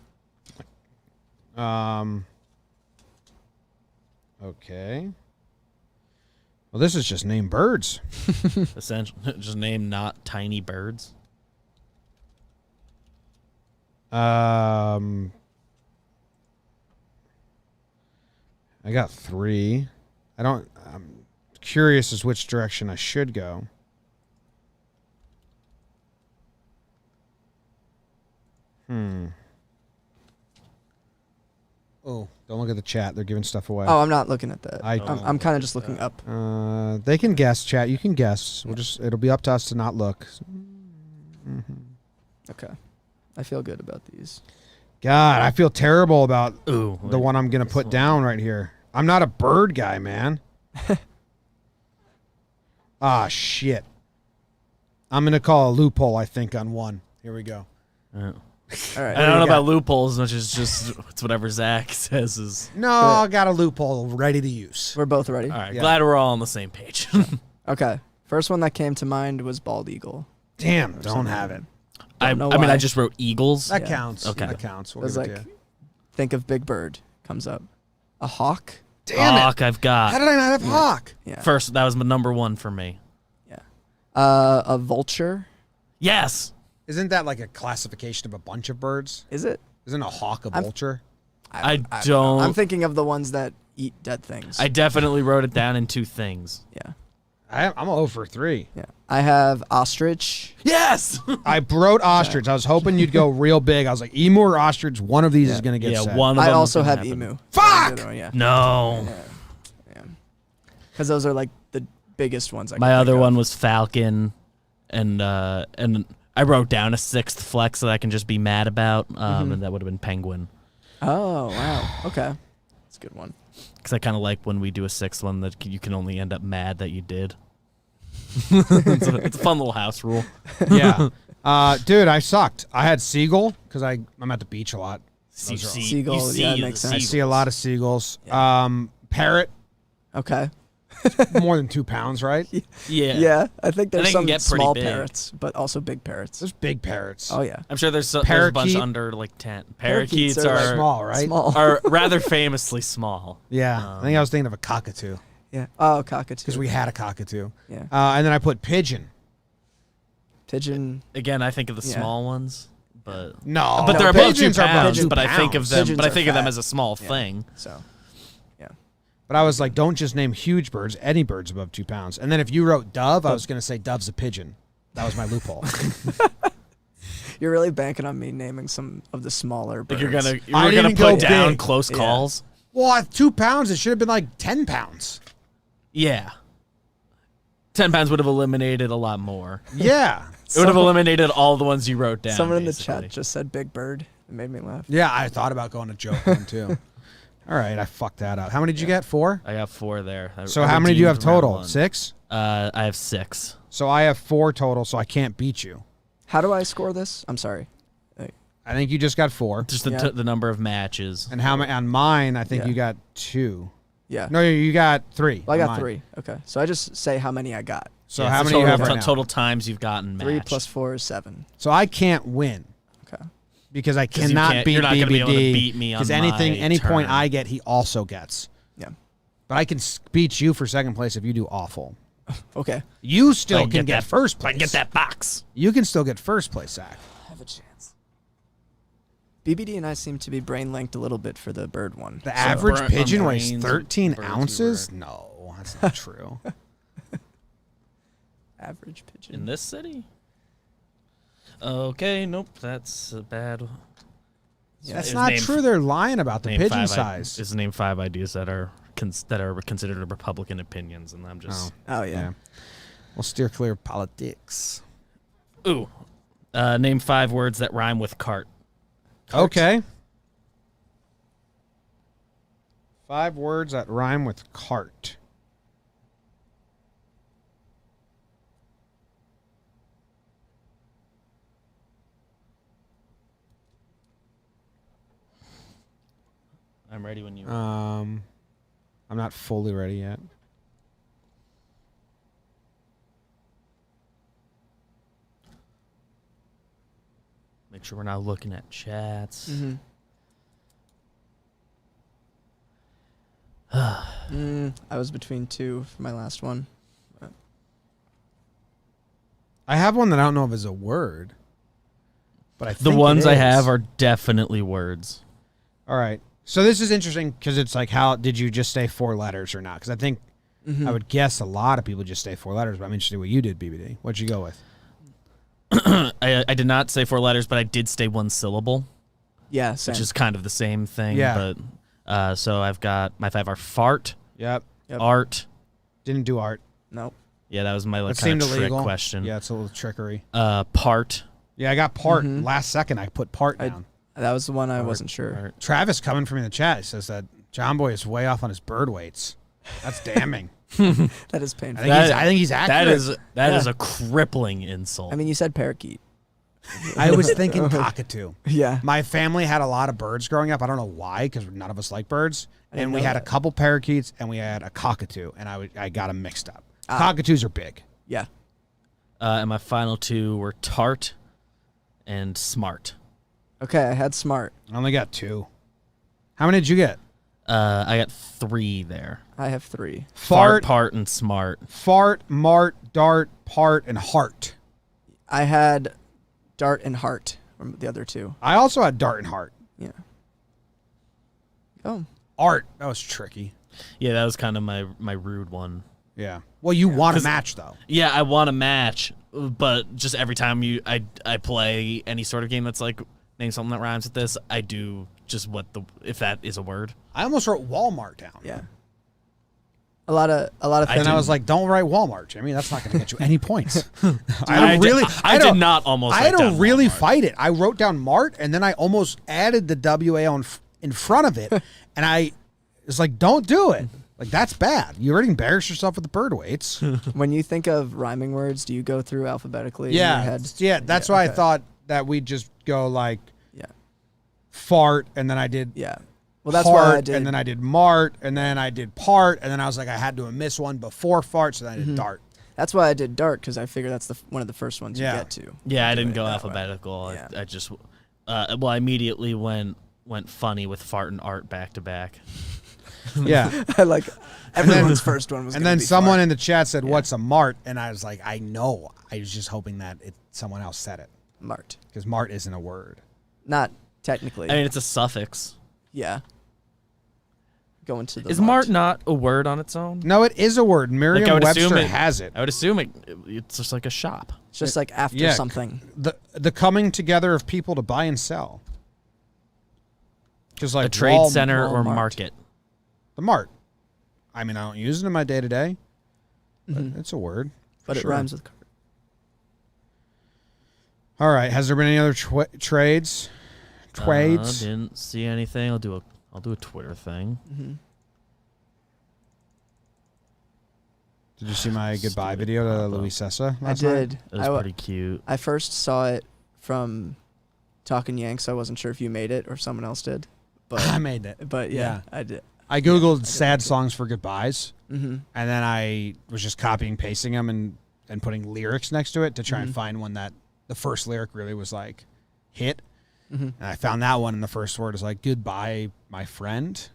Okay. Well, this is just name birds. Essentially, just name not tiny birds. I got 3. I'm curious as which direction I should go. Oh, don't look at the chat. They're giving stuff away. Oh, I'm not looking at that. I- I'm kind of just looking up. They can guess, chat. You can guess. It'll be up to us to not look. Okay. I feel good about these. God, I feel terrible about Ooh, the one I'm going to put down right here. I'm not a bird guy, man. Shit. I'm going to call a loophole, I think, on one. Here we go. All right. I don't know about loopholes, which is just it's whatever Zach says is. No, I got a loophole ready to use. We're both ready. All right, Yeah. glad we're all on the same page. Okay. First one that came to mind was bald eagle. Damn, don't have it. I know mean, why. I just wrote eagles. That Yeah. counts. Okay. That counts. We'll It was give it like, to you. think of big bird comes up. A hawk. Damn it. Hawk, I've got. How did I not have hawk? Yeah. First, that was my number 1 for me. Yeah. A vulture. Yes. Isn't that like a classification of a bunch of birds? Is it? Isn't a hawk a vulture? I don't don't. know. I'm thinking of the ones that eat dead things. I definitely wrote it down in 2 things. yeah. I'm 0 for 3. Yeah. I have ostrich. Yes. I wrote ostrich. I was hoping you'd go real big. I was like, emu or ostrich, one of these is going to get yeah, set. one of I them also can have happen. emu. Fuck! Yeah. No. Yeah. Because those are like the biggest ones. My other one was falcon, and I wrote down a 6th flex that I can just be mad about, and that would have been penguin. Oh wow. Okay. That's a good one. Because I kind of like when we do a 6th one that you can only end up mad that you did. It's a fun little house rule. Yeah. Dude, I sucked. I had seagull because I'm at the beach a lot. Seagull, yeah, it makes sense. I see a lot of seagulls. Parrot, Okay. more than 2 pounds, right? Yeah. Yeah. I think there's they can some get pretty small big. parrots, but also big parrots. There's big parrots. Oh yeah. I'm sure there's a bunch Parakeet. under like 10. Parakeets Parakeets are are Small, right? Small. are rather famously small. Yeah. I think I was thinking of a cockatoo Yeah. Oh, cockatoo. because we had a cockatoo. Yeah. And then I put pigeon. Pigeon. Again, I think of the Yeah. small ones, but No. but they're above 2 pigeons are above pounds. 2 But I think of pounds. them. Pigeons But I are think of them fat. as a small Yeah. thing. So. Yeah. But I was like, don't just name huge birds, any birds above 2 pounds. And then if you wrote dove, I was going to say dove's a pigeon. That was my loophole. You're really banking on me naming some of the smaller birds. Like you're I gonna didn't go put down big. close Yeah. calls. Well, at 2 pounds, it should have been like 10 pounds. Yeah. 10 pounds would have eliminated a lot more. Yeah. It would have eliminated all the ones you wrote down. Someone in the basically. chat just said big bird. It made me laugh. Yeah, I thought about going to joke one too. All right, I fucked that up. How many did you get? 4? I got 4 there. So how many do you have redeemed round total? one. 6? I have 6. So I have 4 total, so I can't beat you. How do I score this? I'm sorry. I think you just got 4. Just Yeah. the number of matches. And how many on mine? I think Yeah. you got 2. Yeah. No, you got 3. Well, I on got mine. 3. Okay. So I just say how many I got. So Yeah, how it's many the you have total, right now? total times you've gotten matched. 3 plus 4 is 7. So I can't win Okay. because I 'Cause you cannot can't- beat you're not gonna be able to BBD. beat me on anything, my any point turn. I get, he also gets. Yeah. But I can beat you for second place if you do awful. Okay. You still I can get that, first if I place. can get that box. You can still get first place, Zach. I have a chance. BBD and I seem to be brain linked a little bit for the bird one. The average bur- pigeon on weighs brains, 13 birds we ounces? were- No, that's not true. Average pigeon. In this city? Okay, nope, that's bad. That's not true. They're lying about the pigeon size. It's name 5 ideas that are considered Republican opinions, and I'm just. Oh yeah. We'll steer clear of politics. Ooh, name 5 words that rhyme with cart. Okay. 5 words that rhyme with cart. I'm ready when you. I'm not fully ready yet. Make sure we're not looking at chats. I was between 2 for my last one. I have one that I don't know if is a word, but I think The ones it I is. have are definitely words. All right. So this is interesting because it's like, how did you just say 4 letters or not? Because I think I would guess a lot of people just say 4 letters, but I'm interested in what you did, BBD. What'd you go with? I did not say 4 letters, but I did say 1 syllable. Yeah, same. Which is kind of the same thing. Yeah. But so I've got my 5 are fart, Yep. art. Didn't do art. Nope. Yeah, that was my That kind seemed of trick illegal. question. Yeah, it's a little trickery. Part. Yeah, I got part. Last second, I put part down. That was the one I wasn't sure. Part. Travis coming from in the chat says that Jomboy is way off on his bird weights. That's damning. That is painful. I think he's accurate. That is a crippling insult. I mean, you said parakeet. I was thinking cockatoo. Yeah. My family had a lot of birds growing up. I don't know why, because none of us like birds. And we had a couple parakeets, and we had a cockatoo, and I got them mixed up. Cockatoos are big. Yeah. And my final 2 were tart and smart. Okay, I had smart. I only got 2. How many did you get? I got 3 there. I have 3. Fart, part, and smart. Fart, mart, dart, part, and heart. I had dart and heart from the other 2. I also had dart and heart. Yeah. Oh. Art. That was tricky. Yeah, that was kind of my rude one. Yeah. Well, you want a match, though. Yeah, I want a match, but just every time I play any sort of game that's like, name something that rhymes with this, I do just if that is a word. I almost wrote Walmart down. Yeah. A lot of things. And I was like, don't write Walmart, Jimmy. That's not going to get you any points. I did not almost. I had to really Walmart. fight it. I wrote down Mart, and then I almost added the WA in front of it, and I was like, don't do it. Like, that's bad. You already embarrassed yourself with the bird weights. When you think of rhyming words, do you go through alphabetically in your Yeah. head? Yeah, that's why I thought that we'd just go like fart, and then I did Well, that's heart, why I did. and then I did mart, and then I did part, and then I was like, I had to miss one before fart, so then I did dart. That's why I did dart, because I figured that's one of the first ones Yeah. you get to. Yeah, I didn't it go that alphabetical. way. Yeah. I just I immediately went funny with fart and art back to back. Yeah. I like everyone's first one was. And gonna then be someone fart. in the chat said, what's a mart? And I was like, I know. I was just hoping that someone else said it. Mart, Because mart isn't a word. not technically. I mean, it's a suffix. Yeah. Going to the Is mart not a word on its own? No, it is a word. Merriam-Webster has it. I would assume it's just like a shop. It's just like after something. The coming together of people to buy and sell. Just like A trade center or Walmart. market. The mart. I mean, I don't use it in my day-to-day. But it's a word. But it sure. rhymes with cart. All right. Has there been any other trades? Trades? Didn't see anything. I'll do a Twitter thing. Did you see my goodbye video to Luis Sessa I last night? did. It was pretty cute. I first saw it from Talking Yanks. So I wasn't sure if you made it or someone else did. But I made it. But yeah, I did. I Googled sad songs for goodbyes, Mm-hmm. and then I was just copying, pasting them, and putting lyrics next to it to try and find one that the first lyric really was like hit. And I found that one, and the first word is like, goodbye, my friend.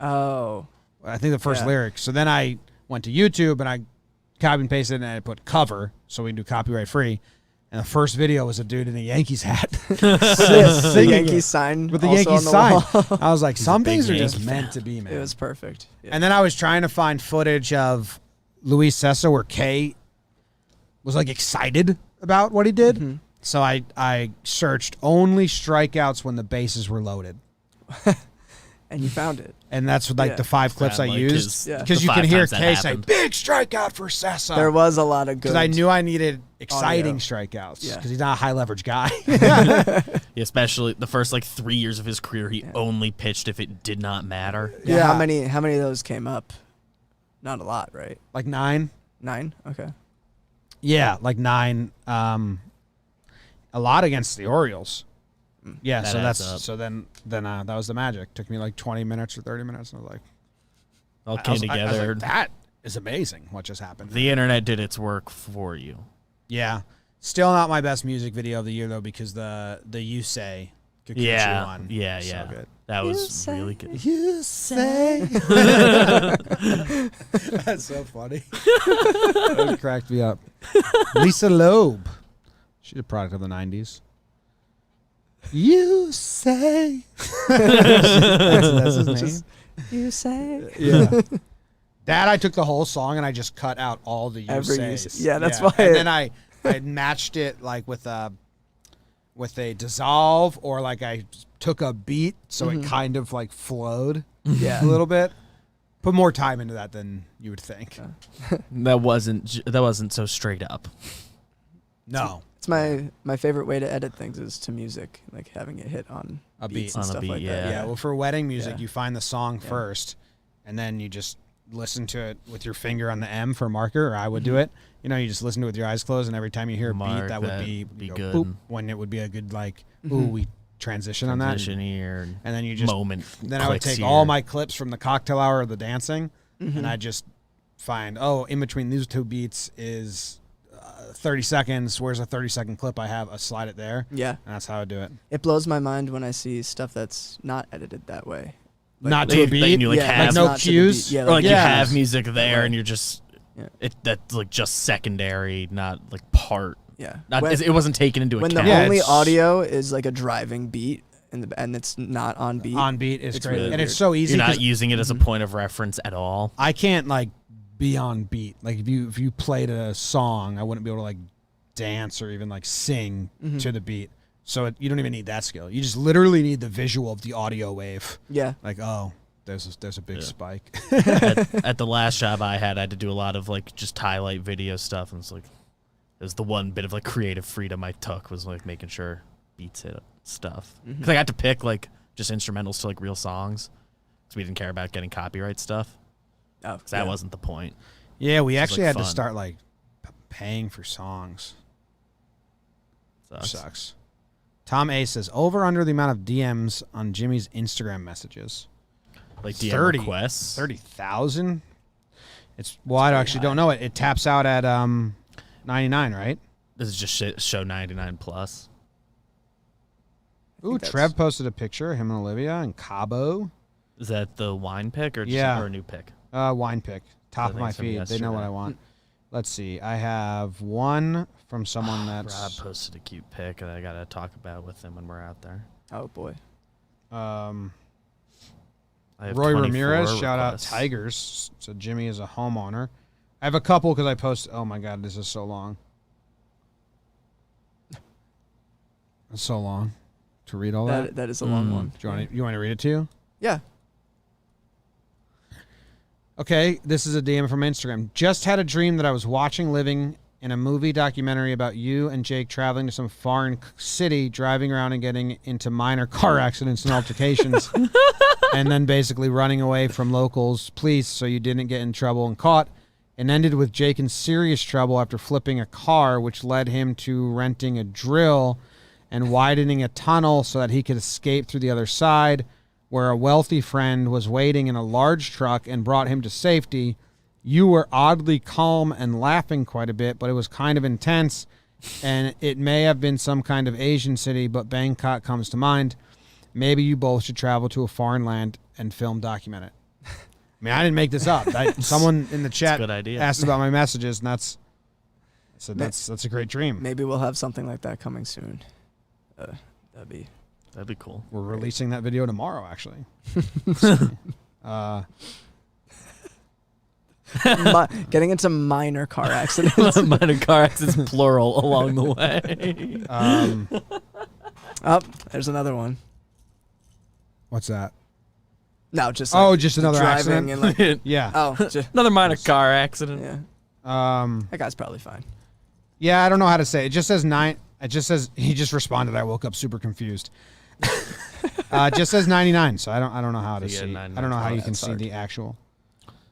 Oh. I think the first lyric. So then I went to YouTube, and I copied and pasted it, and I put cover, so we can do copyright free. And the first video was a dude in a Yankees hat. The singing Yankees it. sign. With the also Yankees on sign. the wall. I was like, some big things are just Yankee meant to be, man. It was perfect. Yeah. And then I was trying to find footage of Luis Sessa where Kay was like excited about what he did. So I searched only strikeouts when the bases were loaded. And you found it. And that's like the 5 clips I used. Yeah. Because you can hear Kay say, big strikeout for Sessa. There was a lot of good. Because I knew I needed exciting strikeouts. Because he's not a high leverage guy. Especially the first 3 years of his career, he only pitched if it did not matter. Yeah. How many of those came up? Not a lot, right? Like 9. 9? Okay. Yeah, like 9. A lot against the Orioles. Yeah, so then that was the magic. Took me like 20 minutes or 30 minutes, and I was like, all came together. I was like, that is amazing. What just happened? The internet did its work for you. Yeah, still not my best music video of the year though, because the You Say Kikuchi one. Yeah, so good. That was really good. You say. That's so funny. That cracked me up. Lisa Loeb. She's a product of the 90s. You say. that's his name. You say. Yeah. That I took the whole song and I just cut out all the you says. Yeah, that's why. And then I matched it like with a dissolve, or like I took a beat so it kind of like flowed a little bit. Put more time into that than you would think. That wasn't so straight up. No. It's my favorite way to edit things is to music, like having it hit on a beat and stuff like that. Yeah, well, for wedding music, you find the song first, and then you just listen to it with your finger on the M for marker, or I would do it. You know, you just listen to it with your eyes closed, and every time you hear a beat, that would be good. Boop, when it would be a good, like, ooh, we transition on that. Here. And then you just... Moment. Then I would take all my clips from the cocktail hour of the dancing, and I just find, in between these two beats is... 30 seconds. Where's a 30-second clip I have? I slide it there. Yeah. And that's how I do it. It blows my mind when I see stuff that's not edited that way. Like, not to a beat? You have no cues? Yeah, you have music there and you're just... Yeah. That's like just secondary, not like part. Yeah. It wasn't taken into account. When the only audio is like a driving beat and it's not on beat. On beat is great. Really and it's so easy. You're not using it as a point of reference at all. I can't like be on beat. Like if you played a song, I wouldn't be able to like dance or even like sing to the beat. So you don't even need that skill. You just literally need the visual of the audio wave. Yeah. Like, there's a big spike. at the last job I had to do a lot of like just highlight video stuff, and it's like it was the one bit of like creative freedom I took was like making sure beats hit stuff. Because I got to pick like just instrumentals to like real songs, so we didn't care about getting copyright stuff. Oh, because that wasn't the point. Yeah, we actually like had to start like paying for songs. Sucks. Tom A says, over under the amount of DMs on Jimmy's Instagram messages. Like DM requests? 30,000? I actually don't know it. It taps out at 99, right? This is just show 99 plus. Ooh, Trev posted a picture, him and Olivia in Cabo. Is that the wine pick or just or a new pick? Wine pick. Top of my feed. They know what I want. Let's see. I have one from someone that's... Rob posted a cute pic that I got to talk about with him when we're out there. Oh, boy. Roy I have Ramirez, shout out requests. Tigers. So Jimmy is a homeowner. I have a couple because I posted... Oh, my God. This is so long. It's so long to read all that. That is a long one. Do you want to read it to you? Yeah. Okay, this is a DM from Instagram. Just had a dream that I was watching living in a movie documentary about you and Jake traveling to some foreign city, driving around and getting into minor car accidents and altercations, and then basically running away from locals, police, so you didn't get in trouble and caught, and ended with Jake in serious trouble after flipping a car, which led him to renting a drill and widening a tunnel so that he could escape through the other side, where a wealthy friend was waiting in a large truck and brought him to safety. You were oddly calm and laughing quite a bit, but it was kind of intense, and it may have been some kind of Asian city, but Bangkok comes to mind. Maybe you both should travel to a foreign land and document it. I mean, I didn't make this up. Someone in the chat asked about my messages, and that's a great dream. Maybe we'll have something like that coming soon. That'd be cool. We're releasing that video tomorrow, actually. Getting into minor car accidents. Minor car accidents, plural, along the way. Oh, there's another one. What's that? No, just just another driving accident. and like Yeah. Another minor car accident. yeah. That guy's probably fine. Yeah, I don't know how to say it. It just says 9. It just says he just responded. I woke up super confused. It just says 99, so I don't know how to see. I don't know how you can see the actual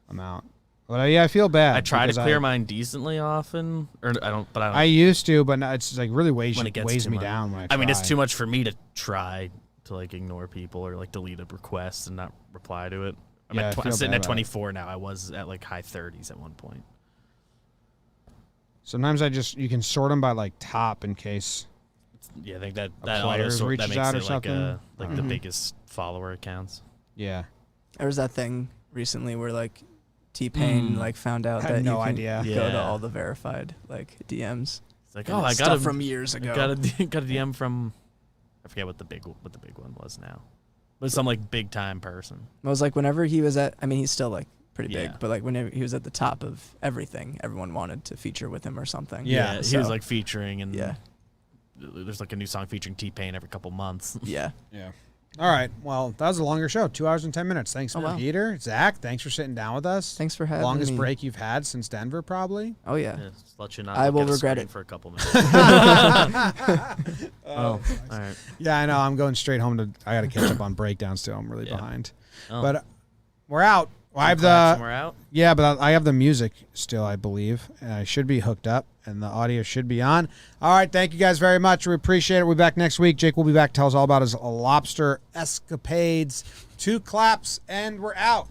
amount. But yeah, I feel bad. I try to clear mine decently often, or I don't. But I used to, but now it's like really weighs me much down when I try. I mean, it's too much for me to try to like ignore people or like delete a request and not reply to it. I'm sitting at 24 now. I was at like high 30s at one point. Sometimes you can sort them by like top in case. Yeah, I think that players auto-sort, reaches that makes out or it something. like the biggest follower accounts. Yeah. There was that thing recently where like T-Pain like found out I had that no you can idea. go Yeah. to all the verified like DMs. It's like, And oh, I it's got stuff from years ago. got a DM from, I forget what the big one was now, but some like big time person. It was like whenever he was at, I mean, he's still like pretty big, Yeah. but like whenever he was at the top of everything, everyone wanted to feature with him or something. Yeah, he so, was like featuring, and yeah, there's like a new song featuring T-Pain every couple months. yeah. Yeah. All right. Well, that was a longer show. 2 hours and 10 minutes. Thanks, Oh, wow. Peter. Zach, thanks for sitting down with us. Thanks for having Longest me. break you've had since Denver, probably. Oh yeah. Yeah, just let you not. I look will at a regret screen it. for a couple minutes. All right. Yeah, I know. I'm going straight home to. I got to catch up on breakdowns too. I'm really Yeah. behind. Oh. But we're out. I have We're out. Yeah, but I have the music still, I believe. And I should be hooked up, and the audio should be on. All right, thank you guys very much. We appreciate it. We'll be back next week. Jake will be back to tell us all about his lobster escapades. 2 claps, and we're out.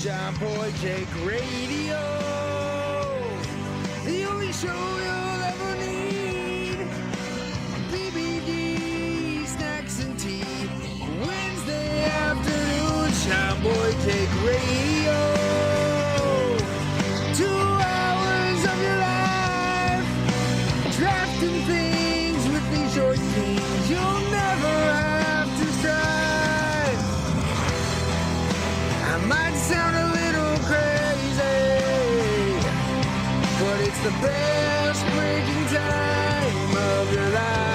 Jomboy Jake Radio, the only show you'll ever need. BBD, snacks and tea, Wednesday afternoon. Jomboy Jake Radio, 2 hours of your life, drafting things with these short teams. You'll never have to strive. I might sound a little crazy, but it's the best breaking time of your life.